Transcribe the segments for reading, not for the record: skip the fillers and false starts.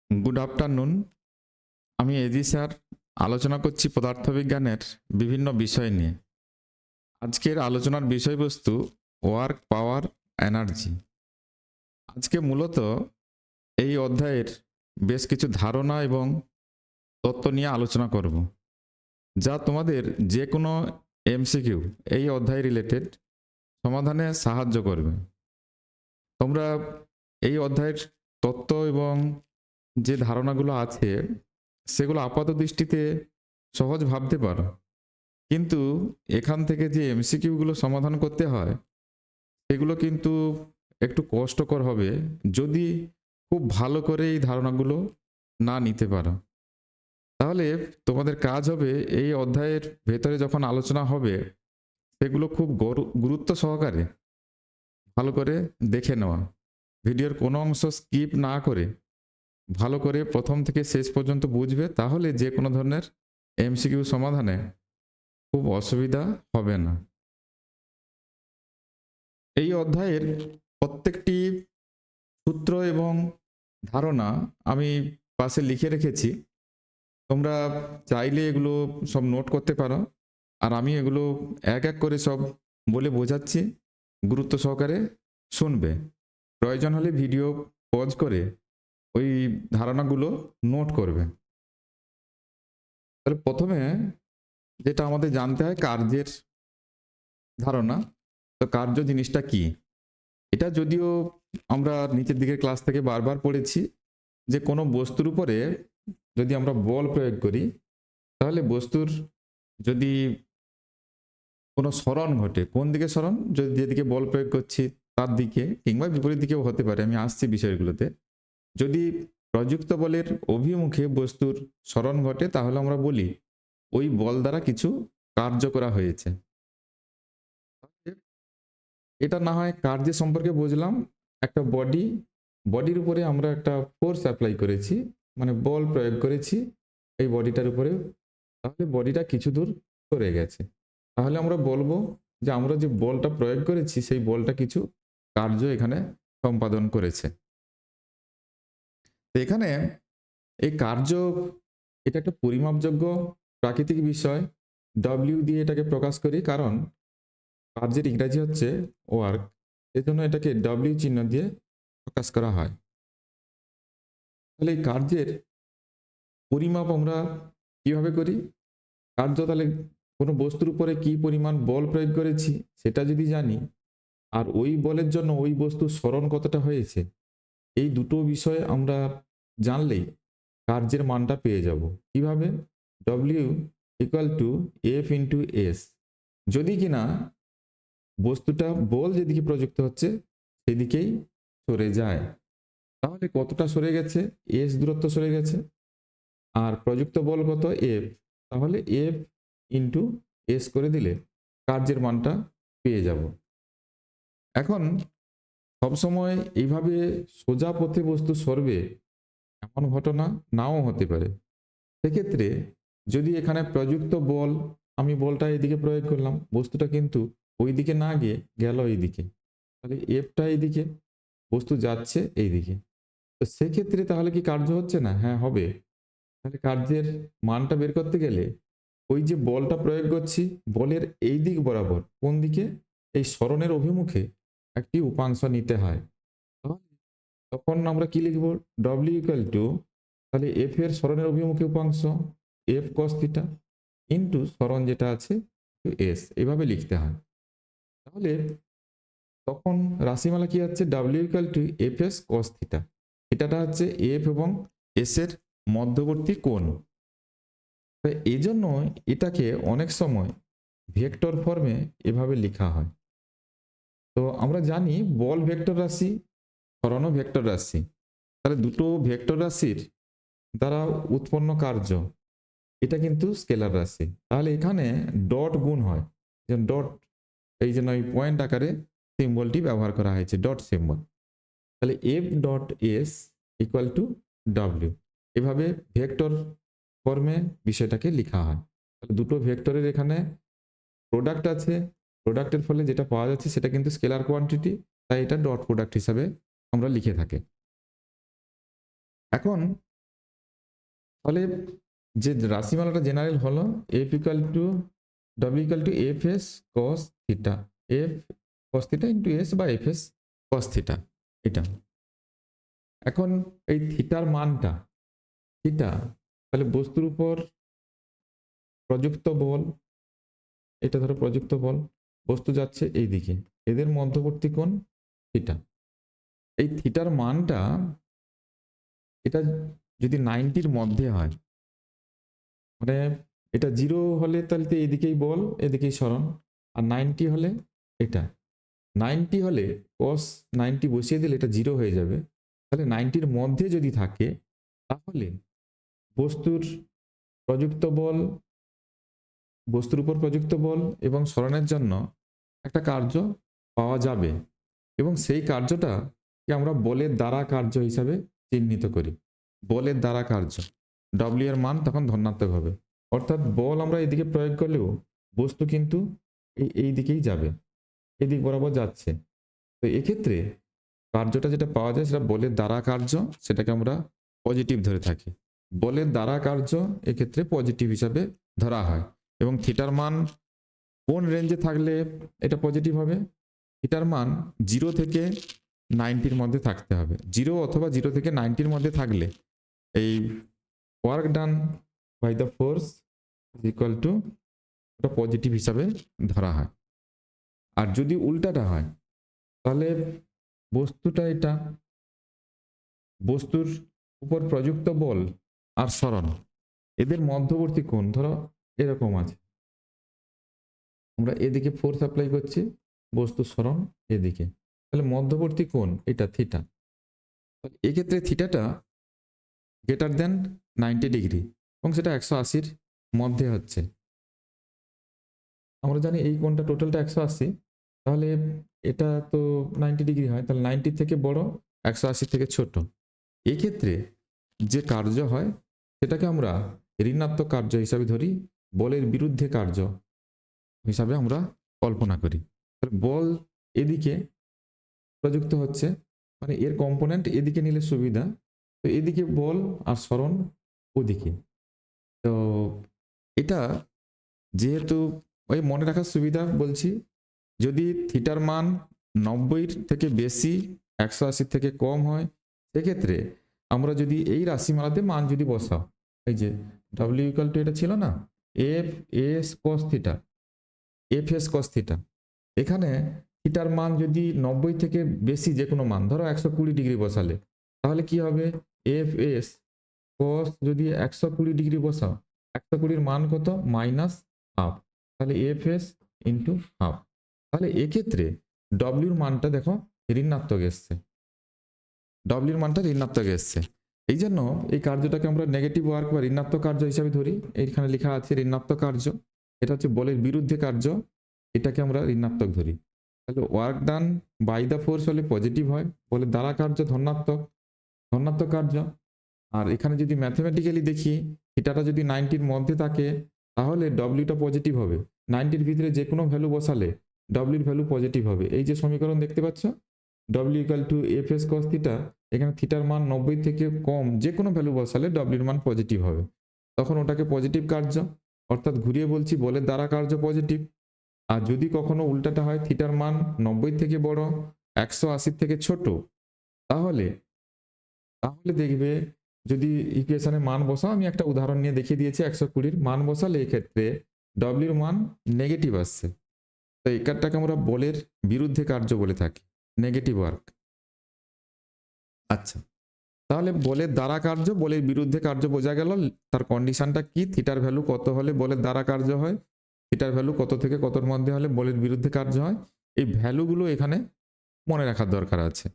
Good afternoon. আমি AG sir আলোচনা করছি পদার্থবিজ্ঞানের বিভিন্ন বিষয় নিয়ে। আজকের আলোচনার বিষয়বস্তু ওয়ার্ক পাওয়ার এনার্জি। আজকে মূলত এই অধ্যায়ের বেশ কিছু ধারণা এবং তত্ত্ব নিয়ে আলোচনা করব, যা তোমাদের যে কোনো এমসিকিউ এই অধ্যায় রিলেটেড সমাধানে সাহায্য করবে। তোমরা এই অধ্যায়ের তত্ত্ব এবং যে ধারণাগুলো আছে সেগুলো আপাত দৃষ্টিতে সহজ ভাবতে পারো, কিন্তু এখান থেকে যে এমসিকিউগুলো সমাধান করতে হয় সেগুলো কিন্তু একটু কষ্টকর হবে যদি খুব ভালো করে এই ধারণাগুলো না নিতে পারো। তাহলে তোমাদের কাজ হবে এই অধ্যায়ের ভেতরে যখন আলোচনা হবে সেগুলো খুব গুরুত্ব সহকারে ভালো করে দেখে নেওয়া, ভিডিওর কোনো অংশ স্কিপ না করে ভালো করে প্রথম থেকে শেষ পর্যন্ত বুঝবে, তাহলে যে কোনো ধরনের এমসিকিউ সমাধানে খুব অসুবিধা হবে না। এই অধ্যায়ের প্রত্যেকটি সূত্র এবং ধারণা আমি পাশে লিখে রেখেছি, তোমরা চাইলে এগুলো সব নোট করতে পারো। আর আমি এগুলো এক এক করে সব বলে বোঝাচ্ছি, গুরুত্ব সহকারে শুনবে। প্রয়োজন হলে ভিডিও পজ করে ওই ধারণাগুলো নোট করবে। তাহলে প্রথমে যেটা আমাদের জানতে হয় কার্যের ধারণা। তো কার্য জিনিসটা কি, এটা যদিও আমরা নিচের দিকের ক্লাস থেকে বারবার পড়েছি যে কোনো বস্তুর উপরে যদি আমরা বল প্রয়োগ করি তাহলে বস্তুর যদি কোনো সরণ ঘটে, কোন দিকে সরণ, যদি যেদিকে বল প্রয়োগ করছি তার দিকে কিংবা বিপরীত দিকেও হতে পারে, আমি আসছি বিষয়গুলোতে। যদি প্রযুক্ত বলের অভিমুখে বস্তুর সরণ ঘটে তাহলে আমরা বলি ওই বল দ্বারা কিছু কার্য করা হয়েছে। এটা না হয় কার্যের সম্পর্কে বুঝলাম, একটা বডির উপরে আমরা একটা ফোর্স অ্যাপ্লাই করেছি, মানে বল প্রয়োগ করেছি এই বডিটার উপরে, তাহলে বডিটা কিছু দূর সরে গেছে। তাহলে আমরা বলবো যে আমরা যে বলটা প্রয়োগ করেছি সেই বলটা কিছু কার্য এখানে সম্পাদন করেছে। তো এখানে এই কার্য, এটা একটা পরিমাপযোগ্য প্রাকৃতিক বিষয়। ডব্লিউ দিয়ে এটাকে প্রকাশ করি, কারণ কার্যের ইংরাজি হচ্ছে ওয়ার্ক, এই জন্য এটাকে ডব্লিউ চিহ্ন দিয়ে প্রকাশ করা হয়। তাহলে এই কার্যের পরিমাপ আমরা কিভাবে করি? কার্য তাহলে কোনো বস্তুর উপরে কি পরিমাণ বল প্রয়োগ করেছি সেটা যদি জানি, আর ওই বলের জন্য ওই বস্তুর সরণ কতটা হয়েছে, এই দুটো বিষয় আমরা জানলেই কার্যের মানটা পেয়ে যাব। কিভাবে? W equal to F into S. যদি কিনা বস্তুটা বল যেদিকে প্রযুক্ত হচ্ছে সেদিকেই সরে যায়, তাহলে কতটা সরে গেছে? এস দূরত্ব সরে গেছে, আর প্রযুক্ত বল কত? এফ। তাহলে এফ ইন্টু এস করে দিলে কার্যের মানটা পেয়ে যাব। এখন সবসময় এইভাবে সোজা পথে বস্তু সরবে এমন ঘটনা নাও হতে পারে। সেক্ষেত্রে যদি এখানে প্রযুক্ত বল, আমি বলটা এইদিকে প্রয়োগ করলাম, বস্তুটা কিন্তু ওই দিকে না গিয়ে গেল এইদিকে, তাহলে এফটা এইদিকে, বস্তু যাচ্ছে এইদিকে। তো সেক্ষেত্রে তাহলে কি কার্য হচ্ছে না? হ্যাঁ হবে। তাহলে কার্যের মানটা বের করতে গেলে ওই যে বলটা প্রয়োগ করছি বলের এই দিক বরাবর, কোন দিকে? এই সরণের অভিমুখে একটি উপাংশ নিতে হয়। তখন আমরা কি লিখব? ডব্লিউ ইকুয়াল টু, তাহলে এফ এর সরণের অভিমুখে উপাংশ এফ কস থিটা ইন্টু সরণ যেটা আছে এস, এভাবে লিখতে হয়। তাহলে তখন রাশিমালা কি হচ্ছে? W equal to F S cos theta. থিটাটা হচ্ছে এফ এবং এস এর মধ্যবর্তী কোণ। তাই এই জন্য এটাকে অনেক সময় ভেক্টর ফর্মে এভাবে লেখা হয়। তো আমরা জানি বল ভেক্টর রাশি, সরণও ভেক্টর রাশি। তাহলে দুটো ভেক্টর রাশির দ্বারা উৎপন্ন কার্য এটা কিন্তু স্কেলার রাশি। তাহলে এখানে ডট গুণ হয়, যে ডট, এই জন্য এই পয়েন্ট আকারে সিম্বলটি ব্যবহার করা হয়েছে, ডট সিম্বল। তাহলে F dot S equal to W, এভাবে ভেক্টর ফর্মে বিষয়টাকে লেখা হয়। তাহলে দুটো ভেক্টরের এখানে প্রোডাক্ট আছে, প্রোডাক্টের ফলে যেটা পাওয়া যাচ্ছে সেটা কিন্তু স্কেলার কোয়ান্টিটি, তাই এটা ডট প্রোডাক্ট হিসাবে আমরা লিখে থাকি। এখন তাহলে যে রাশিমালাটা জেনারেল হলো F equal two W equal to F S cos theta, F cos theta into S বা এফ এস কস থিটা। এটা এখন এই থিটার মানটা থিটা, তাহলে বস্তুর উপর প্রযুক্ত বল, এটা ধরো প্রযুক্ত বল, বস্তু যাচ্ছে এই দিকে, এদের মধ্যবর্তী কোণ থিটা। এই থিটার মানটা এটা যদি 90-র মধ্যে হয়, মানে এটা 0 হলে তাহলে তো এদিকেই বল এদিকেই সরণ, আর 90 হলে এটা 90 হলে cos 90 বসিয়ে দিলে এটা 0 হয়ে যাবে। তাহলে 90-র মধ্যে যদি থাকে তাহলে বস্তুর প্রযুক্ত বল, বস্তুর উপর প্রযুক্ত বল এবং সরণের জন্য একটা কার্য পাওয়া যাবে, এবং সেই কার্যটাকে আমরা বলের দ্বারা কার্য হিসাবে চিহ্নিত করি। বলের দ্বারা কার্য, ডব্লিউ এর মান তখন ধনাত্মক হবে। অর্থাৎ বল আমরা এদিকে প্রয়োগ করলেও বস্তু কিন্তু এই দিকেই যাবে, এদিক বরাবর যাচ্ছে। তো এক্ষেত্রে কার্যটা যেটা পাওয়া যায় সেটা বলের দ্বারা কার্য, সেটাকে আমরা পজিটিভ ধরে থাকি। বলের দ্বারা কার্য এক্ষেত্রে পজিটিভ হিসাবে ধরা হয়। এবং থিটার মান কোন রেঞ্জে থাকলে এটা পজিটিভ হবে? থিটার মান 0 থেকে 90-র মধ্যে থাকতে হবে। 0 অথবা 0 থেকে 90-র মধ্যে থাকলে এই work done by the force is equal to ওটা পজিটিভ হিসাবে ধরা হয়। আর যদি উল্টাটা হয় তাহলে বস্তুটা এটা, বস্তুর উপর প্রযুক্ত বল আর সরণ এদের মধ্যবর্তী কোণ ধরো এরকম আছে, আমরা এদিকে ফোর্স অ্যাপ্লাই করছি, বস্তু সরণ এদিকে, তাহলে মধ্যবর্তী কোণ এটা থিটা। এক্ষেত্রে থিটাটা গ্রেটার দেন 90 ডিগ্রি এবং সেটা 180-র মধ্যে হচ্ছে। আমরা জানি এই কোণটা টোটালটা 180, তাহলে এটা তো 90 ডিগ্রি হয়, তাহলে 90 থেকে বড়, 180 থেকে ছোট। এক্ষেত্রে যে কার্য হয় সেটাকে আমরা ঋণাত্মক কার্য হিসাবে ধরি, বলের বিরুদ্ধে কার্য হিসাবে আমরা কল্পনা করি। তাহলে বল এদিকে প্রযুক্ত হচ্ছে, মানে এর কম্পোনেন্ট এদিকে নিলে সুবিধা, তো এদিকে বল আর সরণ ওদিকে। তো এটা যেহেতু ওই মনে রাখার সুবিধা বলছি, যদি থিটার মান 90 থেকে বেশি 180 থেকে কম হয়, সেক্ষেত্রে আমরা যদি এই রাশিমালাতে মান যদি বসাও, এই যে ডব্লিউ ইকুয়াল টু এটা ছিল না F S cos theta, F S cos theta, এখানে থিটার মান যদি 90 থেকে বেশি যে কোনো মান ধরো 120 ডিগ্রি বসালে, তাহলে কি হবে? এফ এস কস যদি 120 ডিগ্রি বসাও, 120-র মান কত? মাইনাস হাফ, তাহলে এফ এস ইন্টু হাফ। তাহলে এক্ষেত্রে ডব্লিউর মানটা দেখো ঋণাত্মক এসছে, ডব্লিউর মানটা ঋণাত্মক এসছে। এই জন্য এই কার্যটাকে আমরা নেগেটিভ ওয়ার্ক বা ঋণাত্মক কার্য হিসাবে ধরি। এইখানে লেখা আছে ঋণাত্মক কার্য, এটা হচ্ছে বলের বিরুদ্ধে কার্য, এটাকে আমরা ঋণাত্মক ধরি। তাহলে work done by the force হলে পজিটিভ হয়, বলের দ্বারা কার্য ধনাত্মক, ধনাত্মক কার্য। আর এখানে যদি ম্যাথমেটিক্যালি দেখি থিটাটা যদি 90-র মধ্যে থাকে তাহলে ডব্লিউটা পজিটিভ হবে, 90-র ভিতরে যে কোনো ভ্যালু বসালে ডব্লিউর ভ্যালু পজিটিভ হবে। এই যে সমীকরণ দেখতে পাচ্ছ, W equal to F S cos theta, এখানে থিটার মান 90 থেকে কম যে কোনো ভ্যালু বসালে ডব্লিউর মান পজিটিভ হবে, তখন ওটাকে পজিটিভ কার্য, অর্থাৎ ঘুরিয়ে বলছি বলের দ্বারা কার্য পজিটিভ। আর যদি কখনো উল্টাটা হয় থিটার মান 90 থেকে বড় 180 থেকে ছোট, তাহলে তাহলে দেখবে যদি ইকুয়েশনে মান বসাও, আমি একটা উদাহরণ নিয়ে দেখিয়ে দিয়েছি, 120-র মান বসালে এক্ষেত্রে ডব্লিউর মান নেগেটিভ আসছে। তো এই কার্যটাকে আমরা বলের বিরুদ্ধে কার্য বলে থাকি, নেগেটিভ ওয়ার্ক। আচ্ছা, তাহলে বলের দ্বারা কার্য, বলের বিরুদ্ধে কার্য বোঝা গেল। তার কন্ডিশনটা কি? থিটার ভ্যালু কত হলে বলের দ্বারা কার্য হয়, থিটার ভ্যালু কত থেকে কতর মধ্যে হলে বলের বিরুদ্ধে কার্য হয়। এই ভ্যালুগুলো এখানে মনে রাখার দরকার আছে।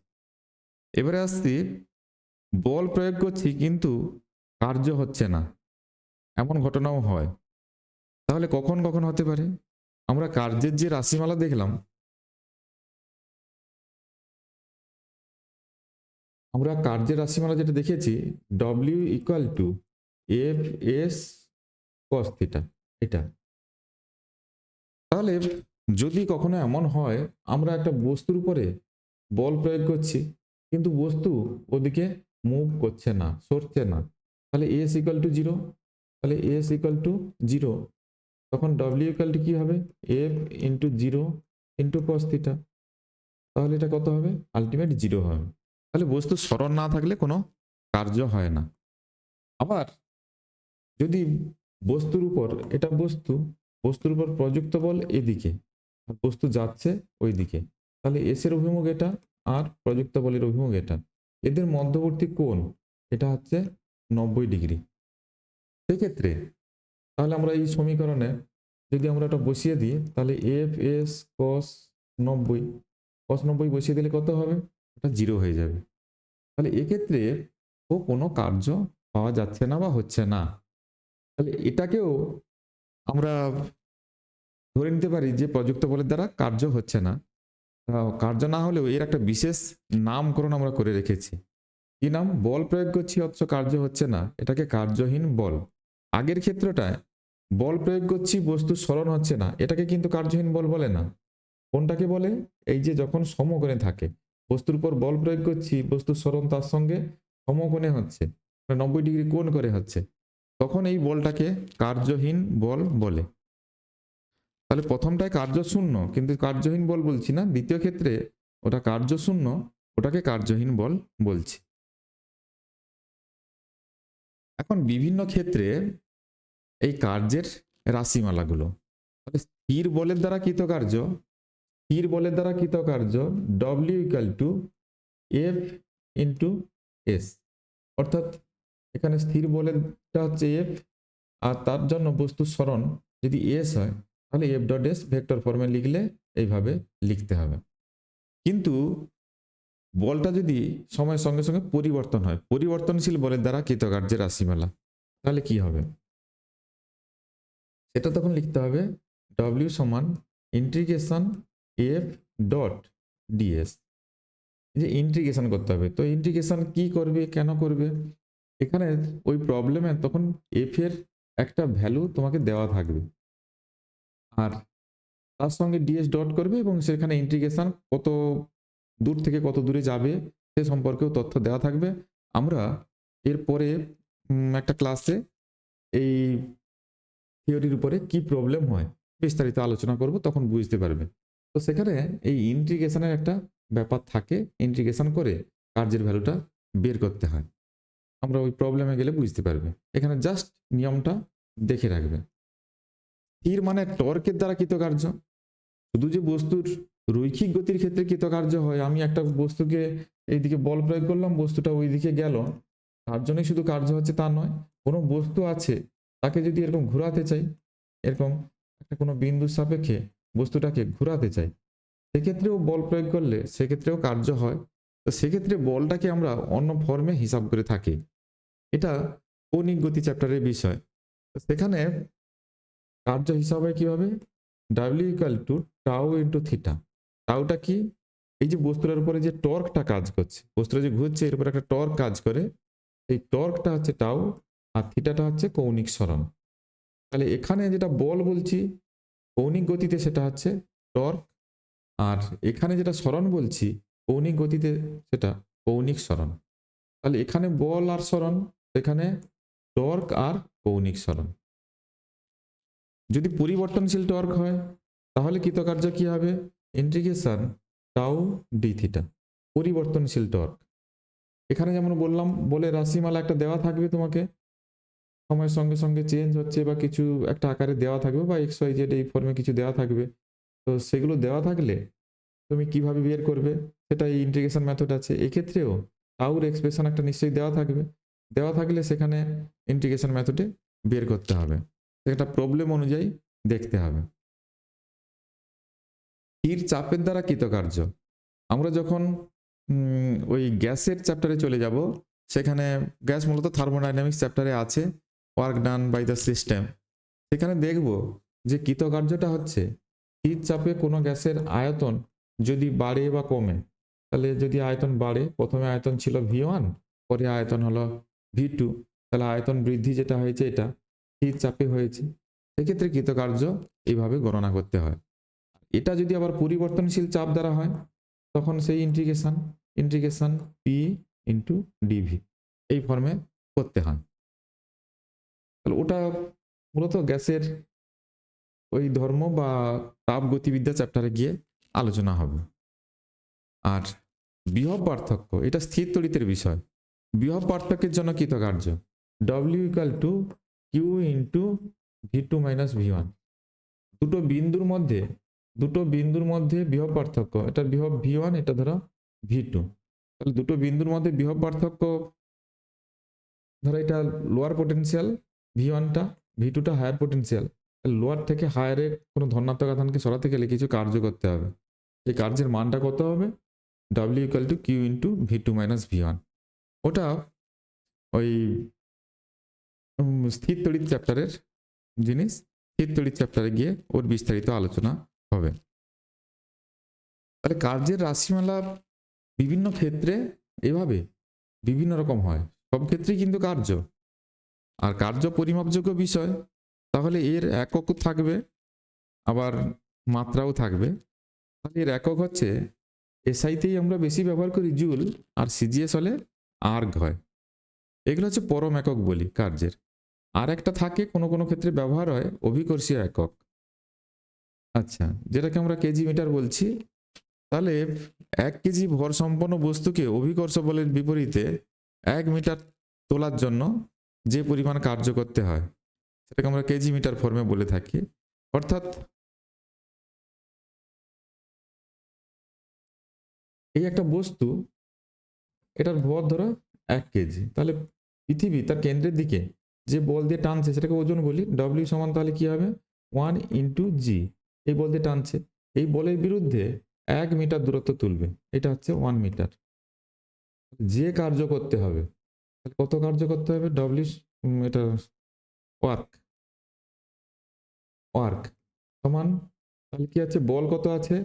এবারে আসছি, বল প্রয়োগ করছি কিন্তু কার্য হচ্ছে না, এমন ঘটনাও হয়। তাহলে কখন কখন হতে পারে? আমরা কার্যের যে রাশিমালা দেখলাম, আমরা কার্যের রাশিমালা যেটা দেখেছি W equal to F S cos theta, এটা। তাহলে যদি কখনো এমন হয় আমরা একটা বস্তুর উপরে বল প্রয়োগ করছি কিন্তু বস্তু ওদিকে মুভ করছে না, সরছে না, তাহলে এস ইকুয়াল টু জিরো, তাহলে এস ইকুয়াল টু জিরো, তখন ডব্লিউ ইকুয়াল টু কি হবে, F into zero into cos theta. তাহলে এটা কত হবে, আলটিমেট জিরো হবে। তাহলে বস্তু সরণ না থাকলে কোনো কার্য হয় না। আবার যদি বস্তুর উপর, এটা বস্তু, বস্তুর উপর প্রযুক্ত বল এদিকে, আর বস্তু যাচ্ছে ওই দিকে, তাহলে এস এর অভিমুখ এটা আর প্রযুক্ত বলের অভিমুখ এটা, এদের মধ্যবর্তী কোণ এটা হচ্ছে 90 ডিগ্রি। সেক্ষেত্রে তাহলে আমরা এই সমীকরণে যদি আমরা এটা বসিয়ে দিই, তাহলে এফ এস কস 90, কস 90 বসিয়ে দিলে কত হবে, এটা জিরো হয়ে যাবে। তাহলে এক্ষেত্রে ও কোনো কার্য পাওয়া যাচ্ছে না বা হচ্ছে না। তাহলে এটাকেও আমরা ধরে নিতে পারি যে প্রযুক্ত বলের দ্বারা কার্য হচ্ছে না। কার্য না হলেও এর একটা বিশেষ নামকরণ আমরা করে রেখেছি। কি নাম, বল প্রয়োগ করছি অথচ কার্য হচ্ছে না, এটাকে কার্যহীন বল। আগের ক্ষেত্রটায় বল প্রয়োগ করছি বস্তু সরণ হচ্ছে না, এটাকে কিন্তু কার্যহীন বল বলে না। কোনটাকে বলে, এই যে যখন সমকোণে থাকে, বস্তুর উপর বল প্রয়োগ করছি, বস্তু সরণ তার সঙ্গে সমকোণে হচ্ছে, 90 ডিগ্রি কোণ করে হচ্ছে, তখন এই বলটাকে কার্যহীন বল বলে। তাহলে প্রথমটায় কার্য শূন্য কিন্তু কার্যহীন বল বলছি না, দ্বিতীয় ক্ষেত্রে ওটা কার্য শূন্য, ওটাকে কার্যহীন বল বলছি। এখন বিভিন্ন ক্ষেত্রে এই কার্যের রাশিমালাগুলো, তাহলে স্থির বলের দ্বারা কৃতকার্য, স্থির বলের দ্বারা কৃতকার্য W equal to F into S, অর্থাৎ এখানে স্থির বলেরটা হচ্ছে এফ, আর তার জন্য বস্তুর সরণ যদি এস হয়, তাহলে এফ ডট এস ভেক্টর ফর্মে লিখলে এইভাবে লিখতে হবে। কিন্তু বলটা যদি সময়ের সঙ্গে সঙ্গে পরিবর্তন হয়, পরিবর্তনশীল বলের দ্বারা কৃতকার্যের রাশিমালা, তাহলে কি হবে, সেটা তখন লিখতে হবে ডব্লিউ সমান ইন্টিগ্রেশন এফ ডট ডিএস। যে ইন্টিগ্রেশন করতে হবে, তো ইন্টিগ্রেশন কি করবে, কেন করবে, এখানে ওই প্রবলেমে তখন এফ এর একটা ভ্যালু তোমাকে দেওয়া থাকবে, আর তার সঙ্গে ডিএস ডট করবে এবং সেখানে ইন্টিগ্রেশন কত দূর থেকে কত দূরে যাবে সে সম্পর্কেও তথ্য দেওয়া থাকবে। আমরা এরপরে একটা ক্লাসে এই থিওরির উপরে কি প্রবলেম হয় বিস্তারিত আলোচনা করব, তখন বুঝতে পারবে। তো সেখানে এই ইন্টিগ্রেশনের একটা ব্যাপার থাকে, ইন্টিগ্রেশন করে কার্যের ভ্যালুটা বের করতে হয়, আমরা ওই প্রবলেমে গেলে বুঝতে পারবে। এখানে জাস্ট নিয়মটা দেখে রাখবে। স্থির মানে টর্কের দ্বারা কৃতকার্য, শুধু যে বস্তুর রৈখিক গতির ক্ষেত্রে কৃতকার্য হয়, আমি একটা বস্তুকে এইদিকে বল প্রয়োগ করলাম, বস্তুটা ওই দিকে গেল, তার জন্যই শুধু কার্য হচ্ছে তা নয়। কোনো বস্তু আছে, তাকে যদি এরকম ঘোরাতে চাই, এরকম একটা কোনো বিন্দুর সাপেক্ষে বস্তুটাকে ঘোরাতে চাই, সেক্ষেত্রেও বল প্রয়োগ করলে সেক্ষেত্রেও কার্য হয়। তো সেক্ষেত্রে বলটাকে আমরা অন্য ফর্মে হিসাব করে থাকি, এটা কৌণিক গতি চ্যাপ্টারের বিষয়। তো সেখানে কার্য হিসাবে কি হবে, W equal to tau into theta. টাউটা কি, এই যে বস্তুটার উপরে যে টর্কটা কাজ করছে, বস্তুটা যে ঘুরছে এর উপরে একটা টর্ক কাজ করে, এই টর্কটা হচ্ছে টাউ, আর থিটাটা হচ্ছে কৌণিক সরণ। তাহলে এখানে যেটা বল বলছি কৌণিক গতিতে সেটা হচ্ছে টর্ক, আর এখানে যেটা সরণ বলছি কৌণিক গতিতে সেটা কৌণিক সরণ। তাহলে এখানে বল আর সরণ, সেখানে টর্ক আর কৌণিক সরণ। যদি পরিবর্তনশীল টর্ক হয় তাহলে কৃতকার্য কি হবে, ইন্টিগ্রেশন টাউ ডি থিটা। পরিবর্তনশীল টর্ক, এখানে যেমন বললাম বলে রাশিমালা একটা দেওয়া থাকবে তোমাকে, সময়ের সঙ্গে সঙ্গে চেঞ্জ হচ্ছে বা কিছু একটা আকারে দেওয়া থাকবে, বা এক্স ওয়াই জেড এই ফর্মে কিছু দেওয়া থাকবে। তো সেগুলো দেওয়া থাকলে তুমি কিভাবে বের করবে, সেটা এই ইন্টিগ্রেশন মেথড আছে। এক্ষেত্রেও টাউর এক্সপ্রেশন একটা নিশ্চয়ই দেওয়া থাকবে, দেওয়া থাকলে সেখানে ইন্টিগ্রেশন মেথডে বের করতে হবে, সেটা প্রবলেম অনুযায়ী দেখতে হবে। স্থির চাপের দ্বারা কৃতকার্য, আমরা যখন ওই গ্যাসের চ্যাপ্টারে চলে যাব, সেখানে গ্যাস মূলত থার্মোডাইনামিক্স চ্যাপ্টারে আছে, work done by the system. সেখানে দেখব যে কৃতকার্যটা হচ্ছে স্থির চাপে কোনো গ্যাসের আয়তন যদি বাড়ে বা কমে, তাহলে যদি আয়তন বাড়ে, প্রথমে আয়তন ছিল V1, পরে আয়তন হলো V2, তাহলে আয়তন বৃদ্ধি যেটা হয়েছে এটা স্থির চাপে হয়েছে, সেক্ষেত্রে কৃতকার্য এইভাবে গণনা করতে হয়। এটা যদি আবার পরিবর্তনশীল চাপ দ্বারা হয়, তখন সেই integration integration P into d v এই ফর্মে করতে হয়। তাহলে ওটা মূলত গ্যাসের ওই ধর্ম বা তাপ গতিবিদ্যা চ্যাপ্টারে গিয়ে আলোচনা হবে। আর বিভব পার্থক্য এটা স্থির তড়িতের বিষয়। বিভব পার্থক্যের জন্য কৃতকার্য W equal to Q into ভি2 minus V one. দুটো বিন্দুর মধ্যে বিভব পার্থক্য, এটা বিভব ভি1, এটা ধরো ভি2। তাহলে দুটো বিন্দুর মধ্যে বিভব পার্থক্য, ধরো এটা লোয়ার পোটেনশিয়াল ভি1টা, ভি2টা হায়ার পোটেনশিয়াল। লোয়ার থেকে হায়ারে কোনো ধনাত্মক আধানকে সরাতে গেলে কিছু কার্য করতে হবে। এই কার্যের মানটা কত হবে? W equal to Q into ভি2 minus ভি1। ওটা ওই স্থির তড়িৎ চ্যাপ্টারের জিনিস, স্থির তড়িৎ চ্যাপ্টারে গিয়ে ওর বিস্তারিত আলোচনা হবে। তাহলে কার্যের রাশিমালা বিভিন্ন ক্ষেত্রে এভাবে বিভিন্ন রকম হয়, সব ক্ষেত্রেই কিন্তু কার্য, আর কার্য পরিমাপযোগ্য বিষয়, তাহলে এর একক থাকবে আবার মাত্রাও থাকবে। তাহলে এর একক হচ্ছে, এসআইতেই আমরা বেশি ব্যবহার করি জুল, আর সিজিএস হলে আর্গ হয়। এগুলো হচ্ছে পরম একক বলি কার্যের। আর একটা থাকে কোনো কোনো ক্ষেত্রে ব্যবহার হয় অভিকর্ষীয় একক, আচ্ছা, যেটাকে আমরা কেজি মিটার বলছি। তাহলে 1 কেজি ভর সম্পন্ন বস্তুকে অভিকর্ষ বলের বিপরীতে 1 মিটার তোলার জন্য যে পরিমাণ কার্য করতে হয় সেটাকে আমরা কেজি মিটার ফর্মে বলে থাকি। অর্থাৎ এই একটা বস্তু, এটার ভর ধরো 1 কেজি, তাহলে পৃথিবী তার কেন্দ্রের দিকে যে বল দিয়ে টানছে সেটাকে ওজন বলি। ডব্লিউ সমান তাহলে কি হবে 1 ইন্টু জি, এই বল দিয়ে টানছে, এই বলের বিরুদ্ধে 1 মিটার দূরত্ব তুলবে, এটা হচ্ছে 1 মিটার। যে কার্য করতে হবে, কত কার্য করতে হবে? ডব্লিউ এটা ওয়ার্ক, ওয়ার্ক সমান, তাহলে কি আছে, বল কত আছে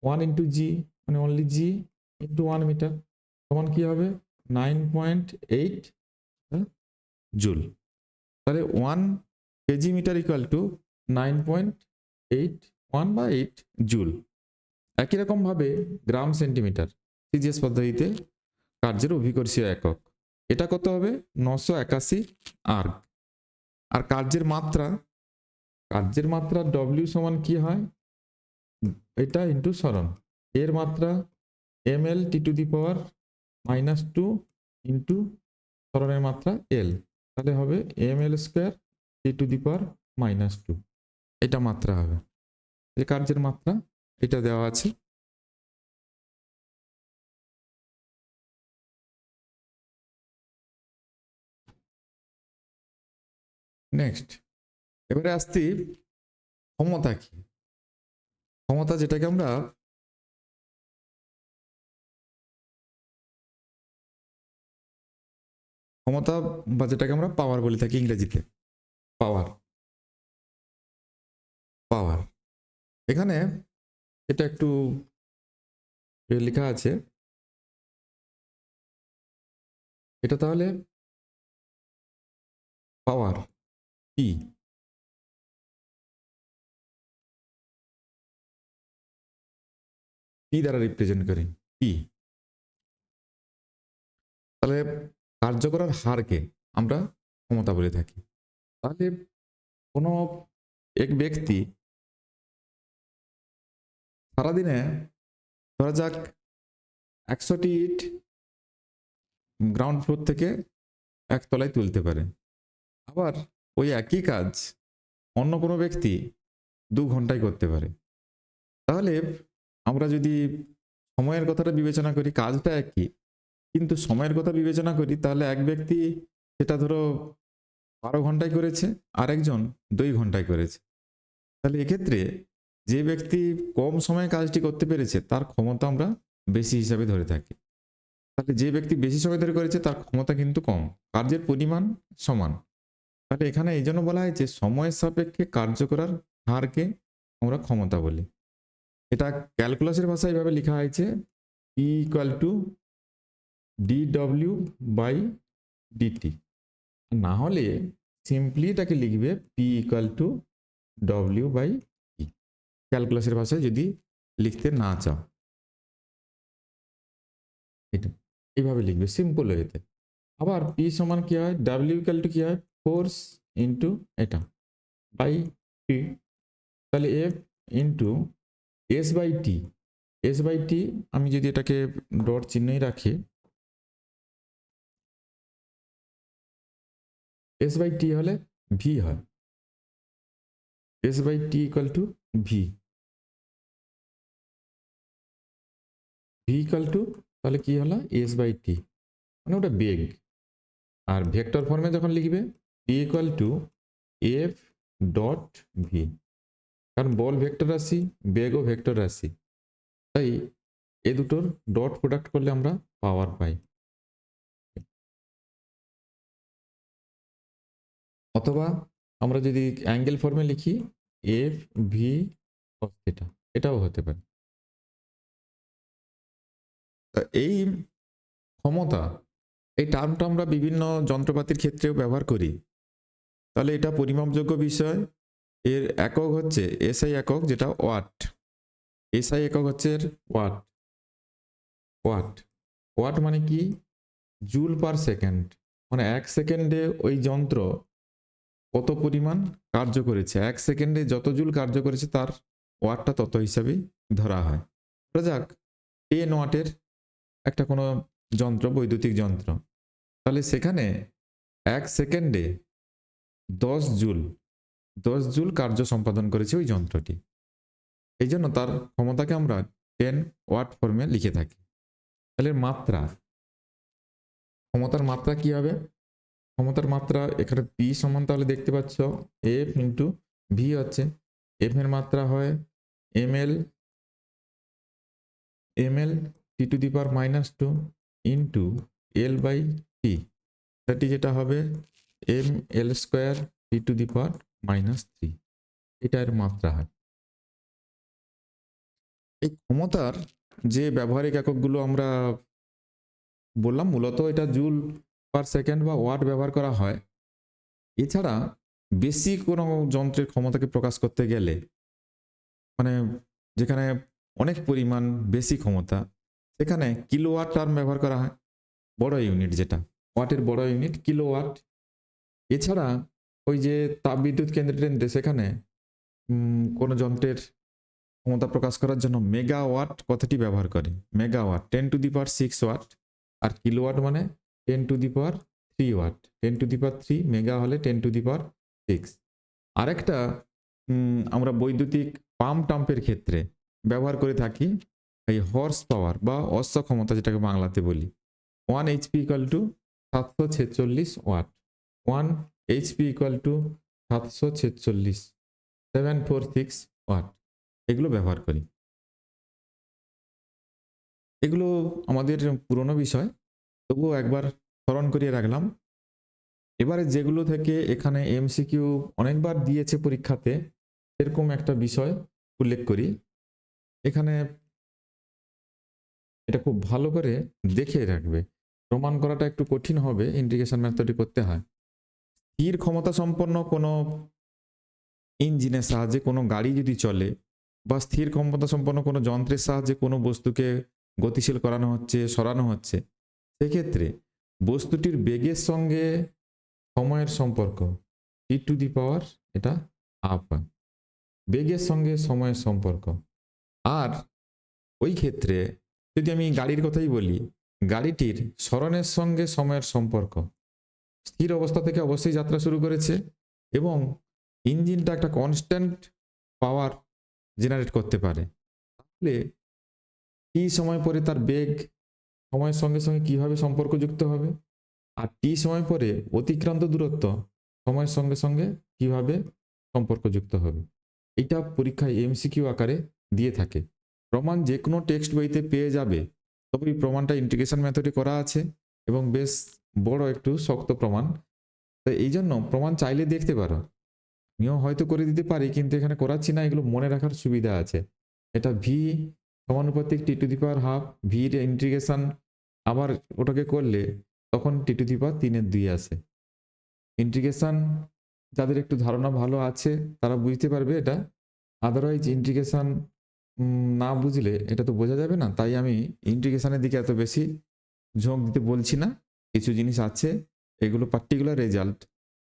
1 ইন্টু জি, মানে অনলি জি ইন্টু 1 মিটার, সমান কি হবে 9.8 জুল। তাহলে 1 কেজি মিটার ইকুয়াল টু 9.81 বা 8 জুল। একই রকম ভাবে গ্রাম সেন্টিমিটার সিজিএস পদ্ধতিতে কার্যের অভিকর্ষীয় একক, এটা কত হবে 981 আর্গ। আর কার্যের মাত্রা ডব্লিউ সমান কি হয়, এটা ইন্টু সরণ, এর মাত্রা ml T to the power -2 into সরণের মাত্রা এল, তাহলে হবে ml square T to the power -2, এটা মাত্রা হবে। এই কার্যের মাত্রা এটা দেওয়া আছে। নেক্সট, এবারে আসছি ক্ষমতা কি। ক্ষমতা যেটাকে আমরা ক্ষমতা বা যেটাকে আমরা পাওয়ার বলে থাকি ইংরেজিতে, পাওয়ার। পাওয়ার এখানে এটা একটু লেখা আছে, এটা তাহলে পাওয়ার পি, পি দ্বারা রিপ্রেজেন্ট করি, পি। তাহলে কার্য করার হারকে আমরা ক্ষমতা বলে থাকি। তাহলে কোনো এক ব্যক্তি সারাদিনে ধরা যাক 100টি ইট গ্রাউন্ড ফ্লোর থেকে একতলায় তুলতে পারে, আবার ওই একই কাজ অন্য কোনো ব্যক্তি 2 ঘন্টায় করতে পারে। তাহলে আমরা যদি সময়ের কথাটা বিবেচনা করি, কাজটা একই, কিন্তু সময়ের কথা বিবেচনা করি, তাহলে এক ব্যক্তি সেটা ধরো 12 ঘন্টায় করেছে, আর একজন 2 ঘন্টায় করেছে। তাহলে এক্ষেত্রে যে ব্যক্তি কম সময়ে কাজটি করতে পেরেছে তার ক্ষমতা আমরা বেশি হিসাবে ধরে থাকি। তাহলে যে ব্যক্তি বেশি সময় ধরে করেছে তার ক্ষমতা কিন্তু কম, কার্যের পরিমাণ সমান। তাহলে এখানে এই জন্য বলা হয়েছে সময়ের সাপেক্ষে কার্য করার হারকে আমরা ক্ষমতা বলি। এটা ক্যালকুলাসের ভাষায় এভাবে লেখা হয়েছে, E equal to dw by dt, না হলে সিম্পলি এটাকে লিখবে P equal to w by E, ক্যালকুলাসের ভাষায় যদি লিখতে না চাও এটা এইভাবে লিখবে সিম্পল ওয়েতে। আবার P সমান কি হয়, W ইকুয়াল টু কি হয়, ফোর্স ইন্টু এটা বাই টি, তাহলে F into S by T. S by T আমি যদি এটাকে ডট চিহ্নই রাখি, এস বাই টি হলে ভি হয়, S by T equal to V, V equal to তাহলে কি হলো এস বাই টি, মানে ওটা বেগ। আর ভেক্টর ফর্মে যখন লিখবে P equal to F dot V, কারণ বল ভেক্টর রাশি, বেগও ভেক্টর রাশি, তাই এ দুটোর ডট প্রোডাক্ট করলে আমরা পাওয়ার পাই। অথবা আমরা যদি অ্যাঙ্গেল ফর্মে লিখি এফ ভি কস থিটা, এটাও হতে পারে। এই ক্ষমতা, এই টার্মটা আমরা বিভিন্ন যন্ত্রপাতির ক্ষেত্রেও ব্যবহার করি, তাহলে এটা পরিমাপযোগ্য বিষয়। এর একক হচ্ছে এসআই একক, যেটা ওয়াট। এসআই একক হচ্ছে ওয়াট। ওয়াট ওয়াট মানে কি জুল পার সেকেন্ড, মানে এক সেকেন্ডে ওই যন্ত্র কত পরিমাণ কার্য করেছে, এক সেকেন্ডে যত জুল কার্য করেছে তার ওয়াটটা তত হিসাবেই ধরা হয়। ধরা যাক 10 ওয়াটের একটা কোনো যন্ত্র, বৈদ্যুতিক যন্ত্র, তাহলে সেখানে এক সেকেন্ডে 10 জুল কার্য সম্পাদন করেছে ওই যন্ত্রটি। এই জন্য তার ক্ষমতাকে আমরা 10 ওয়াট ফর্মে লিখে থাকি। তাহলে মাত্রা, ক্ষমতার মাত্রা কি হবে? ক্ষমতার মাত্রা এখানে পি সমান, তাহলে দেখতে পাচ্ছ এফ ইন্টু ভি হচ্ছে, এফ এর মাত্রা হয় ML, ML T to the power -2 into L by T, সেটি যেটা হবে M L square T to the power -3, এটা এর মাত্রা হয়। এই ক্ষমতার যে ব্যবহারিক এককগুলো আমরা বললাম, মূলত এটা জুল পার সেকেন্ড বা ওয়াট ব্যবহার করা হয়। এছাড়া বেশি কোনো যন্ত্রের ক্ষমতাকে প্রকাশ করতে গেলে, মানে যেখানে অনেক পরিমাণ বেশি ক্ষমতা, সেখানে কিলোওয়াট টার্ম ব্যবহার করা হয়, বড় ইউনিট যেটা, ওয়াটের বড় ইউনিট কিলোওয়াট। এছাড়া ওই যে তাপবিদ্যুৎ কেন্দ্রে সেখানে কোনো যন্ত্রের ক্ষমতা প্রকাশ করার জন্য মেগাওয়াট কথাটি ব্যবহার করে, megawatt 10 to the power 6 watt, আর কিলোওয়াট মানে 10 to the power 3 watt, 10 to the power 3, mega হলে 10 টু দি পাওয়ার 6। আরেকটা আমরা বৈদ্যুতিক পাম্প টাম্পের ক্ষেত্রে ব্যবহার করে থাকি এই হর্স পাওয়ার বা অশ্ব ক্ষমতা, যেটাকে বাংলাতে বলি 1 HP equal to 746 watt, 1 HP equal to 746 746 watt, এগুলো ব্যবহার করি। এগুলো আমাদের পুরনো বিষয়, তবুও একবার স্মরণ করিয়ে রাখলাম। এবারে যেগুলো থেকে এখানে এমসিকিউ অনেকবার দিয়েছে পরীক্ষাতে, এরকম একটা বিষয় উল্লেখ করি। এখানে এটা খুব ভালো করে দেখে রাখবে, প্রমাণ করাটা একটু কঠিন হবে, ইন্টিগ্রেশন মেথডে করতে হয়। স্থির ক্ষমতা সম্পন্ন কোনো ইঞ্জিনের সাহায্যে কোনো গাড়ি যদি চলে, বা স্থির ক্ষমতা সম্পন্ন কোনো যন্ত্রের সাহায্যে কোনো বস্তুকে গতিশীল করানো হচ্ছে, সরানো হচ্ছে, সেক্ষেত্রে বস্তুটির বেগের সঙ্গে সময়ের সম্পর্ক টি টু দি পাওয়ার এটা হাফ হয়, বেগের সঙ্গে সময়ের সম্পর্ক। আর ওই ক্ষেত্রে যদি আমি গাড়ির কথাই বলি, গাড়িটির সরণের সঙ্গে সময়ের সম্পর্ক, স্থির অবস্থা থেকে অবশ্যই যাত্রা শুরু করেছে এবং ইঞ্জিনটা একটা কনস্ট্যান্ট পাওয়ার জেনারেট করতে পারে, তাহলে টি সময় পরে তার বেগ সময়ের সঙ্গে সঙ্গে কিভাবে সম্পর্কযুক্ত হবে, আর টি সময় পরে অতিক্রান্ত দূরত্ব সময়ের সঙ্গে সঙ্গে কিভাবে সম্পর্কযুক্ত হবে। এটা পরীক্ষায় এমসিকিউ আকারে দিয়ে থাকে। প্রমাণ যে কোনো টেক্সট বইতে পেয়ে যাবে, তবে এই প্রমাণটা ইন্টিগ্রেশন মেথডে করা আছে এবং বেশ বড় একটু শক্ত প্রমাণ। তো এই জন্য প্রমাণ চাইলে দেখতে পারো, আমিও হয়তো করে দিতে পারি, কিন্তু এখানে করাচ্ছি না, এগুলো মনে রাখার সুবিধা আছে। এটা ভি সমানুপাতিক টি টু দি পাওয়ার হাফ, ভির ইন্টিগ্রেশন আবার ওটাকে করলে তখন টি টু দি পাওয়ার 3/2 আসে। ইন্টিগ্রেশন যাদের একটু ধারণা ভালো আছে তারা বুঝতে পারবে এটা, আদারওয়াইজ ইন্টিগ্রেশন না বুঝলে এটা তো বোঝা যাবে না। তাই আমি ইন্টিগ্রেশনের দিকে এত বেশি ঝোঁক দিতে বলছি না, কিছু জিনিস আছে এগুলো পার্টিকুলার রেজাল্ট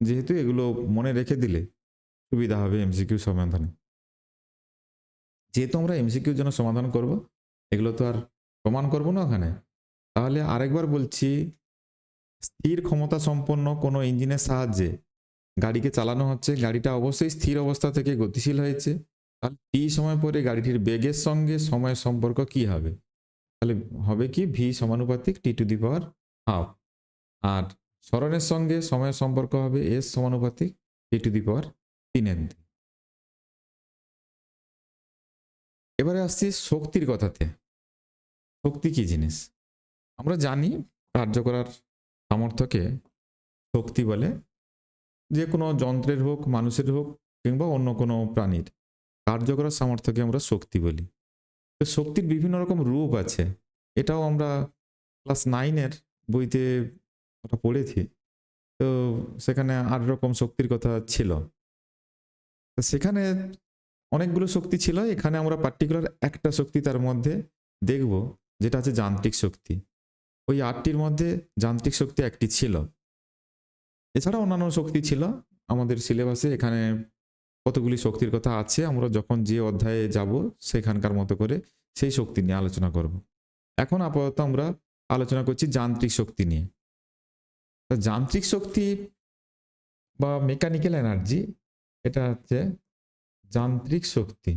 যেহেতু এগুলো মনে রেখে দিলে সুবিধা হবে এমসিকিউ সমাধানে। যেহেতু আমরা এমসিকিউর জন্য সমাধান করব, এগুলো তো আর প্রমাণ করব না ওখানে। তাহলে আরেকবার বলছি, স্থির ক্ষমতা সম্পন্ন কোনো ইঞ্জিনের সাহায্যে গাড়িকে চালানো হচ্ছে, গাড়িটা অবশ্যই স্থির অবস্থা থেকে গতিশীল হয়েছে। তাহলে টি সময় পরে গাড়িটির বেগের সঙ্গে সময়ের সম্পর্ক কি হবে? তাহলে হবে কি ভি সমানুপাতিক টি টু দি পাওয়ার হাফ, আর সরণের সঙ্গে সময়ের সম্পর্ক হবে এস সমানুপাতিক টি টু দি পাওয়ার 3 এবারে আসছি শক্তির কথাতে। শক্তি কি জিনিস? আমরা জানি কার্য করার সামর্থ্যকে শক্তি বলে। যে কোনো যন্ত্রের হোক, মানুষের হোক, কিংবা অন্য কোনো প্রাণীর কার্য করার সামর্থ্যকে আমরা শক্তি বলি। তো শক্তির বিভিন্ন রকম রূপ আছে, এটাও আমরা ক্লাস 9-এর বইতে ওটা পড়েছি। তো সেখানে 8 রকম শক্তির কথা ছিল। তো সেখানে অনেকগুলো শক্তি ছিল, এখানে আমরা পার্টিকুলার একটা শক্তি তার মধ্যে দেখব, যেটা হচ্ছে যান্ত্রিক শক্তি। ওই 8টির মধ্যে যান্ত্রিক শক্তি একটি ছিল। এছাড়া অন্যান্য শক্তি ছিল আমাদের সিলেবাসে। এখানে কতগুলি শক্তির কথা আছে, আমরা যখন যে অধ্যায়ে যাব সেখানকার মতো করে সেই শক্তি নিয়ে আলোচনা করব। এখন আপাতত আমরা আলোচনা করছি যান্ত্রিক শক্তি নিয়ে। যান্ত্রিক শক্তি বা মেকানিক্যাল এনার্জি, এটা হচ্ছে যান্ত্রিক শক্তি।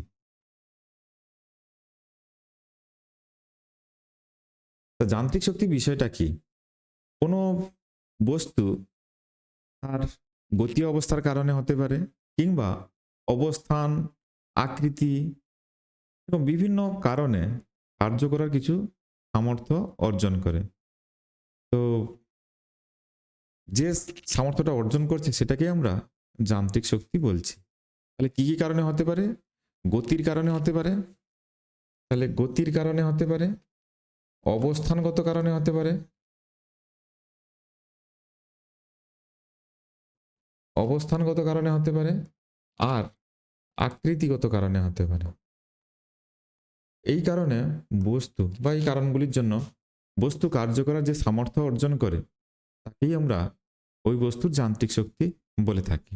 যান্ত্রিক শক্তি বিষয়টা কি? কোনো বস্তু তার গতি অবস্থার কারণে হতে পারে, কিংবা অবস্থান, আকৃতি এবং বিভিন্ন কারণে কার্য করার কিছু সামর্থ্য অর্জন করে। তো যে সামর্থ্যটা অর্জন করছে সেটাকে আমরা যান্ত্রিক শক্তি বলছি। তাহলে কি কি কারণে হতে পারে? গতির কারণে হতে পারে, তাহলে গতির কারণে হতে পারে, অবস্থানগত কারণে হতে পারে, অবস্থানগত কারণে হতে পারে, আর আকৃতিগত কারণে হতে পারে। এই কারণে বস্তু বা এই কারণগুলির জন্য বস্তু কার্য করার যে সামর্থ্য অর্জন করে তাকেই আমরা ওই বস্তুর যান্ত্রিক শক্তি বলে থাকি।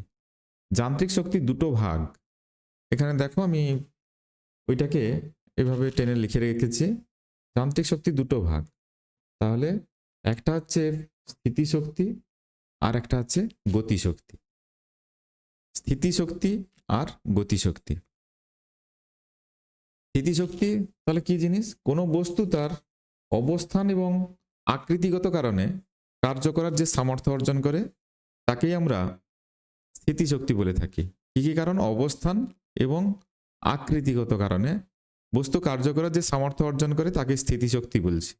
যান্ত্রিক শক্তি দুটো ভাগ। এখানে দেখো আমি ওইটাকে এভাবে টেনে লিখে রেখেছি। যান্ত্রিক শক্তি দুটো ভাগ। তাহলে একটা হচ্ছে স্থিতিশক্তি আর একটা হচ্ছে গতিশক্তি। স্থিতিশক্তি আর গতিশক্তি। স্থিতিশক্তি তাহলে কি জিনিস? কোনো বস্তু তার অবস্থান এবং আকৃতিগত কারণে কার্য করার যে সামর্থ্য অর্জন করে তাকেই আমরা স্থিতিশক্তি বলে থাকি। কি কি কারণ? অবস্থান এবং আকৃতিগত কারণে বস্তু কার্য করার যে সামর্থ্য অর্জন করে তাকে স্থিতিশক্তি বলছি।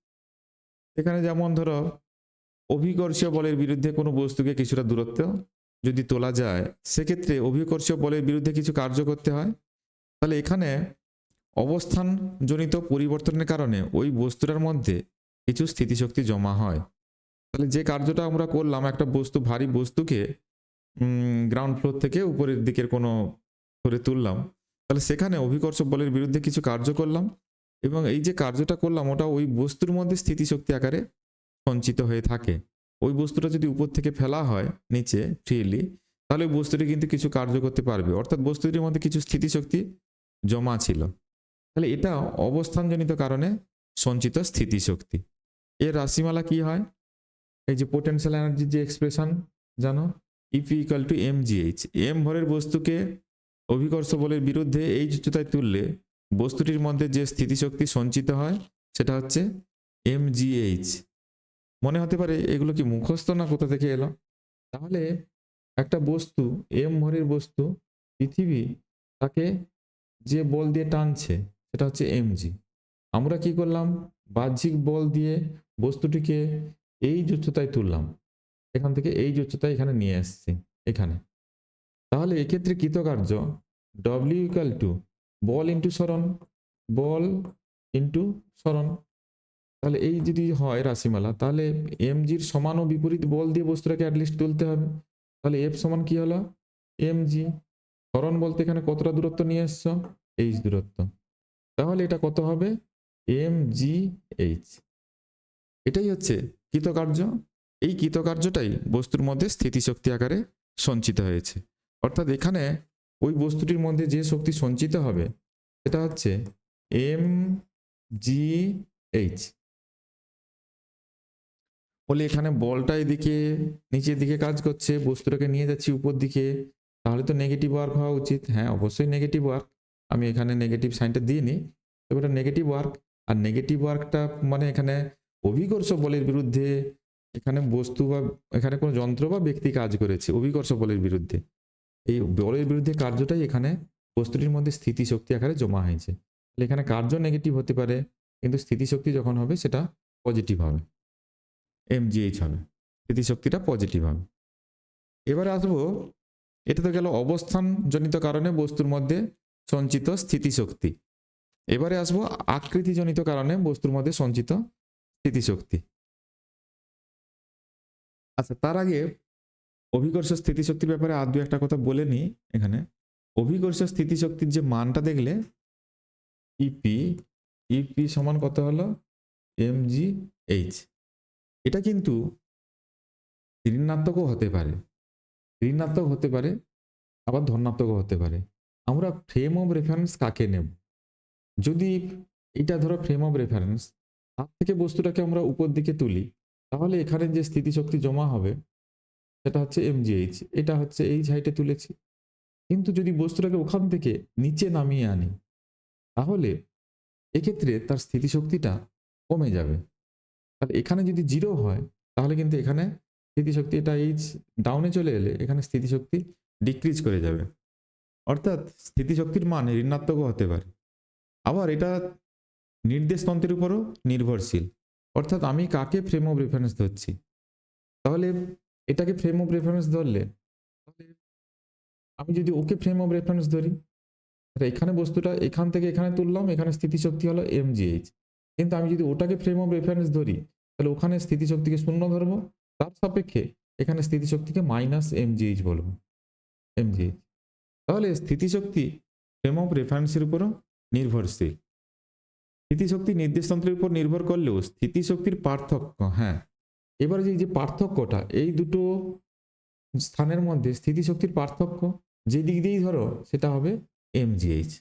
এখানে যেমন ধরো অভিকর্ষীয় বলের বিরুদ্ধে কোনো বস্তুকে কিছুটা দূরত্ব যদি তোলা যায়, সেক্ষেত্রে অভিকর্ষীয় বলের বিরুদ্ধে কিছু কার্য করতে হয়। তাহলে এখানে অবস্থানজনিত পরিবর্তনের কারণে ওই বস্তুটার মধ্যে কিছু স্থিতিশক্তি জমা হয়। তাহলে যে কার্যটা আমরা করলাম, একটা বস্তু, ভারী বস্তুকে গ্রাউন্ড ফ্লোর থেকে উপরের দিকের কোনো করে তুললাম, তাহলে সেখানে অভিকর্ষ বলের বিরুদ্ধে কিছু কার্য করলাম, এবং এই যে কার্যটা করলাম ওটা ওই বস্তুর মধ্যে স্থিতিশক্তি আকারে সঞ্চিত হয়ে থাকে। ওই বস্তুটা যদি উপর থেকে ফেলা হয় নিচে ফ্রিলি, তাহলে ওই বস্তুটি কিন্তু কিছু কার্য করতে পারবে, অর্থাৎ বস্তুটির মধ্যে কিছু স্থিতিশক্তি জমা ছিল। তাহলে এটা অবস্থানজনিত কারণে সঞ্চিত স্থিতিশক্তি। এর রাশিমালা কি হয়? এই যে পোটেনশিয়াল এনার্জির যে এক্সপ্রেশন জানো, E P equal to mgh। M ভরের বস্তুকে অভিকর্ষ বলের বিরুদ্ধে এই উচ্চতায় তুললে বস্তুটির মধ্যে যে স্থিতিশক্তি সঞ্চিত হয় সেটা হচ্ছে mgh। মনে হতে পারে এগুলো কি মুখস্থ না কোথা থেকে এলো? তাহলে একটা বস্তু, এম ভরের বস্তু, পৃথিবী, তাকে যে বল দিয়ে টানছে সেটা হচ্ছে mg। আমরা কি করলাম? বাহ্যিক বল দিয়ে বস্তুটিকে এই উচ্চতায় তুললাম, এখান থেকে এই উচ্চতায় এখানে নিয়ে আসছি এখানে। তাহলে এক্ষেত্রে কৃতকার্য W equal to ball into সরণ, বল ইন্টু সরণ। তাহলে এই যদি হয় রাশিমালা, তাহলে mgর সমান ও বিপরীত বল দিয়ে বস্তুটাকে অ্যাটলিস্ট তুলতে হবে। তাহলে F সমান কি হলো? mg। সরণ বলতে এখানে কতটা দূরত্ব নিয়ে এসছো? h দূরত্ব। তাহলে এটা কত হবে? mgh। এটাই হচ্ছে কৃতকার্য। এই কৃতকার্যটাই বস্তুর মধ্যে স্থিতিশক্তি আকারে সঞ্চিত হয়েছে। অর্থাৎ এখানে ওই বস্তুটির মধ্যে যে শক্তি সঞ্চিত হবে সেটা হচ্ছে এম জি এইচ। বলে এখানে বলটা এদিকে নিচের দিকে কাজ করছে, বস্তুটাকে নিয়ে যাচ্ছি উপর দিকে, তাহলে তো নেগেটিভ ওয়ার্ক হওয়া উচিত। হ্যাঁ, অবশ্যই নেগেটিভ ওয়ার্ক। আমি এখানে নেগেটিভ সাইনটা দিয়ে নিই। তবে এটা নেগেটিভ ওয়ার্ক। আর নেগেটিভ ওয়ার্কটা মানে এখানে অভিকর্ষ বলের বিরুদ্ধে এখানে বস্তু বা এখানে কোনো যন্ত্র বা ব্যক্তি কাজ করেছে অভিকর্ষ বলের বিরুদ্ধে। এই বলের বিরুদ্ধে কার্যটাই এখানে বস্তুটির মধ্যে স্থিতিশক্তি আকারে জমা হয়েছে। তাহলে এখানে কার্য নেগেটিভ হতে পারে, কিন্তু স্থিতিশক্তি যখন হবে সেটা পজিটিভ হবে, এমজিএইচ হবে, স্থিতিশক্তিটা পজিটিভ হবে। এবারে আসবো, এটা তো গেল অবস্থানজনিত কারণে বস্তুর মধ্যে সঞ্চিত স্থিতিশক্তি। এবারে আসবো আকৃতিজনিত কারণে বস্তুর মধ্যে সঞ্চিত স্থিতিশক্তি। আচ্ছা, তার আগে অভিকর্ষ স্থিতিশক্তির ব্যাপারে আর দু একটা কথা বলে নিই। এখানে অভিকর্ষ স্থিতিশক্তির যে মানটা দেখলে ইপি, ইপি সমান কত হলো এমজিএইচ। এটা কিন্তু ঋণাত্মকও হতে পারে, ঋণাত্মক হতে পারে, আবার ধনাত্মকও হতে পারে। আমরা ফ্রেম অফ রেফারেন্স কাকে নেব? যদি এটা ধরো ফ্রেম অফ রেফারেন্স, তার থেকে বস্তুটাকে আমরা উপর দিকে তুলি, তাহলে এখানে যে স্থিতিশক্তি জমা হবে সেটা হচ্ছে এমজিএইচ। এটা হচ্ছে এইচ হাইটে তুলেছি। কিন্তু যদি বস্তুটাকে ওখান থেকে নিচে নামিয়ে আনি, তাহলে এক্ষেত্রে তার স্থিতিশক্তিটা কমে যাবে। তাহলে এখানে যদি জিরো হয়, তাহলে কিন্তু এখানে স্থিতিশক্তি, এটা এইচ ডাউনে চলে এলে এখানে স্থিতিশক্তি ডিক্রিজ করে যাবে। অর্থাৎ স্থিতিশক্তির মান ঋণাত্মকও হতে পারে। আবার এটা নির্দেশতন্ত্রের উপরও নির্ভরশীল। অর্থাৎ আমি কাকে ফ্রেম অফ রেফারেন্স ধরছি, তাহলে এটাকে ফ্রেম অফ রেফারেন্স ধরলে, তাহলে আমি যদি ওকে ফ্রেম অফ রেফারেন্স ধরি, এখানে বস্তুটা এখান থেকে এখানে তুললাম, এখানে স্থিতিশক্তি হলো এমজিএইচ। কিন্তু আমি যদি ওটাকে ফ্রেম অফ রেফারেন্স ধরি, তাহলে ওখানে স্থিতিশক্তিকে শূন্য ধরবো, তার সাপেক্ষে এখানে স্থিতিশক্তিকে মাইনাস এমজিএইচ বলবো, এমজিএইচ। তাহলে স্থিতিশক্তি ফ্রেম অফ রেফারেন্সের উপরও নির্ভরশীল। স্থিতিশক্তি নির্দেশতন্ত্রের উপর নির্ভর করলেও স্থিতিশক্তির পার্থক্য, হ্যাঁ, এবারে যে পার্থক্যটা এই দুটো স্থানের মধ্যে স্থিতিশক্তির পার্থক্য যে দিক দিয়েই ধরো সেটা হবে এমজিএইচ।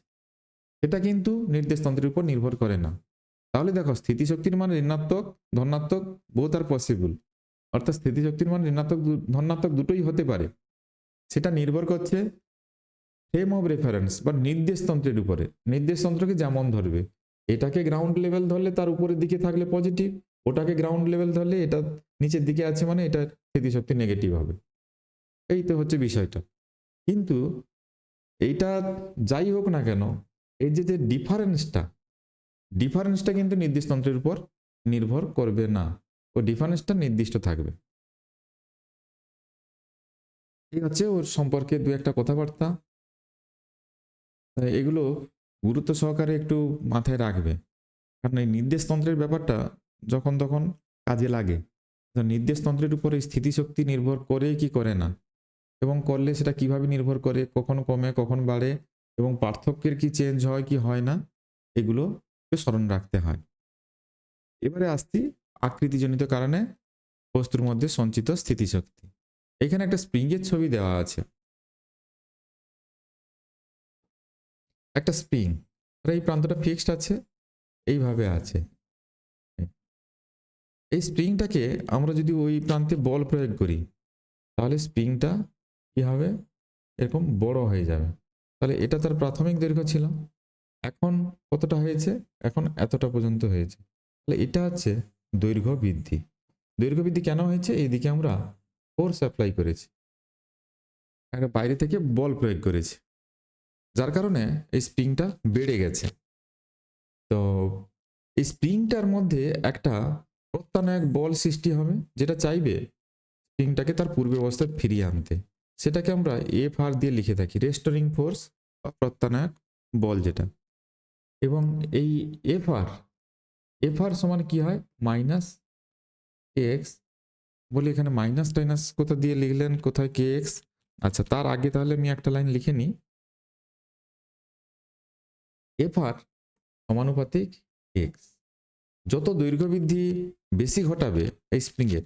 সেটা কিন্তু নির্দেশতন্ত্রের উপর নির্ভর করে না। তাহলে দেখো, স্থিতিশক্তির মান ঋণাত্মক ধনাত্মক বোথ আর পসিবল। অর্থাৎ স্থিতিশক্তির মান ঋণাত্মক ধনাত্মক দুটোই হতে পারে। সেটা নির্ভর করছে ফ্রেম অফ রেফারেন্স বা নির্দেশতন্ত্রের উপরে। নির্দেশতন্ত্রকে যেমন ধরবে, এটাকে গ্রাউন্ড লেভেল ধরলে তার উপরের দিকে থাকলে পজিটিভ, ওটাকে গ্রাউন্ড লেভেল ধরলে এটা নিচের দিকে আছে মানে এটা স্থিতিশক্তি নেগেটিভ হবে। এই তো হচ্ছে বিষয়টা। কিন্তু এইটা যাই হোক না কেন, এই যে ডিফারেন্সটা কিন্তু নির্দেশতন্ত্রের উপর নির্ভর করবে না, ও ডিফারেন্সটা নির্দিষ্ট থাকবে। এই হচ্ছে ওর সম্পর্কে দু একটা কথাবার্তা। এগুলো গুরুত্ব সহকারে একটু মাথায় রাখবে, কারণ এই নির্দেশতন্ত্রের ব্যাপারটা যখন তখন কাজে লাগে। নির্দেশতন্ত্রের উপরে স্থিতিশক্তি নির্ভর করে কি করে না, এবং করলে সেটা কিভাবে নির্ভর করে, কখন কমে কখন বাড়ে, এবং পার্থক্যের কি চেঞ্জ হয় কি হয় না, এগুলো স্মরণ রাখতে হয়। এবারে আসছি আকৃতিজনিত কারণে বস্তুর মধ্যে সঞ্চিত স্থিতিশক্তি। এখানে একটা স্প্রিংয়ের ছবি দেওয়া আছে। একটা স্প্রিং, এই প্রান্তটা ফিক্সড আছে, এইভাবে আছে। এই স্প্রিংটাকে আমরা যদি ওই প্রান্তে বল প্রয়োগ করি, তাহলে স্প্রিংটা কি হবে, এরকম বড় হয়ে যাবে। তাহলে এটা তার প্রাথমিক দৈর্ঘ্য ছিল, এখন কতটা হয়েছে, এখন এতটা পর্যন্ত হয়েছে। তাহলে এটা হচ্ছে দৈর্ঘ্য বৃদ্ধি। দৈর্ঘ্য বৃদ্ধি কেন হয়েছে? এইদিকে আমরা ফোর্স অ্যাপ্লাই করেছি, একটা বাইরে থেকে বল প্রয়োগ করেছি, যার কারণে এই স্প্রিংটা বেড়ে গেছে। তো এই স্প্রিংটার মধ্যে একটা প্রত্যানয়ক বল সৃষ্টি হবে, যেটা চাইবে স্প্রিংটাকে তার পূর্বে অবস্থায় ফিরিয়ে আনতে। সেটাকে আমরা এফ আর দিয়ে লিখে থাকি, রেস্টোরিং ফোর্স বা প্রত্যানয়ক বল যেটা। এবং এই এফ আর সমান কি হয়, মাইনাস এক্স। বলি এখানে মাইনাস টাইনাস কোথা দিয়ে লিখলেন, কোথায় কে এক্স। আচ্ছা, তার আগে তাহলে আমি একটা লাইন লিখে নিই, এফ আর সমানুপাতিক এক্স। যত দৈর্ঘ্য বৃদ্ধি বেশি ঘটাবে এই স্প্রিংয়ের,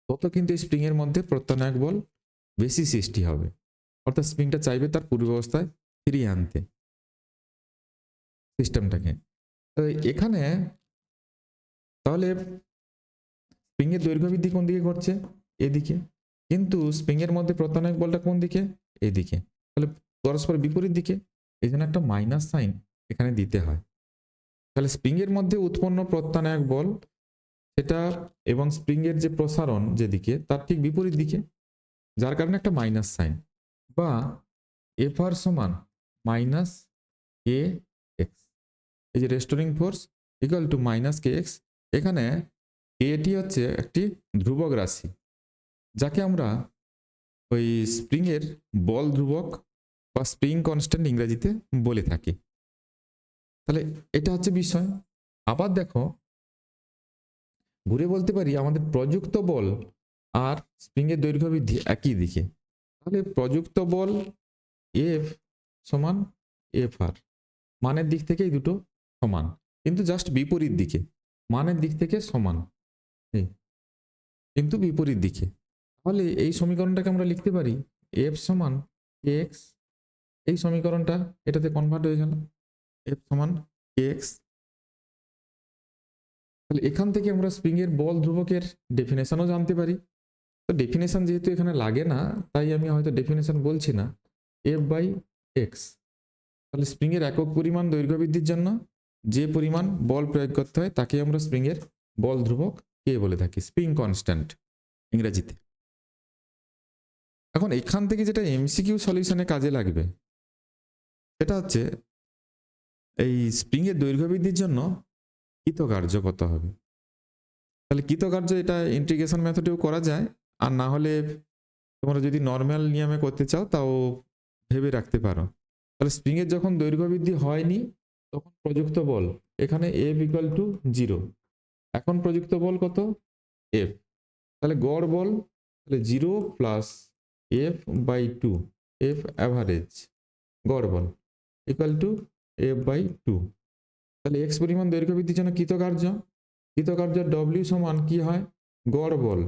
তত কিন্তু এই স্প্রিংয়ের মধ্যে প্রত্যানয়ক বল বেশি সৃষ্টি হবে, অর্থাৎ স্প্রিংটা চাইবে তার পূর্বাবস্থায় ফিরিয়ে আনতে সিস্টেমটাকে। তো এখানে তাহলে স্প্রিং এর দৈর্ঘ্য বৃদ্ধি কোন দিকে ঘটছে? এদিকে। কিন্তু স্প্রিং এর মধ্যে প্রত্যানায়ক বলটা কোন দিকে? এদিকে। তাহলে পরস্পর বিপরীত দিকে, এই জন্য একটা মাইনাস সাইন এখানে দিতে হয়। তাহলে স্প্রিং এর মধ্যে উৎপন্ন প্রত্যানায়ক বল সেটা এবং স্প্রিং এর যে প্রসারণ যেদিকে তার ঠিক বিপরীত দিকে, যার কারণে একটা মাইনাস সাইন, বা এফ আর সমান মাইনাস কে এক্স, এই যে restoring force equal to minus K x. এখানে এটি হচ্ছে একটি ধ্রুবক রাশি, যাকে আমরা ওই স্প্রিং এর বল ধ্রুবক বা স্প্রিং কনস্ট্যান্ট ইংরেজিতে বলে থাকি। তাহলে এটা হচ্ছে বিষয়। আবার দেখো, ঘুরে বলতে পারি আমাদের প্রযুক্ত বল আর স্প্রিং এর দৈর্ঘ্য বৃদ্ধি একই দিকে। তাহলে প্রযুক্ত বল এফ সমান এফ আর, মানের দিক থেকে এই দুটো সমান, কিন্তু জাস্ট বিপরীত দিকে। মানের দিক থেকে সমান কিন্তু বিপরীত দিকে। তাহলে এই সমীকরণটাকে আমরা লিখতে পারি এফ সমান এক্স, এই সমীকরণটা এটাতে কনভার্ট হয়ে গেল এফ সমান এক্স। তাহলে এখান থেকে আমরা স্প্রিং এর বল ধ্রুবকের ডেফিনেশনও জানতে পারি। তো ডেফিনেশন যেহেতু এখানে লাগে না, তাই আমি হয়তো ডেফিনেশন বলছি না, এফ বাই এক্স। তাহলে স্প্রিং এর একক পরিমাণ দৈর্ঘ্য বৃদ্ধির জন্য যে পরিমাণ বল প্রয়োগ করতে হয় তাকে আমরা স্প্রিং এর বল ধ্রুবক কে বলে থাকি, স্প্রিং কনস্ট্যান্ট ইংরেজিতে। এখন এখান থেকে যেটা এমসিকিউ সলিউশনে কাজে লাগবে সেটা হচ্ছে এই স্প্রিং এর দৈর্ঘ্য বৃদ্ধির জন্য কৃতকার্য কত হবে। তাহলে কৃতকার্য এটা ইন্টিগ্রেশন মেথডেও করা যায়, আর না হলে তোমরা যদি নর্মাল নিয়মে করতে চাও তাও ভেবে রাখতে পারো। তাহলে স্প্রিং এর যখন দৈর্ঘ্য বৃদ্ধি হয়নি তখন প্রযুক্ত বল এখানে এফ ইকুয়াল টু 0, এখন প্রযুক্ত বল কত? এফ। তাহলে গড় বল তাহলে 0 plus F by 2, F average গড় বল ইকুয়াল টু এফ বাই 2। তাহলে এক্স পরিমাণ দৈর্ঘ্য বৃদ্ধির জন্য কৃতকার্য, কৃতকার্য ডব্লিউ সমান কি হয়? গড় বল,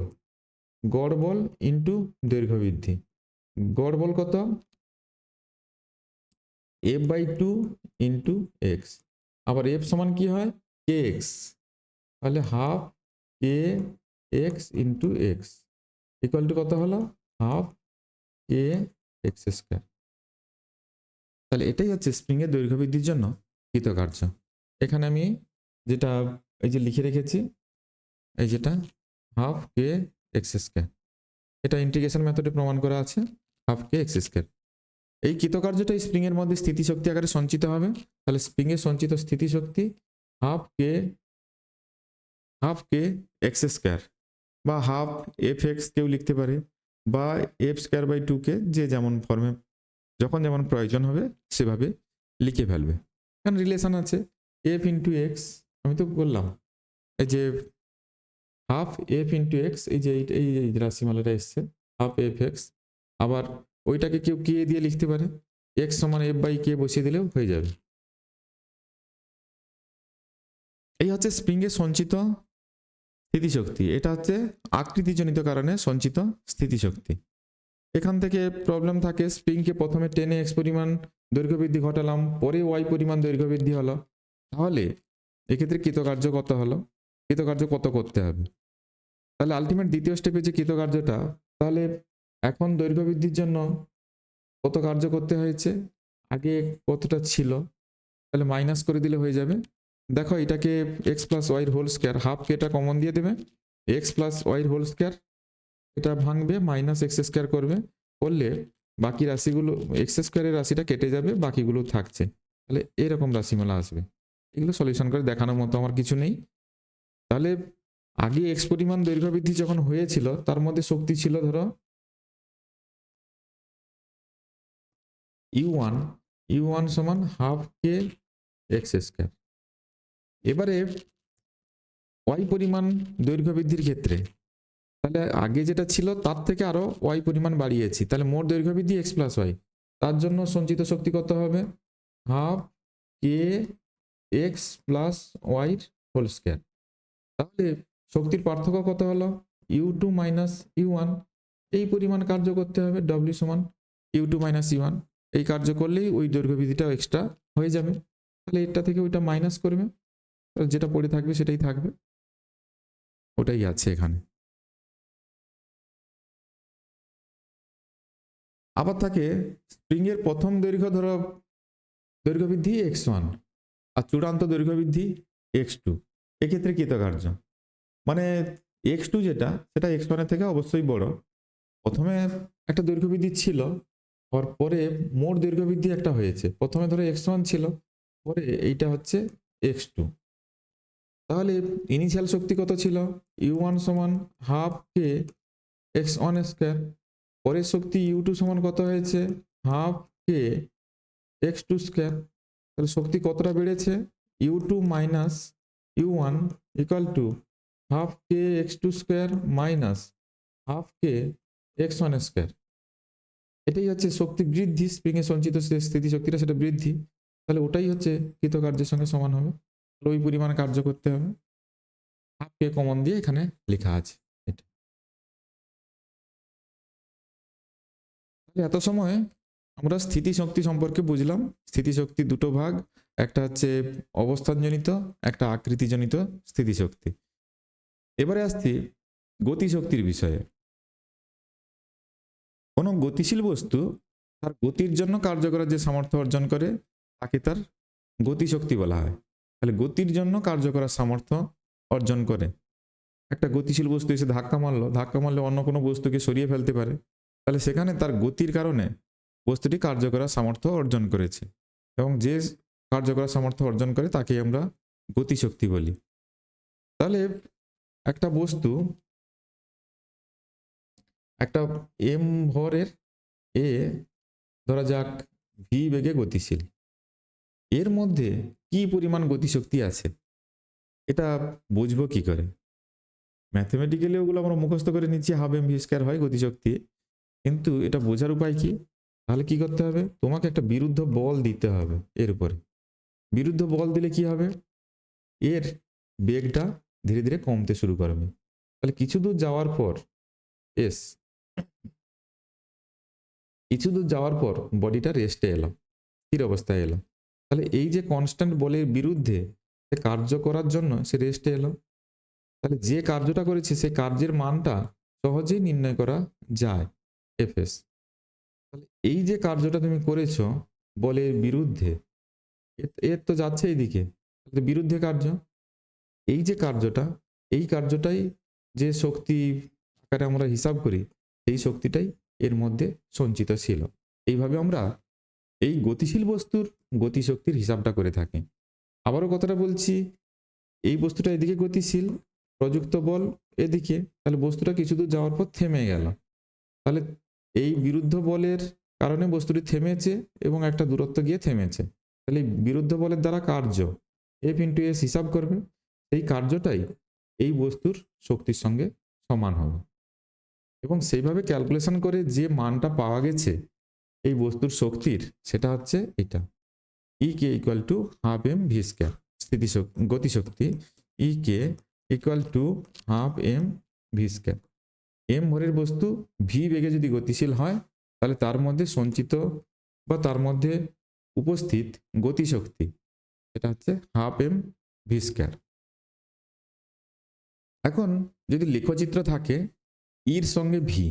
গড় বল ইন্টু দৈর্ঘ্য বৃদ্ধি। গড় বল কত? F by 2 into X. আবার এফ সমান কি হয়? কে এক্স, তাহলে half K X into X equal to কত হলো? Half K X square. তাহলে এটাই হচ্ছে স্প্রিং এর দৈর্ঘ্য বৃদ্ধির জন্য কৃতকার্য। এখানে আমি যেটা এই যে লিখে রেখেছি, এই যেটা হাফ কে এক্স স্কোয়ার, এটা ইন্টিগ্রেশন মেথডে প্রমাণ করা আছে, হাফ কে এক্স স্কোয়ার। এই কৃতকার্যটা স্প্রিং এর মধ্যে স্থিতিশক্তি আকারে সঞ্চিত হবে। তাহলে স্প্রিং এর সঞ্চিত স্থিতিশক্তি হাফ কে এক্স স্কোয়ার বা হাফ এফ এক্স কেউ লিখতে পারে, বা এফ স্কোয়ার বাই 2 কে যে যেমন ফর্মে যখন যেমন প্রয়োজন হবে সেভাবে লিখে ফেলবে। কারণ রিলেশন আছে এফ ইন্টু এক্স, আমি তো বললাম এই যে হাফ এফ ইন্টু এক্স, এই যে এই রাশিমালাটা এসছে হাফ এফ এক্স। আবার ওইটাকে কেউ কে দিয়ে লিখতে পারে, এক্স সমান এফ বাই কে বসিয়ে দিলেও হয়ে যাবে। এই হচ্ছে স্প্রিং এর সঞ্চিত স্থিতিশক্তি, এটা হচ্ছে আকৃতিজনিত কারণে সঞ্চিত স্থিতিশক্তি। এখান থেকে প্রবলেম থাকে, স্প্রিংকে প্রথমে টেনে এক্স পরিমাণ দৈর্ঘ্য বৃদ্ধি ঘটালাম, পরে ওয়াই পরিমাণ দৈর্ঘ্য বৃদ্ধি হলো, তাহলে এক্ষেত্রে কৃতকার্য কত হলো, কৃতকার্য কত করতে হবে। তাহলে আলটিমেট দ্বিতীয় স্টেপে যে কৃতকার্যটা, তাহলে এখন দৈর্ঘ্য বৃদ্ধির জন্য কত কার্য করতে হয়েছে, আগে কতটা ছিল, তাহলে মাইনাস করে দিলে হয়ে যাবে। দেখো এটাকে এক্স প্লাস ওয়াইয়ের হোল স্কোয়ার, হাফকে এটা কমন দিয়ে দেবে, এক্স প্লাস ওয়াইয়ের হোল স্কোয়ার এটা ভাঙবে, মাইনাস এক্স স্কোয়ার করবে, করলে বাকি রাশিগুলো এক্স স্কোয়ারের রাশিটা কেটে যাবে, বাকিগুলো থাকছে। তাহলে এরকম রাশিমালা আসবে। এগুলো সলিউশন করে দেখানোর মতো আমার কিছু নেই। তাহলে আগে এক্স পরিমাণ দৈর্ঘ্য বৃদ্ধি যখন হয়েছিল তার মধ্যে শক্তি ছিল ধরো ইউ ওয়ান সমান হাফ কে এক্স স্কোয়ার। এবারে ওয়াই পরিমাণ দৈর্ঘ্য বৃদ্ধির ক্ষেত্রে তাহলে আগে যেটা ছিল তার থেকে আরো ওয়াই পরিমাণ বাড়িয়েছি, তাহলে মোট দৈর্ঘ্য বৃদ্ধি এক্স প্লাস ওয়াই, তার জন্য সঞ্চিত শক্তি কত হবে? Half K X plus Y whole square. তাহলে শক্তির পার্থক্য কত হলো? U two minus U one, এই পরিমাণ কার্য করতে হবে, ডব্লিউ সমান ইউ2 মাইনাস ইউ1। এই কার্য করলেই ওই দৈর্ঘ্যবৃদ্ধিটাও এক্সট্রা হয়ে যাবে। তাহলে এটা থেকে ওইটা মাইনাস করবে, যেটা পড়ে থাকবে সেটাই থাকবে, ওটাই আছে এখানে। আবার থাকে স্প্রিংয়ের প্রথম দৈর্ঘ্য ধরো দৈর্ঘ্যবৃদ্ধি x1 আর চূড়ান্ত দৈর্ঘ্যবৃদ্ধি x2। এক্ষেত্রে কৃতকার্য মানে x2 যেটা সেটা x1 এর থেকে অবশ্যই বড়। প্রথমে একটা দৈর্ঘ্যবৃদ্ধি ছিল, পরে মোট দৈর্ঘ্যবৃদ্ধি একটা হয়েছে। প্রথমে ধরো x1 ছিল, পরে এইটা হচ্ছে x2। তাহলে ইনিশিয়াল শক্তি কত ছিল? u1 সমান হাফ কে x1 স্কয়ার। পরের শক্তি u2 সমান কত হয়েছে? হাফ কে x2 স্কয়ার। তাহলে শক্তি কতটা বেড়েছে? u2 minus u1 equal to half K x2 square minus half K x1 square. এটাই হচ্ছে শক্তি বৃদ্ধি, স্প্রিংয়ে সঞ্চিত স্থিতিশক্তিটা সেটা বৃদ্ধি। তাহলে ওটাই হচ্ছে কৃতকার্যের সঙ্গে সমান হবে। ওই পরিমাণ কার্য করতে হবে, হাফ কে কমন দিয়ে এখানে লেখা আছে এটা। এত সময় আমরা স্থিতিশক্তি সম্পর্কে বুঝলাম। স্থিতিশক্তি দুটো ভাগ, একটা হচ্ছে অবস্থানজনিত, একটা আকৃতিজনিত স্থিতিশক্তি। এবারে আসছি গতিশক্তির বিষয়ে। কোনো গতিশীল বস্তু তার গতির জন্য কার্য করার যে সামর্থ্য অর্জন করে তাকে তার গতিশক্তি বলা হয়। তাহলে গতির জন্য কার্য করার সামর্থ্য অর্জন করে। একটা গতিশীল বস্তু এসে ধাক্কা মারলে অন্য কোনো বস্তুকে সরিয়ে ফেলতে পারে, তাহলে সেখানে তার গতির কারণে বস্তুটি কার্য করার সামর্থ্য অর্জন করেছে, এবং যে কার্য করার সামর্থ্য অর্জন করে তাকে আমরা গতিশক্তি বলি। তাহলে একটা বস্তু একটা এম ভরের এ ধরা যাক ভি বেগে গতিশীল, এর মধ্যে কি পরিমাণ গতিশক্তি আছে এটা বুঝবো কি করে? ম্যাথমেটিক্যালি ওগুলো আমরা মুখস্থ করে নিচ্ছি, হাফ এম ভি স্কয়ার হয় গতিশক্তি, কিন্তু এটা বোঝার উপায় কি? তাহলে কি করতে হবে? তোমাকে একটা বিরুদ্ধ বল দিতে হবে এর উপরে। বিরুদ্ধ বল দিলে কি হবে? এর বেগটা ধীরে ধীরে কমতে শুরু করবে। তাহলে কিছু দূর যাওয়ার পর বডিটা রেস্টে এলো, স্থির অবস্থায় এলো। তাহলে এই যে কনস্ট্যান্ট বলের বিরুদ্ধে সে কার্য করার জন্য সে রেস্টে এলো। তাহলে যে কার্যটা করেছে সেই কার্যের মানটা সহজেই নির্ণয় করা যায়, এফএস। তাহলে এই যে কার্যটা তুমি করেছো বলের বিরুদ্ধে, এর তো যাচ্ছে এইদিকে, বিরুদ্ধে কার্য। এই যে কার্যটা, এই কার্যটাই যে শক্তি আকারে আমরা হিসাব করি, এই শক্তিটাই এর মধ্যে সঞ্চিত ছিল। এইভাবে আমরা এই গতিশীল বস্তুর গতিশক্তির হিসাবটা করে থাকি। আবারও কথাটা বলছি, এই বস্তুটা এদিকে গতিশীল, প্রযুক্ত বল এদিকে, তাহলে বস্তুটা কিছু দূর যাওয়ার পর থেমে গেল। তাহলে এই বিরুদ্ধ বলের কারণে বস্তুটি থেমেছে এবং একটা দূরত্ব গিয়ে থেমেছে। তাহলে বিরুদ্ধ বলের দ্বারা কার্য এফ ইন্টু এস হিসাব করবে, সেই কার্যটাই এই বস্তুর শক্তির সঙ্গে সমান হবে, এবং সেইভাবে ক্যালকুলেশন করে যে মানটা পাওয়া গেছে এই বস্তুর শক্তির, সেটা হচ্ছে এটা E K equal to half M V square. গতিশক্তি E K equal to half M V square. M ভরের বস্তু ভি বেগে যদি গতিশীল হয়, তাহলে তার মধ্যে সঞ্চিত বা তার মধ্যে উপস্থিত গতিশক্তি এটা হচ্ছে হাফ এম ভি স্কয়ার। এখন যদি লেখচিত্র থাকে ইর সঙ্গে ভি,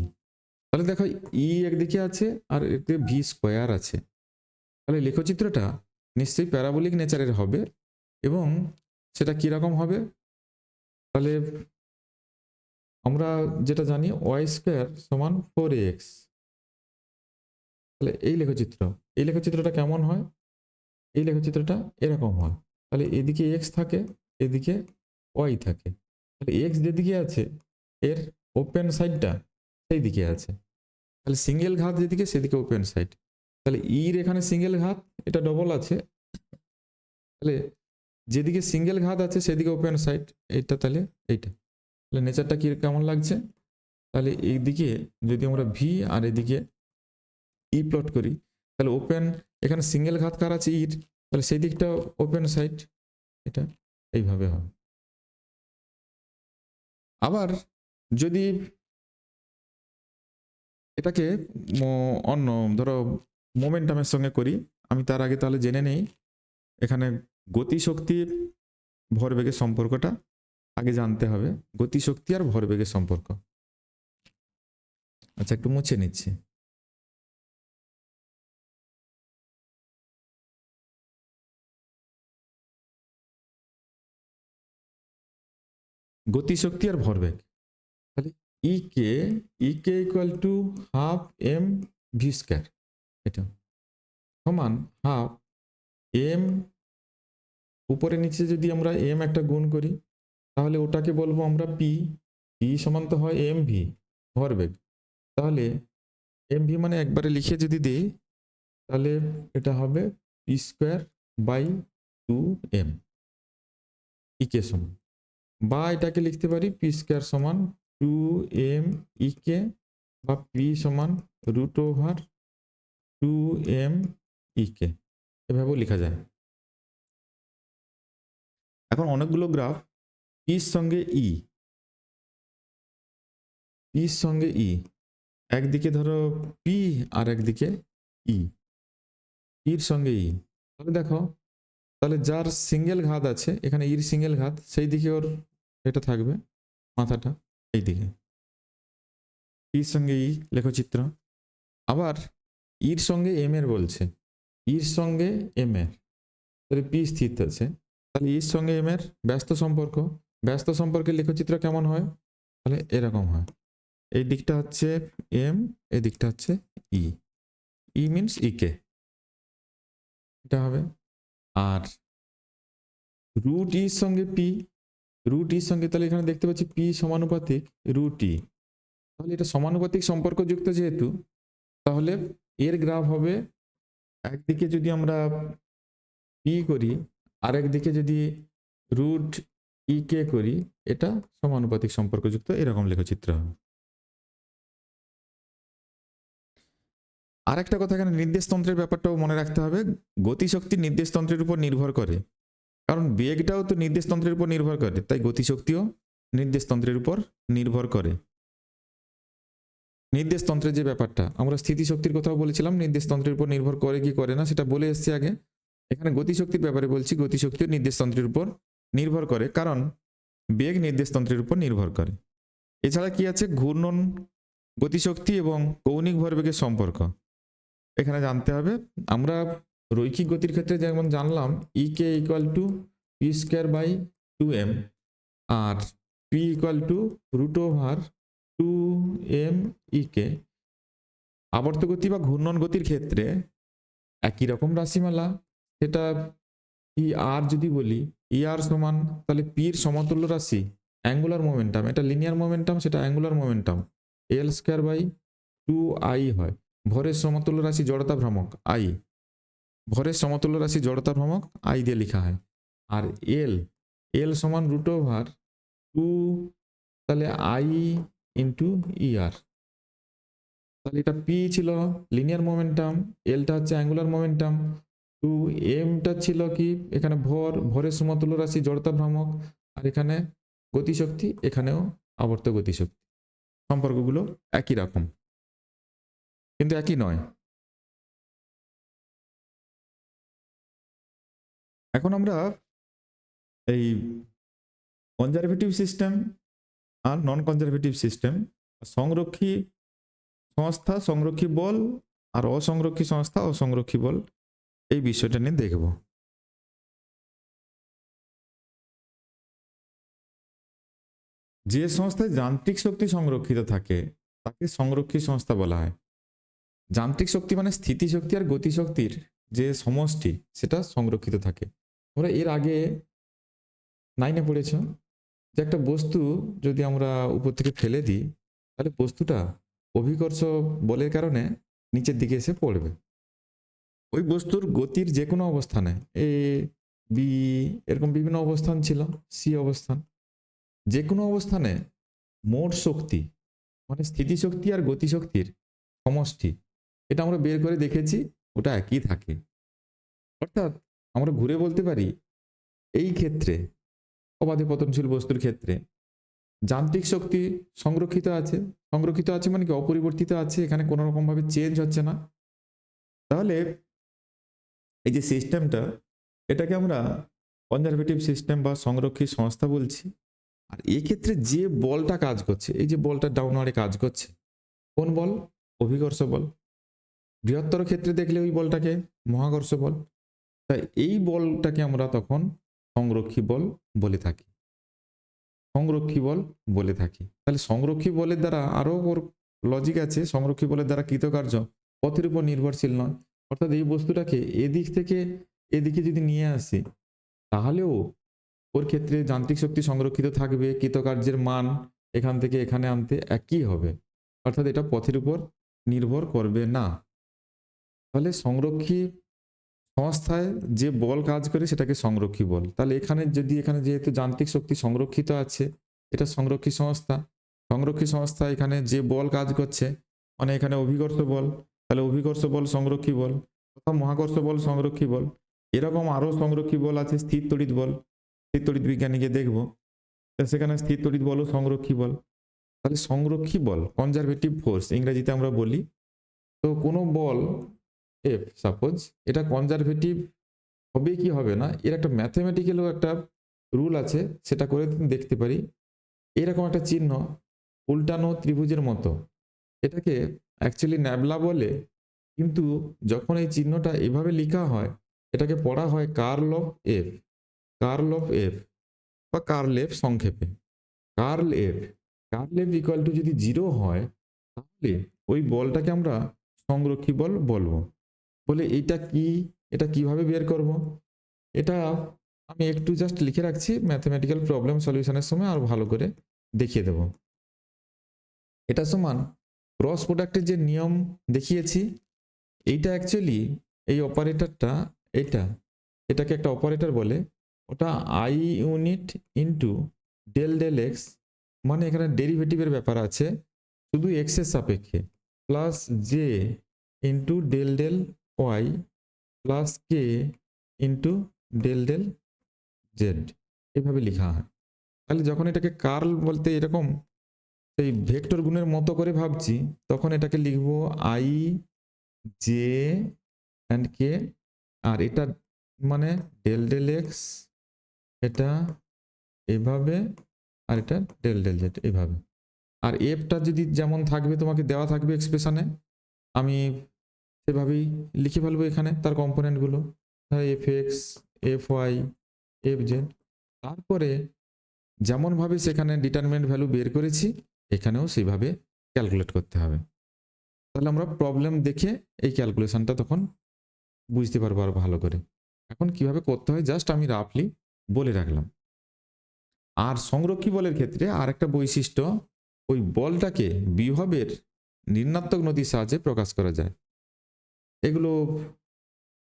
তাহলে দেখো ই একদিকে আছে আর এতে ভি স্কোয়ার আছে। তাহলে লেখচিত্রটা নিশ্চয়ই প্যারাবোলিক নেচারের হবে, এবং সেটা কিরকম হবে? তাহলে আমরা যেটা জানি ওয়াই স্কোয়ার সমান 4x। তাহলে এই লেখচিত্রটা কেমন হয়? এই লেখচিত্রটা এরকম হয়। তাহলে এদিকে এক্স থাকে, এদিকে ওয়াই থাকে। তাহলে এক্স যেদিকে আছে এর ওপেন সাইডটা সেই দিকে আছে, তাহলে সিঙ্গেল ঘাত যেদিকে সেদিকে ওপেন সাইড। তাহলে ইর এখানে সিঙ্গেল ঘাত, এটা ডবল আছে, তাহলে যেদিকে সিঙ্গেল ঘাত আছে সেদিকে ওপেন সাইড, এইটা তাহলে এইটা। তাহলে নেচারটা কি কেমন লাগছে? তাহলে এইদিকে যদি আমরা ভি আর এদিকে ই প্লট করি, তাহলে ওপেন এখানে সিঙ্গেল ঘাত কার আছে ইর, তাহলে সেই দিকটা ওপেন সাইড, এটা এইভাবে হবে। আবার যদি এটাকে অন্য ধরো মোমেন্টামের সঙ্গে করি। আমি তার আগে তাহলে জেনে নেই এখানে গতিশক্তি ভরবেগের সম্পর্কটা আগে জানতে হবে। গতিশক্তি আর ভরবেগের সম্পর্ক। আচ্ছা, একটু মুছে নিচ্ছি। গতিশক্তি আর ভরবেগ, তাহলে E K equal to half M V square, এটা সমান হাফ এম, উপরে নিচে যদি আমরা এম একটা গুণ করি তাহলে ওটাকে বলবো আমরা পি। পি সমান তো হয় এম ভি ভরবেগ, তাহলে এম ভি মানে একবারে লিখে যদি দিই তাহলে এটা হবে পি স্কোয়ার বাই 2m ইকে সমান, বা এটাকে লিখতে পারি পি স্কোয়ার সমান 2m ইকে, বা পি সমান √2m ইকে, এভাবেও লেখা যায়। এখন অনেকগুলো গ্রাফ পির সঙ্গে পির সঙ্গে একদিকে ধরো পি আর একদিকে পির সঙ্গে তাহলে দেখো, তাহলে যার সিঙ্গেল ঘাত আছে এখানে ইর সিঙ্গেল ঘাত, সেই দিকে ওর এটা থাকবে মাথাটা এই দিকে, পির সঙ্গে লেখচিত্র। আবার ইর সঙ্গে এম এর বলছে, ইর সঙ্গে এম এর, তাহলে পি স্থির আছে, তাহলে ইর সঙ্গে এম এর ব্যস্ত সম্পর্ক, ব্যস্ত সম্পর্কের লেখচিত্র কেমন হয়, তাহলে এরকম হয়। এই দিকটা হচ্ছে এম, এই দিকটা হচ্ছে ই মিনস ইকে, এটা হবে। আর √, সঙ্গে পি, √, সঙ্গে তাহলে এখানে দেখতে পাচ্ছি পি সমানুপাতিক √, তাহলে এটা সমানুপাতিক সম্পর্কযুক্ত যেহেতু, তাহলে এর গ্রাফ হবে একদিকে যদি আমরা পি করি আর একদিকে যদি √কে করি, এটা সমানুপাতিক সম্পর্কযুক্ত, এরকম লেখচিত্র হবে। আর একটা কথা, এখানে নির্দেশতন্ত্রের ব্যাপারটাও মনে রাখতে হবে। গতিশক্তি নির্দেশতন্ত্রের উপর নির্ভর করে, কারণ বেগটাও তো নির্দেশতন্ত্রের উপর নির্ভর করে, তাই গতিশক্তিও নির্দেশতন্ত্রের উপর নির্ভর করে। নির্দেশতন্ত্রের যে ব্যাপারটা, আমরা স্থিতিশক্তির কথাও বলেছিলাম নির্দেশতন্ত্রের উপর নির্ভর করে কি করে না সেটা বলে এসেছি আগে। এখানে গতিশক্তির ব্যাপারে বলছি, গতিশক্তিও নির্দেশতন্ত্রের উপর নির্ভর করে, কারণ বেগ নির্দেশতন্ত্রের উপর নির্ভর করে। এছাড়া কি আছে, ঘূর্ণন গতিশক্তি এবং কৌণিক ভরবেগের সম্পর্ক এখানে জানতে হবে। আমরা রৈখিক গতির ক্ষেত্রে যেমন জানলাম K equal to P square by 2m, আর P equal to √2m E K. আবর্ত গতি বা ঘূর্ণন গতির ক্ষেত্রে একই রকম রাশিমালা, সেটা আর যদি বলি আর সমান, তাহলে পির সমতুল্য রাশি অ্যাঙ্গুলার মোমেন্টাম, এটা লিনিয়ার মোমেন্টাম, সেটা angular momentum, L square by 2i হয়। ভরের সমতুল্য রাশি জড়তা ভ্রামক আই, ভরের সমতুল্য রাশি জড়তা ভ্রামক আই দিয়ে লেখা হয়। আর এল সমান √2, তাহলে আই ইন্টু আর, তাহলে এটা পি ছিল লিনিয়ার মোমেন্টাম, এলটা হচ্ছে অ্যাঙ্গুলার মোমেন্টাম, এমটা ছিল কি এখানে ভরের সমতুল্য রাশি জড়তা ভ্রামক, আর এখানে গতিশক্তি, এখানেও আবর্ত গতিশক্তি। সম্পর্কগুলো একই রকম কিন্তু একই নয়। এখন আমরা এই কনজারভেটিভ সিস্টেম আর নন কনজারভেটিভ সিস্টেম, সংরক্ষী সংস্থা সংরক্ষী বল আর অসংরক্ষী সংস্থা অসংরক্ষী বল, এই বিষয়টা নিয়ে দেখব। যে সংস্থায় যান্ত্রিক শক্তি সংরক্ষিত থাকে তাকে সংরক্ষী সংস্থা বলা হয়। যান্ত্রিক শক্তি মানে স্থিতিশক্তি আর গতিশক্তির যে সমষ্টি, সেটা সংরক্ষিত থাকে। আমরা এর আগে 9-এ পড়েছ যে একটা বস্তু যদি আমরা উপর থেকে ফেলে দিই তাহলে বস্তুটা অভিকর্ষ বলের কারণে নিচের দিকে এসে পড়বে। ওই বস্তুর গতির যে কোনো অবস্থানে এ বি এরকম বিভিন্ন অবস্থান ছিল, সি অবস্থান, যে কোনো অবস্থানে মোট শক্তি মানে স্থিতিশক্তি আর গতিশক্তির সমষ্টি, এটা আমরা বের করে দেখেছি, ওটা একই থাকে। অর্থাৎ আমরা ঘুরে বলতে পারি এই ক্ষেত্রে অবাধে পতনশীল বস্তুর ক্ষেত্রে যান্ত্রিক শক্তি সংরক্ষিত আছে মানে কি অপরিবর্তিত আছে, এখানে কোনো রকমভাবে চেঞ্জ হচ্ছে না। তাহলে এই যে সিস্টেমটা, এটাকে আমরা কনজারভেটিভ সিস্টেম বা সংরক্ষী সংস্থা বলছি। আর এক্ষেত্রে যে বলটা কাজ করছে, এই যে বলটা ডাউনওয়ার্ডে কাজ করছে, কোন বল? অভিকর্ষ বল। বৃহত্তর ক্ষেত্রে দেখলে ওই বলটাকে মহাকর্ষ বল। তাই এই বলটাকে আমরা তখন সংরক্ষী বল বলে থাকি, সংরক্ষী বল বলে থাকি। তাহলে সংরক্ষী বলের দ্বারা আরো ওর লজিক আছে, সংরক্ষী বলের দ্বারা কৃতকার্য পথের উপর নির্ভরশীল নয়। অর্থাৎ এই বস্তুটাকে এদিক থেকে এদিকে যদি নিয়ে আসি, তাহলেও ওর ক্ষেত্রে যান্ত্রিক শক্তি সংরক্ষিত থাকবে, কৃতকার্যের মান এখান থেকে এখানে আনতে একই হবে। অর্থাৎ এটা পথের উপর নির্ভর করবে না। তাহলে সংরক্ষী সংস্থায় যে বল কাজ করে সেটাকে সংরক্ষী বল। তাহলে এখানে যেহেতু যান্ত্রিক শক্তি সংরক্ষিত আছে, এটা সংরক্ষী সংস্থা। সংরক্ষী সংস্থা এখানে যে বল কাজ করছে মানে এখানে অভিকর্ষ বল, তাহলে অভিকর্ষ বল সংরক্ষী বল, অথবা মহাকর্ষ বল সংরক্ষী বল। এরকম আরো সংরক্ষী বল আছে, স্থির তড়িৎ বল, স্থির তড়িৎ বিজ্ঞানীকে দেখবো, সেখানে স্থির তড়িৎ বলও সংরক্ষী বল। তাহলে সংরক্ষী বল, কনজারভেটিভ ফোর্স ইংরেজিতে আমরা বলি। তো কোনো বল এফ সাপোজ, এটা কনজারভেটিভ হবে কি হবে না, এর একটা ম্যাথমেটিক্যালও একটা রুল আছে, সেটা করে দেখতে পারি। এরকম একটা চিহ্ন উল্টানো ত্রিভুজের মতো, এটাকে অ্যাকচুয়ালি ন্যাবলা বলে, কিন্তু যখন এই চিহ্নটা এভাবে লেখা হয়, এটাকে পড়া হয় curl of F, curl of F বা কার্ল এফ সংক্ষেপে। Curl F, curl F equal to যদি 0 হয়, তাহলে ওই বলটাকে আমরা সংরক্ষী বল বলবো। বলে এইটা কি, এটা কিভাবে বের করব, এটা আমি একটু জাস্ট লিখে রাখছি, ম্যাথমেটিক্যাল প্রবলেম সলিউশনের সময় আর ভালো করে দেখিয়ে দেব। এটা সমান ক্রস প্রোডাক্টের যে নিয়ম দেখিয়েছি, এইটা অ্যাকচুয়ালি এই অপারেটরটা, এটাকে একটা অপারেটর বলে, ওটা I unit into del del X, মানে এখানে ডেরিভেটিভের ব্যাপার আছে শুধু এক্স এর সাপেক্ষে, plus J into del del Y plus K into del del Z, এভাবে লেখা হয়। তাহলে যখন এটাকে কার্ল বলতে এরকম এই ভেক্টর গুণের মতো করে ভাবছি, তখন এটাকে লিখবো আই জে অ্যান্ড কে, আর এটা মানে ডেল ডেল এক্স, এটা এভাবে, আর এটা ডেল ডেল জেড এভাবে। আর এফটা যদি যেমন থাকবে তোমাকে দেওয়া থাকবে এক্সপ্রেশনে, আমি সেভাবেই লিখে ফেলবো এখানে তার কম্পোনেন্টগুলো, F X, F Y, F Z. তারপরে যেমনভাবে সেখানে ডিটারমিনেন্ট ভ্যালু বের করেছি, এখানেও সেইভাবে ক্যালকুলেট করতে হবে। তাহলে আমরা প্রবলেম দেখে এই ক্যালকুলেশনটা তখন বুঝতে পারবো আর ভালো করে। এখন কিভাবে করতে হয় জাস্ট আমি রাফলি বলে রাখলাম। আর সংরক্ষী বলের ক্ষেত্রে আর একটা বৈশিষ্ট্য, ওই বলটাকে বিভবের ঋণাত্মক নতির সাহায্যে প্রকাশ করা যায়। এগুলো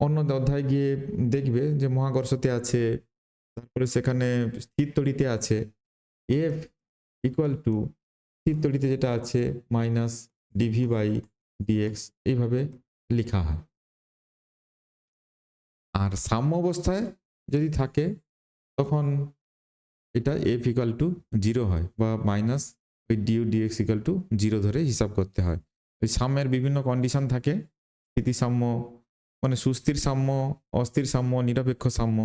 অন্য অধ্যায় গিয়ে দেখবে যে মহাকর্ষতে আছে, তারপরে সেখানে স্থির তড়িতে আছে এফ ইকুয়াল টু স্থির তড়িতে যেটা আছে মাইনাস ডিভি বাই ডিএক্স, এইভাবে লেখা হয়। আর সাম্য অবস্থায় যদি থাকে তখন এটা এফ ইকুয়াল টু 0 হয়, বা মাইনাস ওই ডিউ ডিএক্স ইকুয়াল টু 0 ধরে হিসাব করতে হয়। ওই সাম্যের বিভিন্ন কন্ডিশন থাকে, স্থিতিসাম্য মানে সুস্থির সাম্য, অস্থির সাম্য, নিরপেক্ষ সাম্য।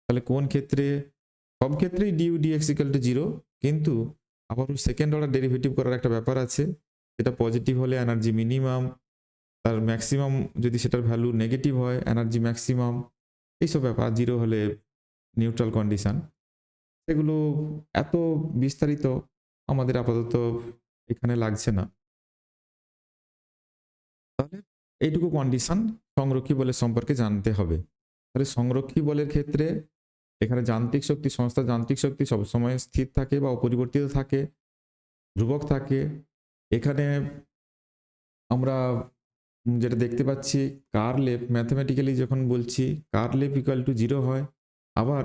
তাহলে কোন ক্ষেত্রে, সব ক্ষেত্রেই ডিউ ডিএক্স ইকুয়াল টু 0, কিন্তু আবার সেকেন্ড অর্ডার ডেরিভেটিভ করার একটা ব্যাপার আছে, যেটা পজিটিভ হলে এনার্জি মিনিমাম, তার ম্যাক্সিমাম যদি সেটার ভ্যালু নেগেটিভ হয় এনার্জি ম্যাক্সিমাম, এইসব ব্যাপার। 0 হলে নিউট্রাল কন্ডিশন। এগুলো এত বিস্তারিত আমাদের আপাতত এখানে লাগছে না। তাহলে এইটুকু কন্ডিশন সংরক্ষী বলের সম্পর্কে জানতে হবে। তাহলে সংরক্ষী বলের ক্ষেত্রে এখানে যান্ত্রিক শক্তি, সংস্থা যান্ত্রিক শক্তি সবসময় স্থির থাকে বা অপরিবর্তিত থাকে, ধ্রুবক থাকে। এখানে আমরা যেটা দেখতে পাচ্ছি, কার্ল এফ ম্যাথমেটিক্যালি যখন বলছি কার্ল এফ ইকুয়াল টু 0 হয়। আবার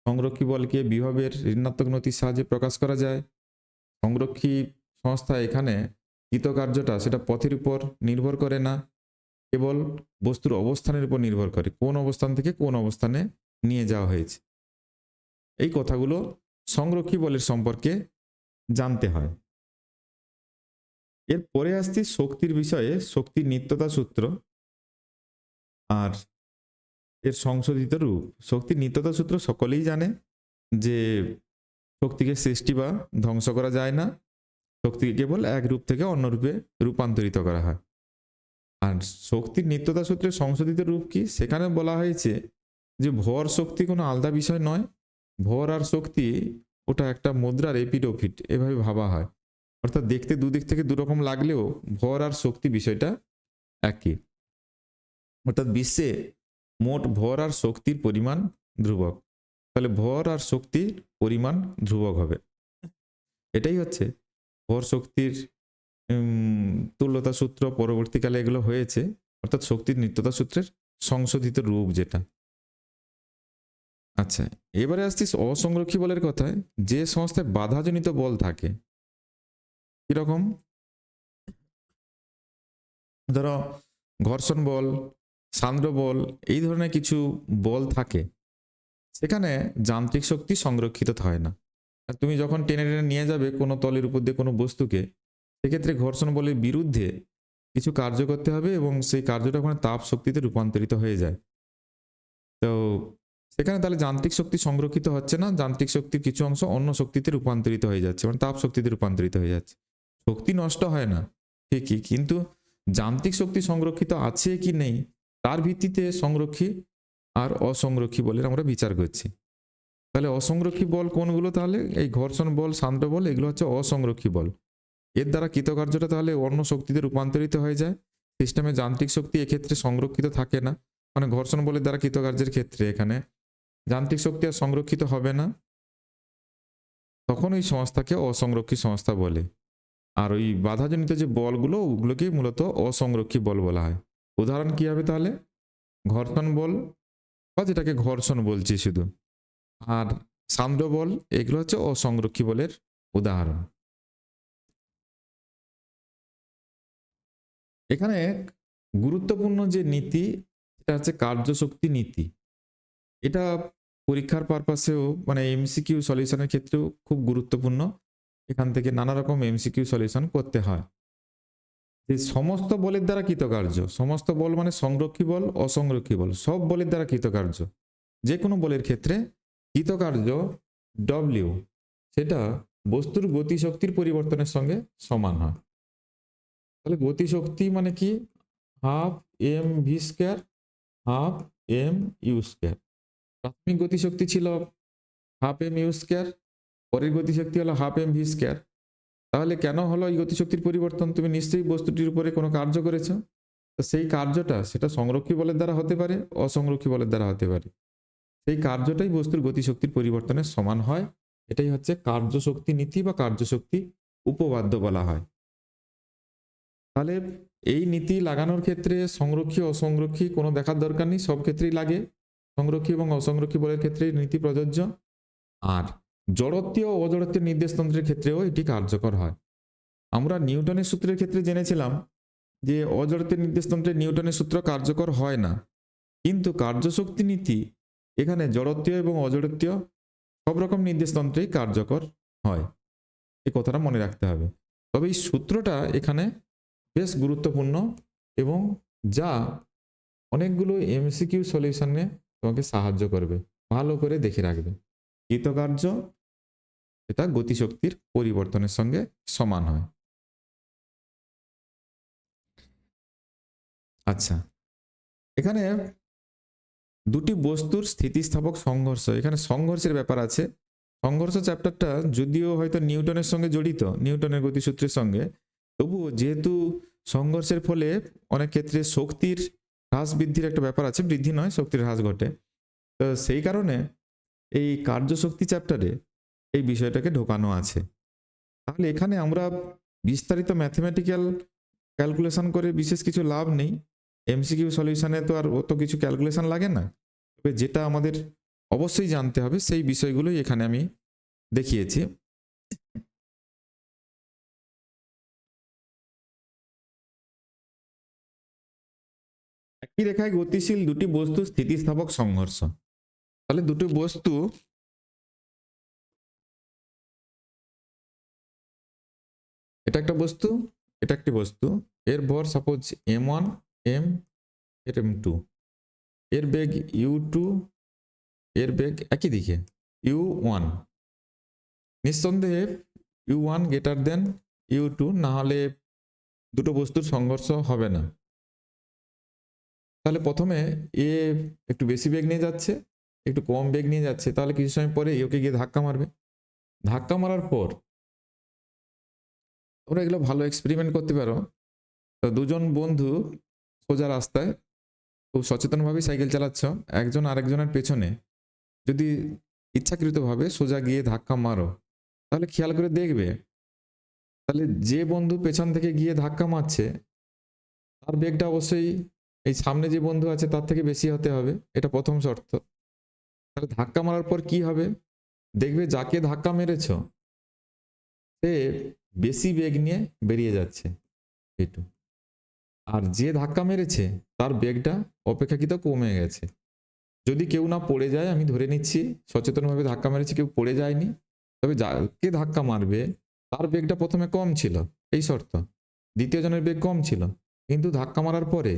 সংরক্ষী বলকে বিভবের ঋণাত্মক নতির সাহায্যে প্রকাশ করা যায়। সংরক্ষী সংস্থা এখানে কৃতকার্যটা সেটা পথের উপর নির্ভর করে না, কেবল বস্তুর অবস্থানের উপর নির্ভর করে, কোন অবস্থান থেকে কোন অবস্থানে নিয়ে যাওয়া হয়েছে। এই কথাগুলো সংরক্ষী বলের সম্পর্কে জানতে হয়। এরপরে আসছি শক্তির বিষয়ে, শক্তির নিত্যতা সূত্র আর এর সংশোধিত রূপ। শক্তির নিত্যতা সূত্র সকলেই জানে যে শক্তিকে সৃষ্টি বা ধ্বংস করা যায় না, শক্তিকে কেবল এক রূপ থেকে অন্য রূপে রূপান্তরিত করা হয়। আর শক্তির নিত্যতা সূত্রের সংশোধিত রূপ কি? সেখানে বলা হয়েছে যে ভর শক্তি কোনো আলাদা বিষয় নয়, ভর আর শক্তি ওটা একটা মুদ্রার এপিড ওপিড এভাবে ভাবা হয়। অর্থাৎ দেখতে দুদিক থেকে দুরকম লাগলেও ভর আর শক্তি বিষয়টা একই। অর্থাৎ বিশ্বে মোট ভর আর শক্তির পরিমাণ ধ্রুবক। তাহলে ভর আর শক্তির পরিমাণ ধ্রুবক হবে। এটাই হচ্ছে ভর শক্তির তুল্যতা সূত্র। পরবর্তীকালে এগুলো হয়েছে, অর্থাৎ শক্তির নিত্যতা সূত্রের সংশোধিত রূপ যেটা। আচ্ছা, এবারে আসছি অসংরক্ষী বলের কথায়। যে সংস্থায় বাধাজনিত বল থাকে, কিরকম? ধরো ঘর্ষণ বল, সান্দ্র বল, এই ধরনের কিছু বল থাকে, সেখানে যান্ত্রিক শক্তি সংরক্ষিত হয় না। আর তুমি যখন টেনে টেনে নিয়ে যাবে কোনো তলের উপর দিয়ে কোনো বস্তুকে, সেক্ষেত্রে ঘর্ষণ বলের বিরুদ্ধে কিছু কার্য করতে হবে এবং সেই কার্যটা ওখানে তাপ শক্তিতে রূপান্তরিত হয়ে যায়। তো সেখানে তাহলে যান্ত্রিক শক্তি সংরক্ষিত হচ্ছে না, যান্ত্রিক শক্তির কিছু অংশ অন্য শক্তিতে রূপান্তরিত হয়ে যাচ্ছে, মানে তাপ শক্তিতে রূপান্তরিত হয়ে যাচ্ছে। শক্তি নষ্ট হয় না ঠিকই, কিন্তু যান্ত্রিক শক্তি সংরক্ষিত আছে কি নেই তার ভিত্তিতে সংরক্ষী আর অসংরক্ষী বলের আমরা বিচার করছি। তাহলে অসংরক্ষী বল কোনগুলো? তাহলে এই ঘর্ষণ বল, সান্দ্র বল, এগুলো হচ্ছে অসংরক্ষী বল। এর দ্বারা কৃতকার্যটা তাহলে অন্য শক্তিতে রূপান্তরিত হয়ে যায়। সিস্টেমে যান্ত্রিক শক্তি এক্ষেত্রে সংরক্ষিত থাকে না, মানে ঘর্ষণ বলের দ্বারা কৃতকার্যের ক্ষেত্রে এখানে যান্ত্রিক শক্তি আর সংরক্ষিত হবে না, তখন ওই সংস্থাকে অসংরক্ষী সংস্থা বলে। আর ওই বাধাজনিত যে বলগুলো, ওগুলোকে মূলত অসংরক্ষী বল বলা হয়। উদাহরণ কি হবে তাহলে? ঘর্ষণ বল, বা যেটাকে ঘর্ষণ বলছি শুধু, আর সান্দ্র বল, এগুলো হচ্ছে অসংরক্ষী বলের উদাহরণ। এখানে গুরুত্বপূর্ণ যে নীতি, এটা হচ্ছে কার্যশক্তি নীতি। এটা পরীক্ষার পারপাসেও, মানে এমসিকিউ সলিউশনের ক্ষেত্রেও খুব গুরুত্বপূর্ণ। এখান থেকে নানা রকম এমসিকিউ সলিউশন করতে হয়। যে সমস্ত বলের দ্বারা কৃতকার্য, সমস্ত বল মানে সংরক্ষী বল, অসংরক্ষী বল, সব বলের দ্বারা কৃতকার্য, যে কোনো বলের ক্ষেত্রে কৃতকার্য ডব্লিউ, সেটা বস্তুর গতিশক্তির পরিবর্তনের সঙ্গে সমান হয়। তাহলে গতিশক্তি মানে কি? Half M V square, half M U square. প্রাথমিক গতিশক্তি ছিল হাফ এম ইউ স্কোয়ার, পরের গতিশক্তি হলো হাফ এম ভি স্কোয়ার। তাহলে কেন হলো এই গতিশক্তির পরিবর্তন? তুমি নিশ্চয়ই বস্তুটির উপরে কোনো কার্য করেছো, তো সেই কার্যটা সেটা সংরক্ষী বলের দ্বারা হতে পারে, অসংরক্ষী বলের দ্বারা হতে পারে। সেই কার্যটাই বস্তুর গতিশক্তির পরিবর্তনের সমান হয়। এটাই হচ্ছে কার্যশক্তি নীতি বা কার্যশক্তি উপপাদ্য বলা হয়। তাহলে এই নীতি লাগানোর ক্ষেত্রে সংরক্ষী অসংরক্ষী কোনো দেখার দরকার নেই, সব ক্ষেত্রেই লাগে। সংরক্ষী এবং অসংরক্ষী বলের ক্ষেত্রে নীতি প্রযোজ্য। আর জড়ত্বীয় ও অজড়ত্বীয় নির্দেশতন্ত্রের ক্ষেত্রেও এটি কার্যকর হয়। আমরা নিউটনের সূত্রের ক্ষেত্রে জেনেছিলাম যে অজড়ত্বের নির্দেশতন্ত্রে নিউটনের সূত্র কার্যকর হয় না, কিন্তু কার্যশক্তি নীতি এখানে জড়ত্বীয় এবং অজড়ত্বীয় সব রকম নির্দেশতন্ত্রেই কার্যকর হয়। এই কথাটা মনে রাখতে হবে। তবে এই সূত্রটা এখানে বেশ গুরুত্বপূর্ণ এবং যা অনেকগুলো এমসিকিউ সলিউশনে তোমাকে সাহায্য করবে। ভালো করে দেখে রাখবে। কৃতকার্য এটা গতিশক্তির পরিবর্তনের সঙ্গে সমান হয়। আচ্ছা, এখানে দুটি বস্তুর স্থিতিস্থাপক সংঘর্ষ, এখানে সংঘর্ষের ব্যাপার আছে। সংঘর্ষ চ্যাপ্টারটা যদিও হয়তো নিউটনের সঙ্গে জড়িত, নিউটনের গতিসূত্রের সঙ্গে, তবুও যেহেতু সংঘর্ষের ফলে অনেক ক্ষেত্রে শক্তির হ্রাস বৃদ্ধির একটা ব্যাপার আছে, বৃদ্ধি নয় শক্তির হ্রাস ঘটে, তো সেই কারণে এই কার্যশক্তি চ্যাপ্টারে এই বিষয়টাকে ঢোকানো আছে। তাহলে এখানে আমরা বিস্তারিত ম্যাথমেটিক্যাল ক্যালকুলেশন করে বিশেষ কিছু লাভ নেই। এমসিকিউ সলিউশনে তো আর অত কিছু ক্যালকুলেশন লাগে না। তবে যেটা আমাদের অবশ্যই জানতে হবে সেই বিষয়গুলোই এখানে আমি দেখিয়েছি। একই রেখায় গতিশীল দুটি বস্তু স্থিতিস্থাপক সংঘর্ষ। তাহলে দুটো বস্তু এটা একটা বস্তু, এটা একটি বস্তু, এর ভর সাপোজ m1 m এর m2, এর বেগ u2, এর বেগ একই দিকে u1। নিঃসন্দেহে u1 গ্রেটার দেন u2, না হলে দুটো বস্তুর সংঘর্ষ হবে না। তাহলে প্রথমে এ একটু বেশি বেগ নিয়ে যাচ্ছে, একটু কম বেগ নিয়ে যাচ্ছে, তাহলে কিছু সময় পরে ওকে গিয়ে ধাক্কা মারবে। ধাক্কা মারার পর তোমরা এগুলো ভালো এক্সপেরিমেন্ট করতে পারো। তো দুজন বন্ধু সোজা রাস্তায় খুব সচেতনভাবে সাইকেল চালাচ্ছ, একজন আরেকজনের পেছনে যদি ইচ্ছাকৃতভাবে সোজা গিয়ে ধাক্কা মারো, তাহলে খেয়াল করে দেখবে তাহলে যে বন্ধু পেছন থেকে গিয়ে ধাক্কা মারছে তার বেগটা অবশ্যই এই সামনে যে বন্ধু আছে তার থেকে বেশি হতে হবে, এটা প্রথম শর্ত। তাহলে ধাক্কা মারার পর কি হবে, দেখবে যাকে ধাক্কা মেরেছ সে বেশি বেগ নিয়ে বেরিয়ে যাচ্ছে একটু, আর যে ধাক্কা মেরেছে তার বেগটা অপেক্ষাকৃত কমে গেছে। যদি কেউ না পড়ে যায়, আমি ধরে নিচ্ছি সচেতনভাবে ধাক্কা মেরেছে, কেউ পড়ে যায়নি, তবে যাকে ধাক্কা মারবে তার বেগটা প্রথমে কম ছিল, এই শর্ত। দ্বিতীয় জনের বেগ কম ছিল, কিন্তু ধাক্কা মারার পরে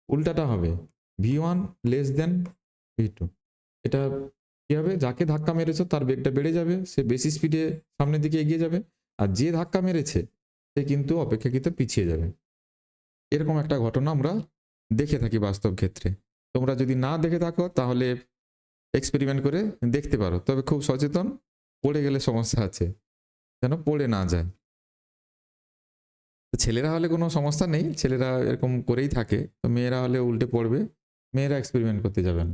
উল্টাটা হবে, v1 লেস দেন v2। এটা কি হবে, যাকে ধাক্কা মেরেছো তার বেগটা বেড়ে যাবে, সে বেশি স্পিডে সামনের দিকে এগিয়ে যাবে, আর যে ধাক্কা মেরেছে সে কিন্তু অপেক্ষাকৃত পিছিয়ে যাবে। এরকম একটা ঘটনা আমরা দেখে থাকি বাস্তব ক্ষেত্রে। তোমরা যদি না দেখে থাকো তাহলে এক্সপেরিমেন্ট করে দেখতে পারো, তবে খুব সচেতন, পড়ে গেলে সমস্যা আছে, যেন পড়ে না যায়। ছেলেরা হলে কোনো সমস্যা নেই, ছেলেরা এরকম করেই থাকে, তো মেয়েরা হলে উল্টে পড়বে, মেয়েরা এক্সপেরিমেন্ট করতে যাবেন।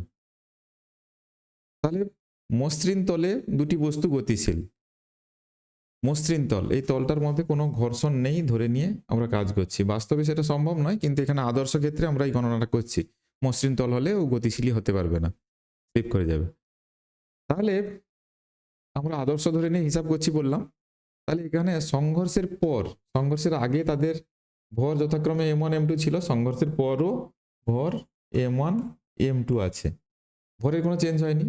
তাহলে মসৃণ তলে দুটি বস্তু গতিশীল, মসৃণ তল, এই তলটার মধ্যে কোনো ঘর্ষণ নেই ধরে নিয়ে আমরা কাজ করছি। বাস্তবে সেটা সম্ভব নয়, কিন্তু এখানে আদর্শ ক্ষেত্রে আমরা এই গণনাটা করছি। মসৃণ তল হলে ও গতিশীলই হতে পারবে না, স্লিপ করে যাবে। তাহলে আমরা আদর্শ ধরে নিয়ে হিসাব করছি বললাম। তাহলে এখানে সংঘর্ষের পর, সংঘর্ষের আগে তাদের ভর যথাক্রমে m1 m2 ছিল, সংঘর্ষের পরও ভর m1 m2 আছে, ভরের কোনো চেঞ্জ হয়নি।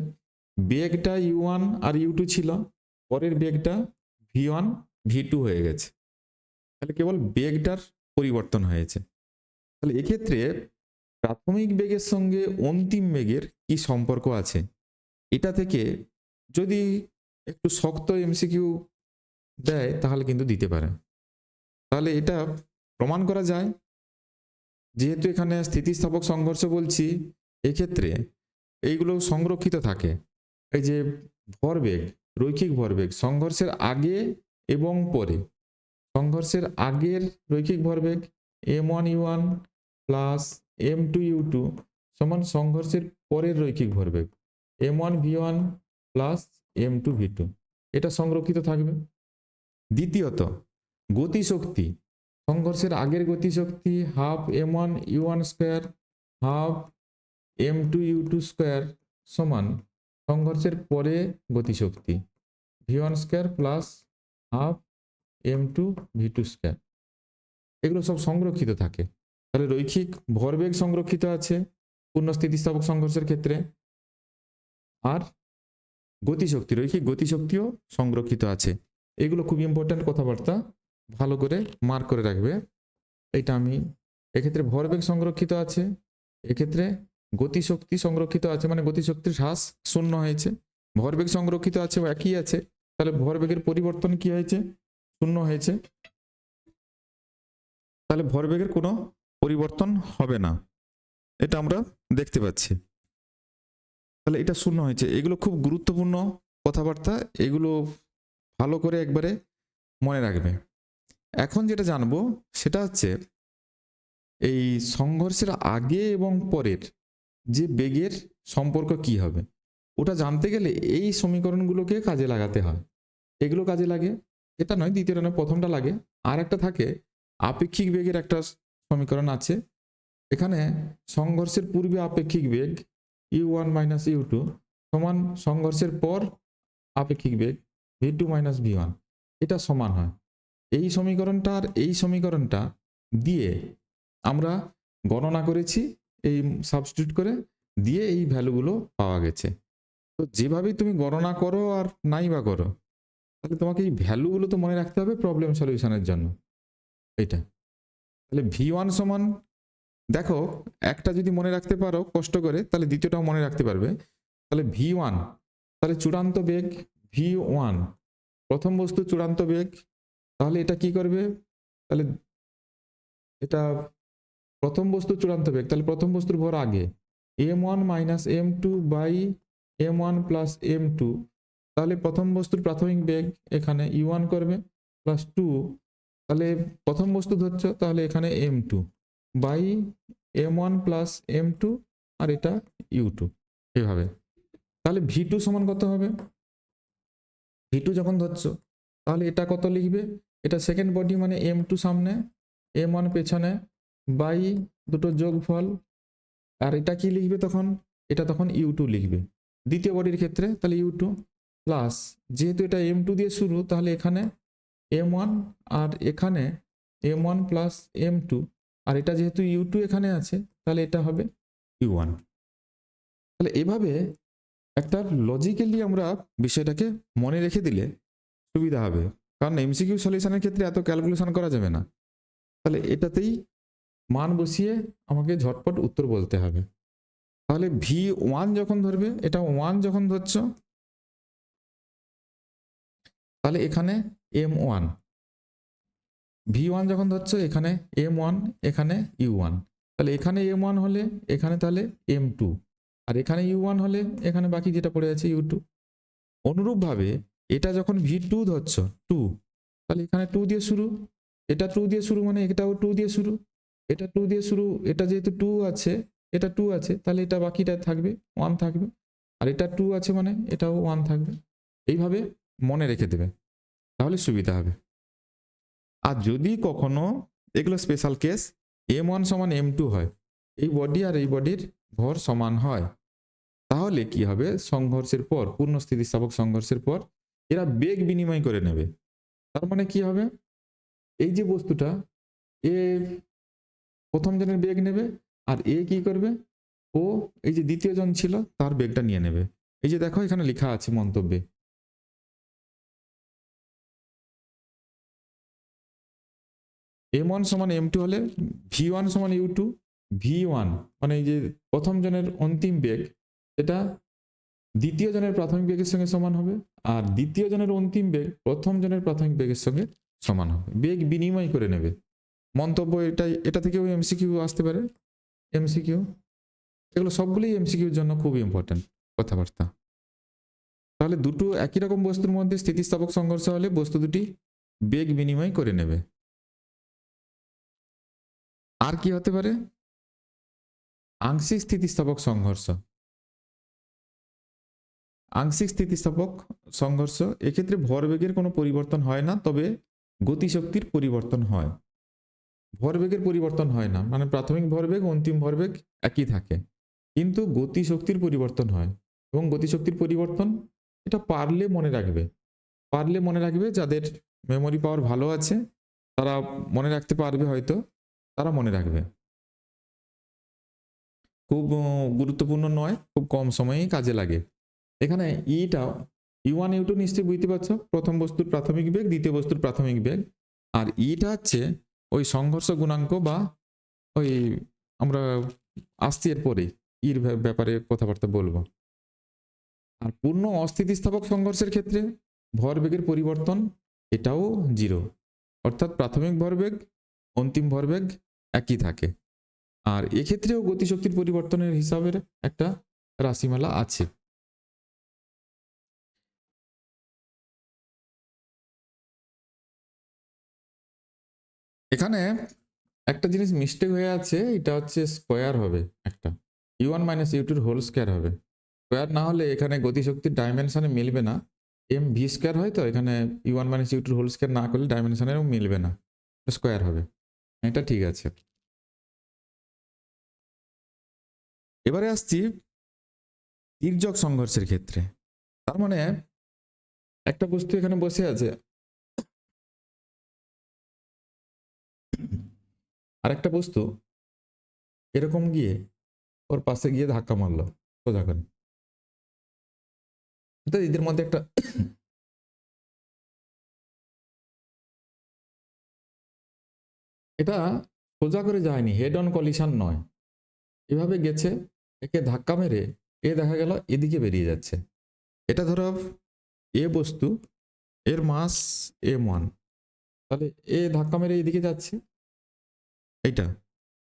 বেগটা u1 আর u2 ছিল, পরের বেগটা v1 v2 হয়ে গেছে, তাহলে কেবল বেগটার পরিবর্তন হয়েছে। তাহলে এক্ষেত্রে প্রাথমিক বেগের সঙ্গে অন্তিম বেগের কি সম্পর্ক আছে, এটা থেকে যদি একটু শক্ত এমসিকিউ দেয় তাহলে কিন্তু দিতে পারে। তাহলে এটা প্রমাণ করা যায়, যেহেতু এখানে স্থিতিস্থাপক সংঘর্ষ বলছি, এক্ষেত্রে এইগুলো সংরক্ষিত থাকে। এই যে ভরবেগ, রৈখিক ভরবেগ সংঘর্ষের আগে এবং পরে, সংঘর্ষের আগের রৈখিক ভরবেগ m1 u1 plus m2 u2 সমান সংঘর্ষের পরের রৈখিক ভরবেগ m1 v1 plus m2 v2, এটা সংরক্ষিত থাকবে। দ্বিতীয়ত গতিশক্তি, সংঘর্ষের আগের গতিশক্তি half m1 u1 square half m2 u2 square সমান সংঘর্ষের পরে গতিশক্তি v1 square plus half m2 v2 square, এগুলো সব সংরক্ষিত থাকে। তাহলে রৈখিক ভরবেগ সংরক্ষিত আছে পূর্ণ স্থিতিস্থাপক সংঘর্ষের ক্ষেত্রে, আর গতিশক্তি, রৈখিক গতিশক্তিও সংরক্ষিত আছে। এগুলো খুব ইম্পর্ট্যান্ট কথাবার্তা, ভালো করে মার্ক করে রাখবে। এটা আমি এক্ষেত্রে ভরবেগ সংরক্ষিত আছে, এক্ষেত্রে গতিশক্তি সংরক্ষিত আছে, মানে গতিশক্তির হ্রাস শূন্য হয়েছে। ভরবেগ সংরক্ষিত আছে, একই আছে, তাহলে ভরবেগের পরিবর্তন কি হয়েছে, শূন্য হয়েছে, তাহলে ভরবেগের কোনো পরিবর্তন হবে না, এটা আমরা দেখতে পাচ্ছি। তাহলে এটা শূন্য হয়েছে। এগুলো খুব গুরুত্বপূর্ণ কথাবার্তা, এগুলো ভালো করে একবারে মনে রাখবে। এখন যেটা জানবো সেটা হচ্ছে এই সংঘর্ষের আগে এবং পরের যে বেগের সম্পর্ক কি হবে, ওটা জানতে গেলে এই সমীকরণগুলোকে কাজে লাগাতে হয়। এগুলো কাজে লাগে, এটা নয়, দ্বিতীয়টা নয়, প্রথমটা লাগে। আর একটা থাকে আপেক্ষিক বেগের একটা সমীকরণ আছে, এখানে সংঘর্ষের পূর্বে আপেক্ষিক বেগ u1 মাইনাস u2 সমান সংঘর্ষের পর আপেক্ষিক বেগ v2 মাইনাস v1, এটা সমান হয়। এই সমীকরণটা আর এই সমীকরণটা দিয়ে আমরা গণনা করেছি, এই সাবস্টিটিউট করে দিয়ে এই ভ্যালুগুলো পাওয়া গেছে। তো যেভাবেই তুমি গণনা করো আর নাই বা করো, তাহলে তোমাকে এই ভ্যালুগুলো তো মনে রাখতে হবে প্রবলেম সলিউশনের জন্য। এটা। তাহলে V1 সমান, দেখো একটা যদি মনে রাখতে পারো কষ্ট করে, তাহলে দ্বিতীয়টাও মনে রাখতে পারবে। তাহলে V1, তাহলে চূড়ান্ত বেগ V1, প্রথম বস্তু চূড়ান্ত বেগ। তাহলে এটা কি করবে, তাহলে এটা প্রথম বস্তু চূড়ান্ত বেগ, তাহলে প্রথম বস্তুর ভর আগে, m1 minus m2 by m1 plus m2। তাহলে প্রথম বস্তুর প্রাথমিক বেগ এখানে u1 করবে প্লাস 2, তাহলে প্রথম বস্তু ধরছো, তাহলে এখানে m2 by m1 plus m2, আর এটা u2 এভাবে। তাহলে v2 সমান কত হবে, v2 যখন ধরছো তাহলে এটা কত লিখবে, এটা সেকেন্ড বডি মানে m2 সামনে m1 পেছনে বাই দুটো যোগফল, আর এটা কি লিখবে তখন, এটা তখন u2 লিখবে দ্বিতীয় বডির ক্ষেত্রে। তাহলে u2 প্লাস, যেহেতু এটা m2 দিয়ে শুরু, তাহলে এখানে m1 আর এখানে m1 প্লাস m2, আর এটা যেহেতু u2 এখানে আছে, তাহলে এটা হবে u1। তাহলে এভাবে একটা লজিক্যালি আমরা বিষয়টাকে মনে রেখে দিলে সুবিধা হবে, কারণ এমসিকিউ সলিউশনের ক্ষেত্রে এত ক্যালকুলেশন করা যাবে না। তাহলে এটাতেই মান বসিয়ে আমাকে ঝটপট উত্তর বলতে হবে। তাহলে V1 যখন ধরবে, এটা 1 যখন ধরছো, তাহলে এখানে m1, V1 যখন ধরছো এখানে m1, এখানে u1। তাহলে এখানে m1 হলে এখানে তাহলে m2, আর এখানে u1 হলে এখানে বাকি যেটা পড়ে আছে u2। অনুরূপভাবে এটা যখন V2 ধরছো 2, তাহলে এখানে 2 দিয়ে শুরু, এটা 2 দিয়ে শুরু মানে এটাও 2 দিয়ে শুরু, এটা 2 দিয়ে শুরু, এটা যেহেতু 2 আছে, এটা 2 আছে, তাহলে এটা বাকিটা থাকবে 1 থাকবে, আর এটা 2 আছে মানে এটাও 1 থাকবে। এইভাবে মনে রেখে দেবে, তাহলে সুবিধা হবে। আর যদি কখনো, এগুলো স্পেশাল কেস, m1 সমান m2 হয়, এই বডি আর এই বডির ভর সমান হয়, তাহলে কি হবে, সংঘর্ষের পর, পূর্ণ স্থিতিস্থাপক সংঘর্ষের পর এরা বেগ বিনিময় করে নেবে। তার মানে কি হবে, এই যে বস্তুটা এ প্রথম জনের বেগ নেবে, আর এ কি করবে, ও এই যে দ্বিতীয় জন ছিল তার বেগটা নিয়ে নেবে। এই যে দেখো এখানে লেখা আছে মন্তব্যে, m1 সমান m2 হলে v1 সমান u2, v1 মানে এই যে প্রথম জনের অন্তিম বেগ, এটা দ্বিতীয় জনের প্রাথমিক বেগের সঙ্গে সমান হবে, আর দ্বিতীয় জনের অন্তিম বেগ প্রথম জনের প্রাথমিক বেগের সঙ্গে সমান হবে। বেগ বিনিময় করে নেবে। মন্তব্য এটাই, এটা থেকেও এমসিকিউ আসতে পারে, এমসিকিউ এগুলো সবগুলোই এমসিকিউর জন্য খুব ইম্পর্টেন্ট কথাবার্তা। তাহলে দুটো একই রকম বস্তুর মধ্যে স্থিতিস্থাপক সংঘর্ষ হলে বস্তু দুটি বেগ বিনিময় করে নেবে। আর কি হতে পারে, আংশিক স্থিতিস্থাপক সংঘর্ষ। আংশিক স্থিতিস্থাপক সংঘর্ষ, এক্ষেত্রে ভরবেগের কোনো পরিবর্তন হয় না, তবে গতিশক্তির পরিবর্তন হয়। ভরবেগের পরিবর্তন হয় না, মানে প্রাথমিক ভরবেগ অন্তিম ভরবেগ একই থাকে, কিন্তু গতিশক্তির পরিবর্তন হয়। এবং গতিশক্তির পরিবর্তন, এটা পারলে মনে রাখবে, পারলে মনে রাখবে, যাদের মেমোরি পাওয়ার ভালো আছে তারা মনে রাখতে পারবে, হয়তো তারা মনে রাখবে। খুব গুরুত্বপূর্ণ নয়, খুব কম সময়েই কাজে লাগে। এখানে ইটাও u1 u2 নিশ্চয়ই বুঝতে পারছো, প্রথম বস্তুর প্রাথমিক বেগ, দ্বিতীয় বস্তুর প্রাথমিক বেগ, আর ইটা হচ্ছে ওই সংঘর্ষ গুণাঙ্ক, বা ওই আমরা আসছি এরপরে ইর ব্যাপারে কথাবার্তা বলবো। আর পূর্ণ অস্থিতিস্থাপক সংঘর্ষের ক্ষেত্রে ভরবেগের পরিবর্তন এটাও 0, অর্থাৎ প্রাথমিক ভরবেগ অন্তিম ভরবেগ একই থাকে। আর এক্ষেত্রেও গতিশক্তির পরিবর্তনের হিসাবের একটা রাশিমালা আছে। এখানে একটা জিনিস মিস্টেক হয়ে আছে, এটা হচ্ছে স্কোয়ার হবে একটা, u1 minus u2 whole square হবে। স্কোয়ার না হলে এখানে গতিশক্তির ডাইমেনশনে মিলবে না, এম ভি স্কোয়ার হয়, তো এখানে u1 minus u2 whole square না করলে ডাইমেনশনেও মিলবে না, স্কোয়ার হবে। এটা ঠিক আছে। এবারে আসছি তির্যক সংঘর্ষের ক্ষেত্রে। তার মানে একটা বস্তু এখানে বসে আছে, আর একটা বস্তু এরকম গিয়ে ওর পাশে গিয়ে ধাক্কা মারলো সোজা করে, তো এদের মধ্যে একটা এটা সোজা করে যায়নি, হেড অন কলিশন নয়, এভাবে গেছে, একে ধাক্কা মেরে এ দেখা গেল এদিকে বেরিয়ে যাচ্ছে। এটা ধরো এ বস্তু, এর মাস m1, তাহলে এ ধাক্কা মেরে এদিকে যাচ্ছে, এইটা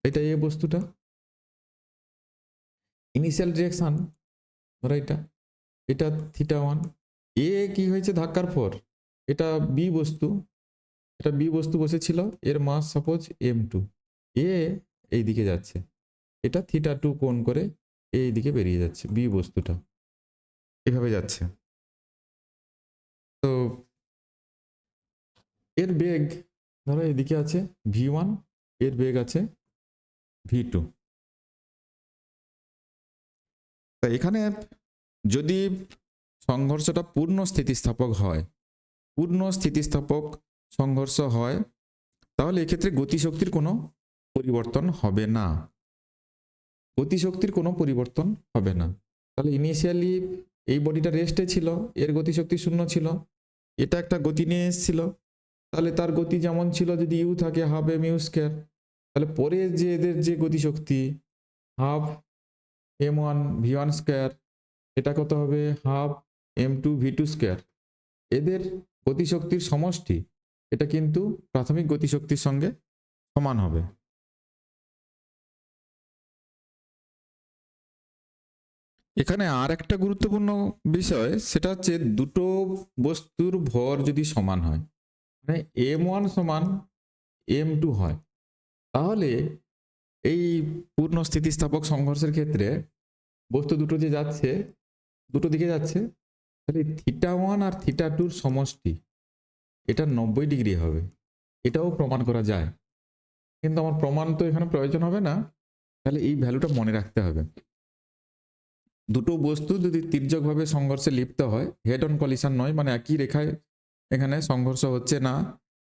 এটা এ বস্তুটা ইনিশিয়াল ডিরেকশন, ধরো এটা এটা θ1, এ কি হয়েছে ধাক্কার পর, এটা বি বস্তু, এটা বি বস্তু বসেছিল, এর মাস সাপোজ m2, এ এইদিকে যাচ্ছে, এটা θ2 কোণ করে এইদিকে বেরিয়ে যাচ্ছে, বি বস্তুটা এভাবে যাচ্ছে। তো এর বেগ ধরো এদিকে আছে v1, এর বেগ আছে v2। তা এখানে যদি সংঘর্ষটা পূর্ণ স্থিতিস্থাপক হয়, পূর্ণ স্থিতিস্থাপক সংঘর্ষ হয়, তাহলে এক্ষেত্রে গতিশক্তির কোনো পরিবর্তন হবে না, গতিশক্তির কোনো পরিবর্তন হবে না। তাহলে ইনিশিয়ালি এই বডিটা রেস্টে ছিল, এর গতিশক্তি শূন্য ছিল, এটা একটা গতি নিয়ে এসেছিল, তাহলে তার গতি যেমন ছিল যদি ইউ থাকে হাফ এম ইউ স্কোয়ার, তাহলে পরে যে এদের যে গতিশক্তি হাফ m1 v1 স্কোয়ার, এটা কত হবে হাফ m2 v2 স্কোয়ার, এদের গতিশক্তির সমষ্টি এটা কিন্তু প্রাথমিক গতিশক্তির সঙ্গে সমান হবে। এখানে আর একটা গুরুত্বপূর্ণ বিষয়, সেটা হচ্ছে দুটো বস্তুর ভর যদি সমান হয়, মানে m1 সমান m2 হয়, তাহলে এই পূর্ণ স্থিতিস্থাপক সংঘর্ষের ক্ষেত্রে বস্তু দুটো যে যাচ্ছে, দুটো দিকে যাচ্ছে, তাহলে θ1 আর θ2 সমষ্টি এটা 90 ডিগ্রি হবে, এটাও প্রমাণ করা যায়, কিন্তু আমার প্রমাণ তো এখানে প্রয়োজন হবে না, তাহলে এই ভ্যালুটা মনে রাখতে হবে। দুটো বস্তু যদি তির্যকভাবে সংঘর্ষে লিপ্ত হয়, হেড অন কলিশন নয়, মানে একই রেখায় এখানে সংঘর্ষ হচ্ছে না,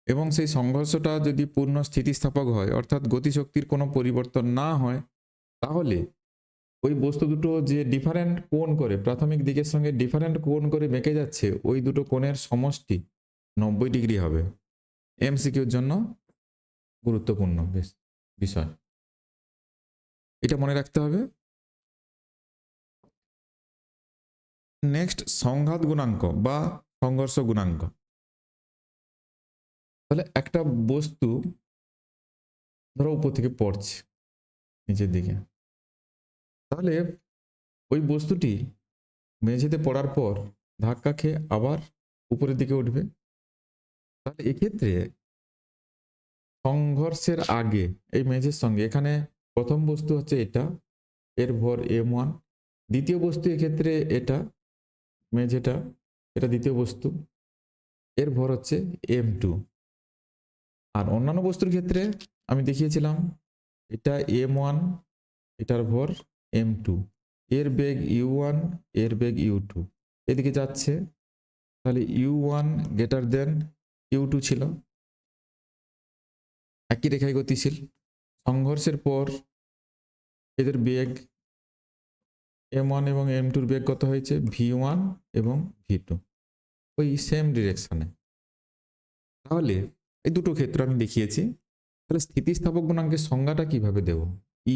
এবং সেই সংঘর্ষটা যদি পূর্ণ স্থিতিস্থাপক হয়, অর্থাৎ গতিশক্তির কোনো পরিবর্তন না হয়, তাহলে ওই বস্তু দুটো যে ডিফারেন্ট কোণ করে, প্রাথমিক দিকের সঙ্গে ডিফারেন্ট কোণ করে বেঁকে যাচ্ছে, ওই দুটো কোণের সমষ্টি 90 ডিগ্রি হবে। এমসিকিউর জন্য গুরুত্বপূর্ণ বিষয়, এটা মনে রাখতে হবে। নেক্সট সংঘাত গুণাঙ্ক বা সংঘর্ষ গুণাঙ্ক। তাহলে একটা বস্তু ধরো উপর থেকে পড়ছে নিচের দিকে, তাহলে ওই বস্তুটি মেঝেতে পড়ার পর ধাক্কা খেয়ে আবার উপরের দিকে উঠবে, তাহলে এক্ষেত্রে সংঘর্ষের আগে এই মেঝের সঙ্গে, এখানে প্রথম বস্তু হচ্ছে এটা, এর ভর m1, দ্বিতীয় বস্তু এক্ষেত্রে এটা মেঝেটা, এটা দ্বিতীয় বস্তু, এর ভর হচ্ছে m2, আর অন্যান্য বস্তুর ক্ষেত্রে আমি দেখিয়েছিলাম এটা m1, এটার ভর m2, এর বেগ u1, এর বেগ u2, এদিকে যাচ্ছে, তাহলে u1 গ্রেটার দেন u2 ছিল, একই রেখায় গতিশীল। সংঘর্ষের পর এদের বেগ m1 এবং m2 এর বেগ কত হয়েছে v1 এবং v2, ওই সেম ডিরেকশনে। তাহলে এই দুটো ক্ষেত্র আমি দেখিয়েছি। তাহলে স্থিতিস্থাপক গুণাঙ্কের সংজ্ঞাটা কিভাবে দেব? ই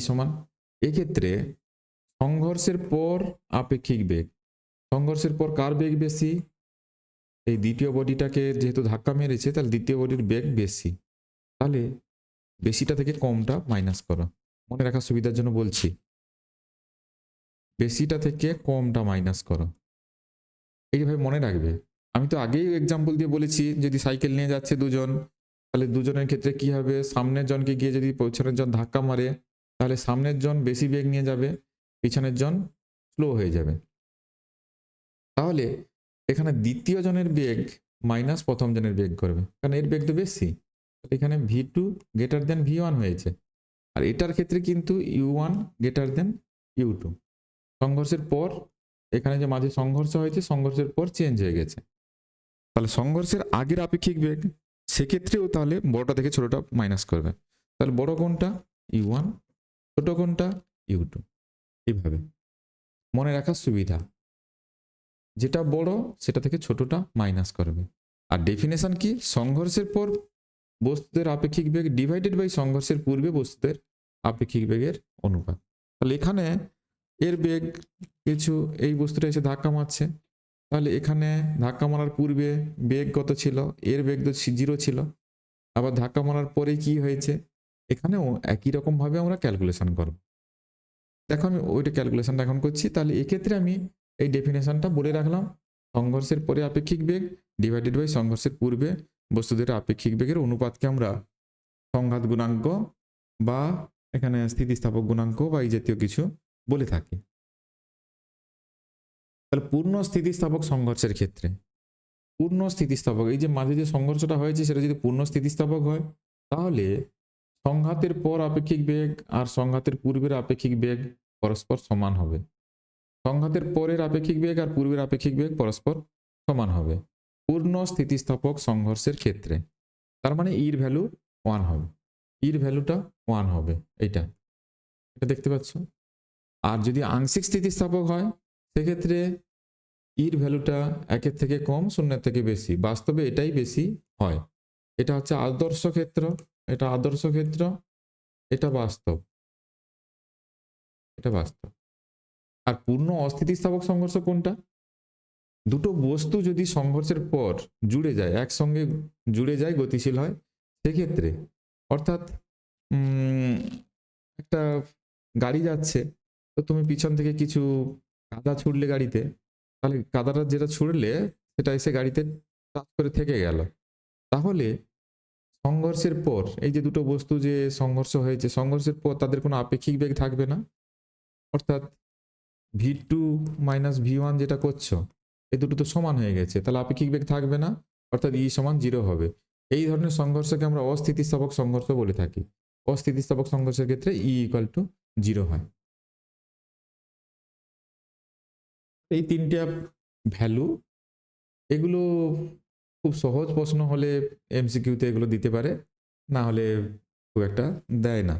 সমান এক্ষেত্রে সংঘর্ষের পর আপেক্ষিক বেগ, সংঘর্ষের পর কার বেগ বেশি? এই দ্বিতীয় বডিটাকে যেহেতু ধাক্কা মেরেছে, তাহলে দ্বিতীয় বডির বেগ বেশি, তাহলে বেশিটা থেকে কমটা মাইনাস করো, মনে রাখার সুবিধার জন্য বলছি, বেশিটা থেকে কমটা মাইনাস করো, এইভাবে মনে রাখবে। আমি তো আগেই এক্সাম্পল দিয়ে বলেছি, যদি সাইকেল নিয়ে যাচ্ছে দুজন, তাহলে দুজনের ক্ষেত্রে কি হবে, সামনের জনকে গিয়ে যদি পেছনের জন ধাক্কা মারে, তাহলে সামনের জন বেশি বেগ নিয়ে যাবে, পিছনের জন স্লো হয়ে যাবে। তাহলে এখানে দ্বিতীয় জনের বেগ মাইনাস প্রথম জনের বেগ করবে, কারণ এর বেগ তো বেশি, এখানে v2 গ্রেটার দেন v1 হয়েছে, আর এটার ক্ষেত্রে কিন্তু u1 গ্রেটার দেন u2। সংঘর্ষের পর এখানে যে মাঝে সংঘর্ষ হয়েছে, সংঘর্ষের পর চেঞ্জ হয়ে গেছে, তাহলে সংঘর্ষের আগের আপেক্ষিক বেগ, সেক্ষেত্রেও তাহলে বড়টা থেকে ছোটটা মাইনাস করবে, তাহলে বড় কোনটা u1, ছোট কোনটা u2, এইভাবে মনে রাখার সুবিধা, যেটা বড় সেটা থেকে ছোটটা মাইনাস করবে। আর ডেফিনেশন কি, সংঘর্ষের পর বস্তুদের আপেক্ষিক বেগ ডিভাইডেড বাই সংঘর্ষের পূর্বে বস্তুদের আপেক্ষিক বেগের অনুপাত। তাহলে এখানে এর বেগ কিছু, এই বস্তুটা এসে ধাক্কা মারছে, তাহলে এখানে ধাক্কা মারার পূর্বে বেগ কত ছিল, এর বেগ তো 0 ছিল, আবার ধাক্কা মারার পরে কি হয়েছে, এখানেও একই রকম ভাবে আমরা ক্যালকুলেশন করব। দেখো আমি ওইটা ক্যালকুলেশনটা এখন করছি। তাহলে এক্ষেত্রে আমি এই ডেফিনেশনটা বলে রাখলাম, সংঘর্ষের পরে আপেক্ষিক বেগ ডিভাইডেড বাই সংঘর্ষের পূর্বে বস্তুদের আপেক্ষিক বেগের অনুপাতকে আমরা সংঘাত গুণাঙ্ক বা এখানে স্থিতিস্থাপক গুণাঙ্ক বা এই জাতীয় কিছু বলে থাকি। তাহলে পূর্ণ স্থিতিস্থাপক সংঘর্ষের ক্ষেত্রে, পূর্ণ স্থিতিস্থাপক, এই যে মাঝে যে সংঘর্ষটা হয়েছে সেটা যদি পূর্ণ স্থিতিস্থাপক হয়, তাহলে সংঘাতের পর আপেক্ষিক বেগ আর সংঘাতের পূর্বের আপেক্ষিক বেগ পরস্পর সমান হবে। সংঘাতের পরের আপেক্ষিক বেগ আর পূর্বের আপেক্ষিক বেগ পরস্পর সমান হবে পূর্ণ স্থিতিস্থাপক সংঘর্ষের ক্ষেত্রে। তার মানে ইর ভ্যালু 1 হবে, ইর ভ্যালুটা 1 হবে, এটা এটা দেখতে পাচ্ছ। আর যদি আংশিক স্থিতিস্থাপক হয় সেক্ষেত্রে ইর ভ্যালুটা 1-এর থেকে কম, 0-এর থেকে বেশি। বাস্তবে এটাই বেশি হয়। এটা হচ্ছে আদর্শ ক্ষেত্র, এটা আদর্শ ক্ষেত্র, এটা বাস্তব, এটা বাস্তব। আর পূর্ণ অস্থিতিস্থাপক সংঘর্ষ কোনটা? দুটো বস্তু যদি সংঘর্ষের পর জুড়ে যায়, একসঙ্গে জুড়ে যায়, গতিশীল হয়, সেক্ষেত্রে অর্থাৎ একটা গাড়ি যাচ্ছে, তো তুমি পিছন থেকে কিছু কাদা ছুড়লে গাড়িতে, তাহলে কাদাটা যেটা ছুড়লে সেটা এসে গাড়িতে টাচ করে থেকে গেল। তাহলে সংঘর্ষের পর এই যে দুটো বস্তু যে সংঘর্ষ হয়েছে, সংঘর্ষের পর তাদের কোনো আপেক্ষিক বেগ থাকবে না। অর্থাৎ v2 মাইনাস v1 যেটা করছো, এই দুটো তো সমান হয়ে গেছে, তাহলে আপেক্ষিক বেগ থাকবে না, অর্থাৎ ই সমান 0 হবে। এই ধরনের সংঘর্ষকে আমরা অস্থিতিস্থাপক সংঘর্ষ বলে থাকি। অস্থিতিস্থাপক সংঘর্ষের ক্ষেত্রে ই ইকুয়াল টু 0 হয়। এই তিনটা ভ্যালু, এগুলো খুব সহজ প্রশ্ন হলে এমসিকিউতে এগুলো দিতে পারে, না হলে খুব একটা দেয় না।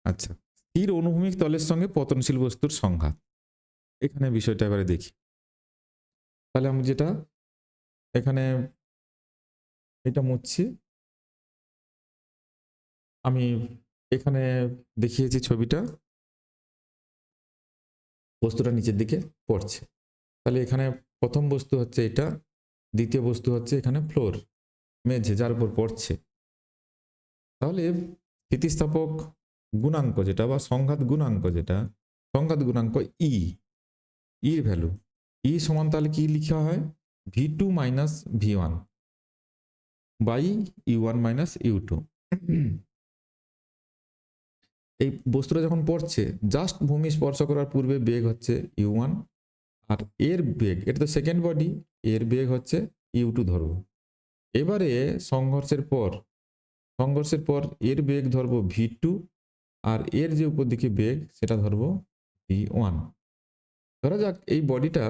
আচ্ছা, স্থির অনুভূমিক তলের সঙ্গে পতনশীল বস্তুর সংঘাত, এখানে বিষয়টা এবারে দেখি। তাহলে আমি যেটা এখানে এটা মুছছি, আমি এখানে দেখিয়েছি ছবিটা, বস্তুটা নিচের দিকে পড়ছে। তাহলে এখানে প্রথম বস্তু হচ্ছে এটা, দ্বিতীয় বস্তু হচ্ছে এখানে ফ্লোর, মেঝে যার উপর পড়ছে। তাহলে স্থিতিস্থাপক গুণাঙ্ক যেটা বা সংঘাত গুণাঙ্ক যেটা, সংঘাত গুণাঙ্ক ই, ইর ভ্যালু ই সমান তাহলে কি লিখা হয়, v2 minus v1 by u1 minus u2। এই বস্তুটা যখন পড়ছে, জাস্ট ভূমি স্পর্শ করার পূর্বে বেগ হচ্ছে u1, আর এর বেগ, এটা তো সেকেন্ড বডি, এর বেগ হচ্ছে u2 ধরবো। এবারে সংঘর্ষের পর এর বেগ ধরবো v2, আর এর যে উপর দিকে বেগ সেটা ধরবো v1। ধরা যাক এই বডিটা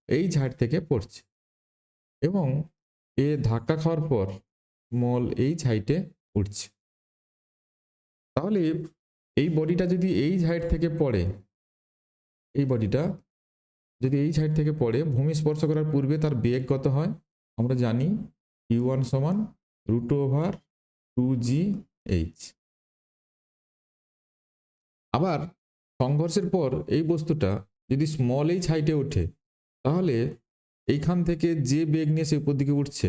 এই ঝাড় থেকে পড়ছে এবং এ ধাক্কা খাওয়ার পর স্মল এইচ হাইটে উঠছে। তাহলে এই বডিটা যদি এই হাইট থেকে পড়ে, এই বডিটা যদি এই সাইড থেকে পড়ে, ভূমি স্পর্শ করার পূর্বে তার বেগ কত হয় আমরা জানি, u1 সমান √2gh। আবার সংঘর্ষের পর এই বস্তুটা যদি স্মল এইচ হাইটে ওঠে, তাহলে এইখান থেকে যে বেগ নিয়ে সে উপর দিকে উঠছে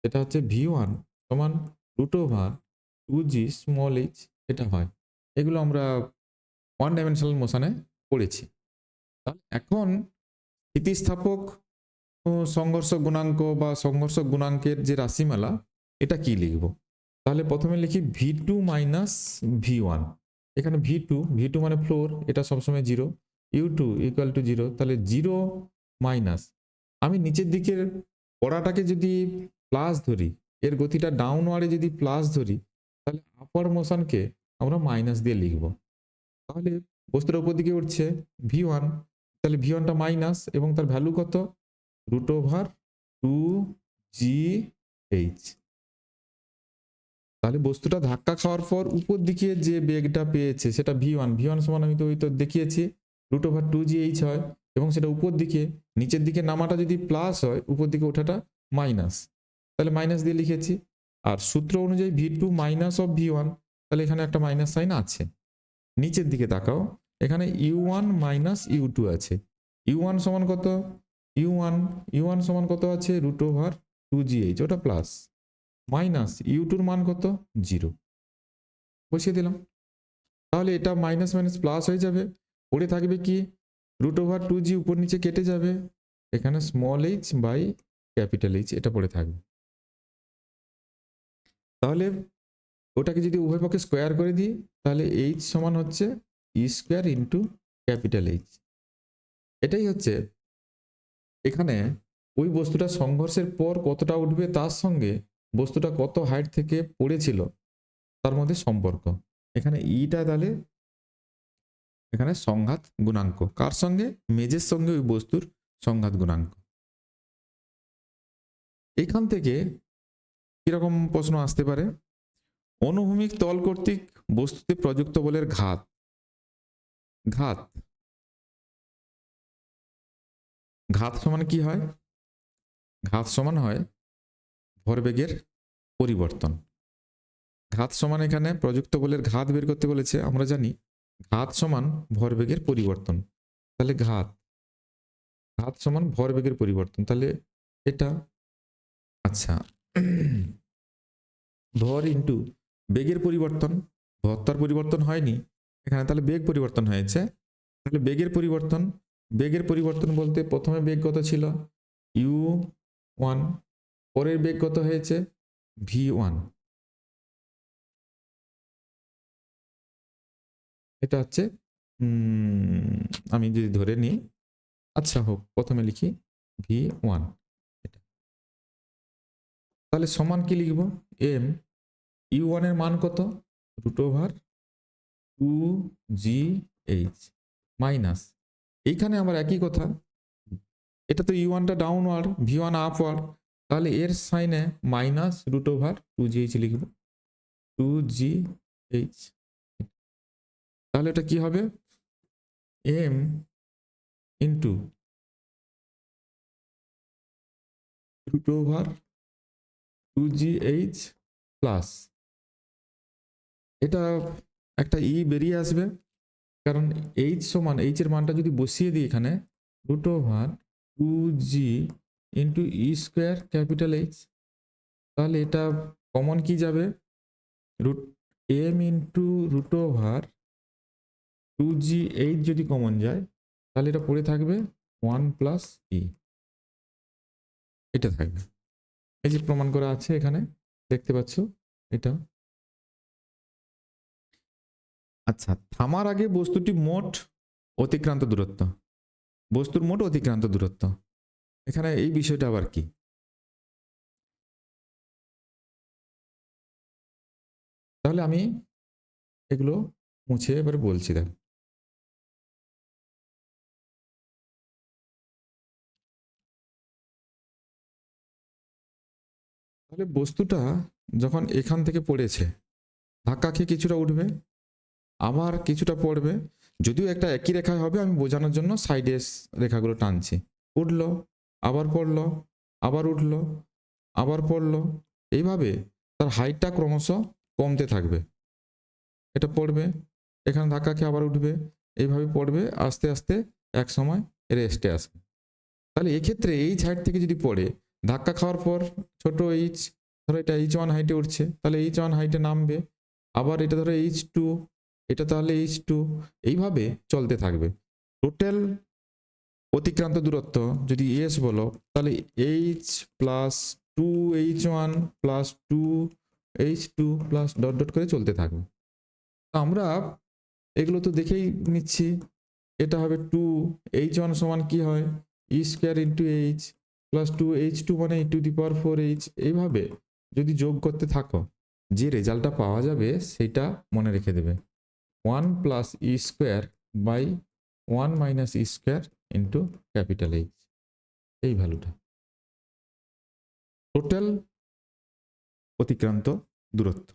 সেটা হচ্ছে v1 সমান √2g স্মল এইচ, এটা হয়। এগুলো আমরা ওয়ান ডাইমেনশনাল মোশনে পড়েছি। এখন স্থিতিস্থাপক সংঘর্ষ গুণাঙ্ক বা সংঘর্ষ গুণাঙ্কের যে রাশিমালা, এটা কি লিখব? তাহলে প্রথমে লিখি v2 মাইনাস v1। এখানে v2 মানে ফ্লোর, এটা সবসময় 0, u2 ইকুয়াল টু 0, তাহলে 0 মাইনাস, আমি নিচের দিকের পড়াটাকে যদি প্লাস ধরি, এর গতিটা ডাউনওয়ার্ডে যদি প্লাস ধরি, তাহলে আপার মোশনকে আমরা মাইনাস দিয়ে লিখব। তাহলে বস্তুর উপর দিকে উঠছে v1, তাহলে v1টা মাইনাস এবং তার ভ্যালু কত, √2gh। তাহলে বস্তুটা ধাক্কা খাওয়ার পর উপর দিকে যে বেগটা পেয়েছে সেটা v1 সমান আমি তো ওই তো দেখিয়েছি √2gh হয়, এবং সেটা উপর দিকে, নিচের দিকে নামাটা যদি প্লাস হয়, উপর দিকে ওঠাটা মাইনাস, তাহলে মাইনাস দিয়ে লিখেছি। আর সূত্র অনুযায়ী v2 মাইনাস অফ v1, তাহলে এখানে একটা মাইনাস সাইন আছে। নিচের দিকে তাকাও, এখানে u1 মাইনাস u2 আছে। u1 সমান কত? u1 সমান কত আছে? রুট ওভার 2gh, ওটা প্লাস, মাইনাস u2 মান কত? 0 বসিয়ে দিলাম। তাহলে এটা মাইনাস মাইনাস প্লাস হয়ে যাবে, পড়ে থাকবে কি? রুট ওভার 2g, উপর নিচে কেটে যাবে, এখানে small h by capital H, এটা পড়ে থাকবে। তাহলে ওটাকে যদি উভয় পক্ষে স্কোয়ার করে দিই, তাহলে h সমান হচ্ছে e square into capital H। এটাই হচ্ছে এখানে ওই বস্তুটা সংঘর্ষের পর কতটা উঠবে তার সঙ্গে বস্তুটা কত হাইট থেকে পড়েছিল তার মধ্যে সম্পর্ক। এখানে ইটা তাহলে এখানে সংঘাত গুণাঙ্ক, কার সঙ্গে? মেজের সঙ্গে ওই বস্তুর সংঘাত গুণাঙ্ক। এখান থেকে কিরকম প্রশ্ন আসতে পারে? অনুভূমিক তল কর্তৃক বস্তুতে প্রযুক্ত বলের ঘাত। ঘাত সমান কি হয়? ঘাত সমান হয় ভরবেগের পরিবর্তন। ঘাত সমান, এখানে প্রযুক্ত বলের ঘাত বের করতে বলেছে, আমরা জানি ঘাত সমান ভরবেগের পরিবর্তন। তাহলে ঘাত সমান ভরবেগের পরিবর্তন, তাহলে এটা আচ্ছা ভর ইন্টু বেগের পরিবর্তন, ভর তার পরিবর্তন হয়নি এখানে, তাহলে বেগ পরিবর্তন হয়েছে। তাহলে বেগের পরিবর্তন বলতে প্রথমে বেগ কত ছিল? u1, পরের বেগ কত হয়েছে? v1। এটা হচ্ছে আমি যদি ধরে নিই, আচ্ছা হোক, প্রথমে লিখি v1, তাহলে সমান কি লিখব? m, u1 এর মান কত? রুট ওভার 2gh মাইনাস, এইখানে আমার একই কথা, এটা তো u1টা ডাউনওয়ার্ড, v1 আপওয়ার্ড, তাহলে এর সাইনে মাইনাস রুট ওভার 2gh লিখব, 2gh। তাহলে এটা কি হবে? m into root over 2gh plus, এটা একটা ই বেরিয়ে আসবে, কারণ h সমান, h এর মানটা যদি বসিয়ে দিই এখানে, root over 2g into E square capital H, তাহলে এটা কমন কি যাবে? Root m into root over 2gh যদি কমন যায়, তাহলে এটা পড়ে থাকবে 1 প্লাস ই, এটা থাকবে। এই যে প্রমাণ করা আছে এখানে, দেখতে পাচ্ছ এটা। আচ্ছা, থামার আগে বস্তুটি মোট অতিক্রান্ত দূরত্ব, বস্তুর মোট অতিক্রান্ত দূরত্ব, এখানে এই বিষয়টা আবার কি? তাহলে আমি এগুলো মুছে এবার বলছি। দেখ, তাহলে বস্তুটা যখন এখান থেকে পড়েছে, ধাক্কা খেয়ে কিছুটা উঠবে, আবার কিছুটা পড়বে, যদিও একটা একই রেখায় হবে, আমি বোঝানোর জন্য সাইডে রেখাগুলো টানছি। উঠলো, আবার পড়লো, আবার উঠলো, আবার পড়লো, এইভাবে তার হাইটটা ক্রমশ কমতে থাকবে। এটা পড়বে, এখানে ধাক্কা খেয়ে আবার উঠবে, এইভাবে পড়বে, আস্তে আস্তে এক সময় রেস্টে আসবে। তাহলে এক্ষেত্রে এই হাইট থেকে যদি পড়ে, ধাক্কা খাওয়ার পর ছোট এইচ, ধরো এটা h1 হাইটে উঠছে, তাহলে h1 হাইটে নামবে, আবার এটা ধরো h2, এটা তাহলে h2, এইভাবে চলতে থাকবে। টোটাল অতিক্রান্ত দূরত্ব যদি s বলো, তাহলে h plus 2h1 plus 2h2 plus dot dot করে চলতে থাকবে। আমরা এগুলো তো দেখেই নিচ্ছি, এটা হবে 2h1 সমান কি হয়? E square into h plus 2h2 মানে টু দি পাওয়ার 4h। এইভাবে যদি যোগ করতে থাকো, যে রেজাল্টটা পাওয়া যাবে সেটা মনে রেখে দেবে, 1 plus E square by 1 minus E square into capital H, এই ভ্যালুটা টোটাল অতিক্রান্ত দূরত্ব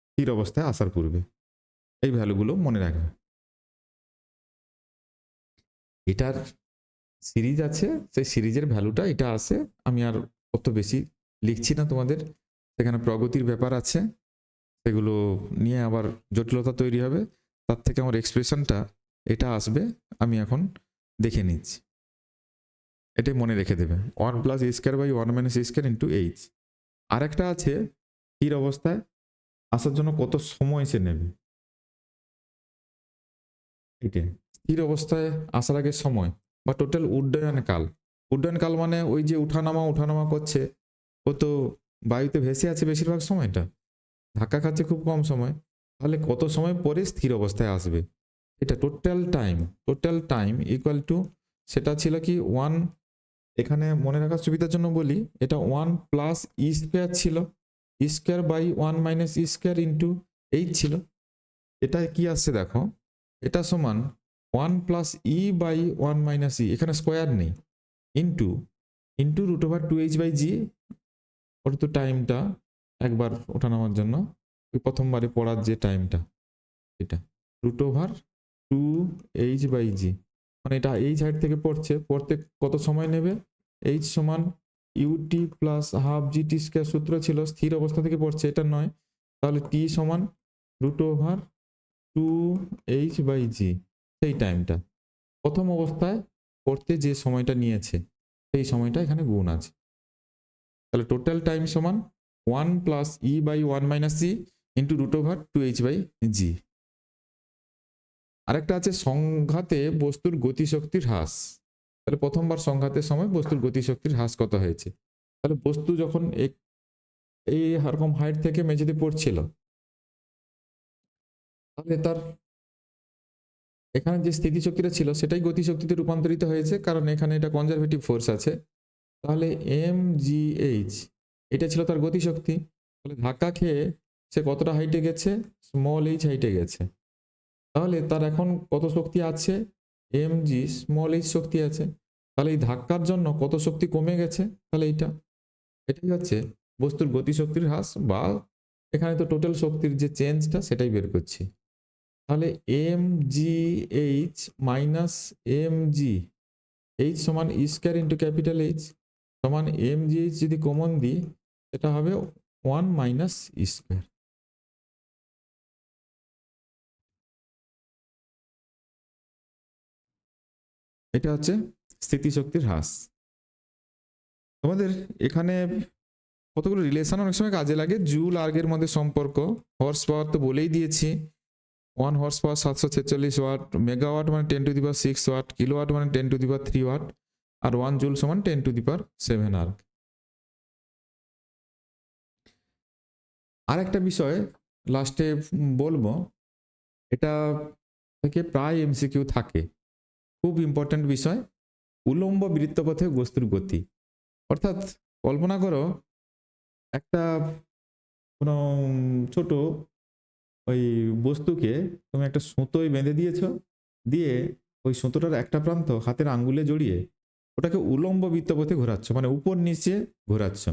স্থির অবস্থায় আসার পূর্বে, এই ভ্যালুগুলো মনে রাখবে। এটার সিরিজ আছে, সেই সিরিজের ভ্যালুটা এটা আসে, আমি আর অত বেশি লিখছি না তোমাদের, সেখানে প্রগতির ব্যাপার আছে, সেগুলো নিয়ে আবার জটিলতা তৈরি হবে, তার থেকে আমার এক্সপ্রেশনটা এটা আসবে। আমি এখন দেখে নিচ্ছি, এটাই মনে রেখে দেবে, 1 plus A square by 1 minus A square into H. আর একটা আছে স্থির অবস্থায় আসার জন্য কত সময় সে নেবে, এটাই স্থির অবস্থায় আসার আগে সময় বা টোটাল উড্ডয়নকাল। উড্ডয়নকাল মানে ওই যে উঠানামা করছে, ও তো বায়ুতে ভেসে আছে বেশিরভাগ সময়টা, ধাক্কা খাচ্ছে খুব কম সময়, তাহলে কত সময় পরে স্থির অবস্থায় আসবে, এটা টোটাল টাইম ইকুয়াল টু, সেটা ছিল কি 1, এখানে মনে রাখার সুবিধার জন্য বলি, এটা 1 প্লাস ই স্কোয়ার ছিল, E square by 1 minus E square into H ছিল। এটা কি আসছে দেখো, এটা সমান 1 plus E by 1 minus E, এখানে স্কোয়ার নেই, into into root over 2h by G, ওটা তো টাইমটা একবার ওঠানামার জন্য ওই প্রথমবারে পড়ার যে টাইমটা, এটা রুট ওভার 2h বাই জি, মানে এটা এই সাইড থেকে পড়তে কত সময় নেবে, এইচ সমান ইউটি প্লাস হাফ জি টি স্কোয়ার সূত্র ছিল, স্থির অবস্থা থেকে পড়ছে, এটা নয়, তাহলে টি সমান রুট ওভার 2h বাই জি, সেই টাইমটা প্রথম অবস্থায় পড়তে যে সময়টা নিয়েছে সেই সময়টা এখানে গুণ আছে, তাহলে টোটাল টাইম সমান 1 plus E by 1 minus E into root over 2h by G. আরেকটা আছে সংঘাতে বস্তুর গতিশক্তির হ্রাস, তাহলে প্রথমবার সংঘাতের সময় বস্তুর গতিশক্তির হ্রাস কত হয়েছে, তাহলে বস্তু যখন এই রকম হাইট থেকে মেঝেতে পড়ছিল, তাহলে তার এখানে যে স্থিতিশক্তিটা ছিল সেটাই গতিশক্তিতে রূপান্তরিত হয়েছে, কারণ এখানে এটা কনজারভেটিভ ফোর্স আছে, তাহলে এম জি এইচ এটা ছিল তার গতিশক্তি, তাহলে ধাক্কা খেয়ে সে কতটা হাইটে গেছে, স্মল এইচ হাইটে গেছে, তাহলে তার এখন কত শক্তি আছে, এম জি স্মল এইচ শক্তি আছে, তাহলে এই ধাক্কার জন্য কত শক্তি কমে গেছে, তাহলে এটাই হচ্ছে বস্তুর গতিশক্তির হ্রাস, বা এখানে তো টোটাল শক্তির যে চেঞ্জটা সেটাই বের করছি, তাহলে M G H minus M G H সমান E square into capital H সমান এম জি এইচ, যদি কমন দিই এটা হবে 1 মাইনাস ই স্কোয়ার। এটা হচ্ছে স্থিতিশক্তির হ্রাস। তোমাদের এখানে কতগুলো রিলেশন অনেক সময় কাজে লাগে, জুল আর্গের মধ্যে সম্পর্ক, হর্স পাওয়ার তো বলেই দিয়েছি, 1 হর্স পাওয়ার 746 ওয়াট, মেগাওয়াট মানে 10 to the power 6 watt, kilowatt মানে 10 টু দি পাওয়ার 3 ওয়াট, আর 1 জুল সমান 10 টু দি পাওয়ার 7 আর্গ। আর একটা বিষয় লাস্টে বলবো, এটা থেকে প্রায় এমসিকিউ থাকে, খুব ইম্পর্ট্যান্ট বিষয়, উলম্ব বৃত্তপথে বস্তুর গতি। অর্থাৎ কল্পনা করো একটা কোনো ছোট ওই বস্তুকে তুমি একটা সুতোয় বেঁধে দিয়েছো, দিয়ে ওই সুতোটার একটা প্রান্ত হাতের আঙ্গুলে জড়িয়ে ওটাকে উলম্ব বৃত্তপথে ঘোরাচ্ছ, মানে উপর নিচে ঘোরাচ্ছ,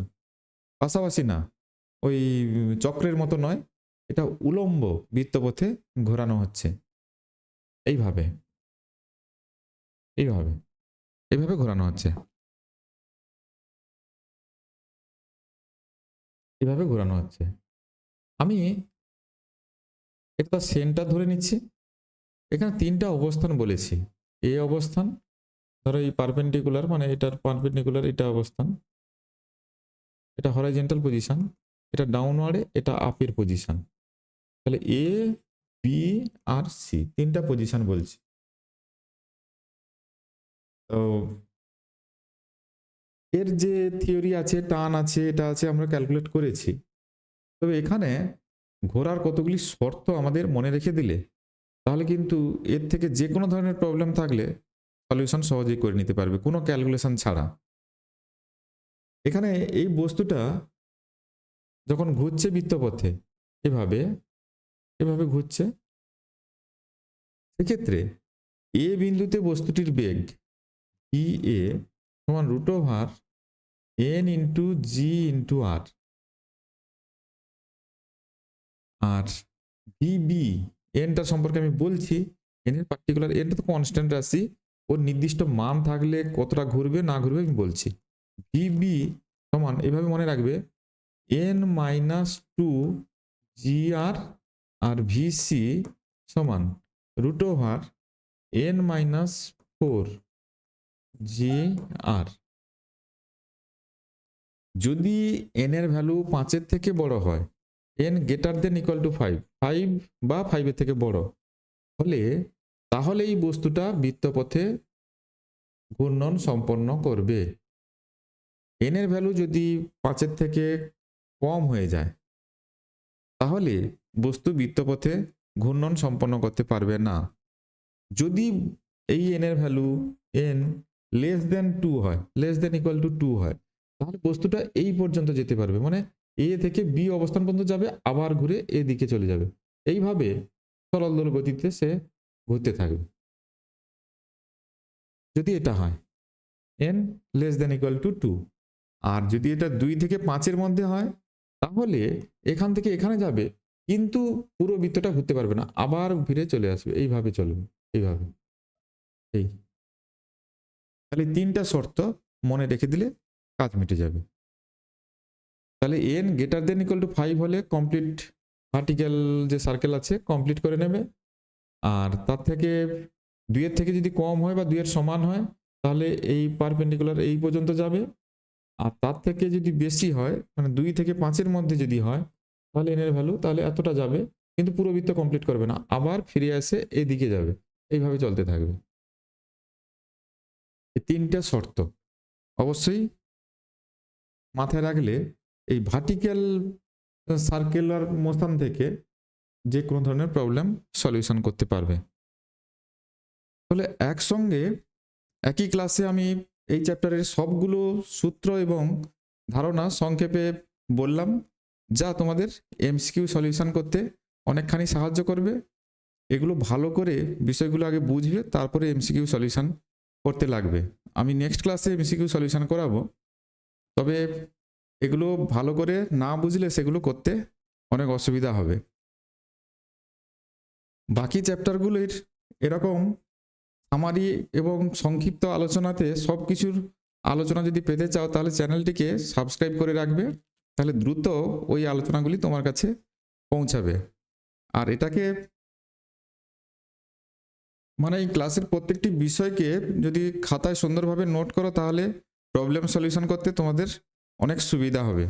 পাশাপাশি না, ওই চক্রের মতো নয়, এটা উলম্ব বৃত্তপথে ঘোরানো হচ্ছে, এইভাবে এইভাবে এইভাবে ঘোরানো হচ্ছে, এইভাবে ঘোরানো হচ্ছে। আমি এটা সেন্টার ধরে নিচ্ছি, এখানে 3টা অবস্থান বলেছি, এ অবস্থান, ধরো এই পারপেন্ডিকুলার মানে এটার পারপেন্ডিকুলার এটা অবস্থান, এটা হরাইজন্টাল পজিশন, এটা ডাউনওয়ার্ডে, এটা আপের পজিশন, তাহলে এ বি আর সি 3টা পজিশন বলছি। তো এর যে থিওরি আছে, টান আছে, এটা আছে, আমরা ক্যালকুলেট করেছি, তবে এখানে ঘোরার কতগুলি শর্ত আমাদের মনে রেখে দিলে তাহলে কিন্তু এর থেকে যে কোনো ধরনের প্রবলেম থাকলে সলিউশন সহজেই করে নিতে পারবে কোনো ক্যালকুলেশন ছাড়া। এখানে এই বস্তুটা যখন ঘুরছে বৃত্তপথে এভাবে এভাবে ঘুরছে, সেক্ষেত্রে এ বিন্দুতে বস্তুটির বেগ ই এ সমান রুট ওভার এন ইন্টু জি ইন্টু আর, আর ভিবি এনটা সম্পর্কে আমি বলছি, এন এর পার্টিকুলার, এনটা তো কনস্ট্যান্ট রাশি, ওর নির্দিষ্ট মান থাকলে কতটা ঘুরবে না ঘুরবে আমি বলছি, ভিবি সমান এভাবে মনে রাখবে, N minus two G R VC সমান root over N minus four G R. যদি এন এর ভ্যালু 5-এর থেকে বড় হয়, N greater than equal to 5 বা 5-এর থেকে বড় হলে, তাহলে এই বস্তুটা বৃত্তপথে ঘূর্ণন সম্পন্ন করবে। এন এর ভ্যালু যদি 5-এর থেকে কম হয়ে যায়, তাহলে বস্তু বৃত্তপথে ঘূর্ণন সম্পন্ন করতে পারবে না। যদি এই এন এর ভ্যালু এন লেস দেন 2 হয়, লেস দেন ইকুয়াল টু 2 হয়, তাহলে বস্তুটা এই পর্যন্ত যেতে পারবে, মানে এ থেকে বি অবস্থান পর্যন্ত যাবে, আবার ঘুরে এ দিকে চলে যাবে। এইভাবে সরল দোল গতিতে সে ঘুরতে থাকবে। যদি এটা হয় N less than equal two 2, আর যদি এটা 2 থেকে 5-এর মধ্যে হয়, তাহলে এখান থেকে এখানে যাবে, কিন্তু পুরো বৃত্তটা ঘুরতে পারবে না, আবার ফিরে চলে আসবে। এইভাবে চলবে, এইভাবে। এই তাহলে 3টা শর্ত মনে রেখে দিলে কাজ মিটে যাবে। তাহলে N greater than equal to 5 হলে কমপ্লিট ভার্টিক্যাল যে সার্কেল আছে কমপ্লিট করে নেবে। আর তার থেকে 2-এর থেকে যদি কম হয় বা 2-এর সমান হয়, তাহলে এই পারপেন্ডিকুলার এই পর্যন্ত যাবে। আর তার থেকে যদি বেশি হয়, মানে 2 থেকে 5-এর মধ্যে যদি হয়, তাহলে এন এর ভ্যালু তাহলে এতটা যাবে, কিন্তু পুরো বৃত্ত কমপ্লিট করবে না, আবার ফিরে এসে এদিকে যাবে। এইভাবে চলতে থাকবে। এই 3টা শর্ত অবশ্যই মাথায় রাখলে এই ভার্টিক্যাল সার্কুলার মোশন থেকে যে কোনো ধরনের প্রবলেম সলিউশন করতে পারবে। তাহলে একসঙ্গে একই ক্লাসে আমি এই চ্যাপ্টারের সবগুলো সূত্র এবং ধারণা সংক্ষেপে বললাম, যা তোমাদের এমসিকিউ সলিউশন করতে অনেকখানি সাহায্য করবে। এগুলো ভালো করে বিষয়গুলো আগে বুঝবে, তারপরে এমসিকিউ সলিউশন করতে লাগবে। আমি নেক্সট ক্লাসে এমসিকিউ সলিউশন করাবো, তবে এগুলো ভালো করে না বুঝলে সেগুলো করতে অনেক অসুবিধা হবে। বাকি চ্যাপ্টারগুলির এরকম সামারি এবং সংক্ষিপ্ত আলোচনাতে সব কিছুর আলোচনা যদি পেতে চাও, তাহলে চ্যানেলটিকে সাবস্ক্রাইব করে রাখবে, তাহলে দ্রুত ওই আলোচনাগুলি তোমার কাছে পৌঁছাবে। আর এটাকে মানে এই ক্লাসের প্রত্যেকটি বিষয়কে যদি খাতায় সুন্দরভাবে নোট করো, তাহলে প্রবলেম সলিউশন করতে তোমাদের অনেক সুবিধা হবে।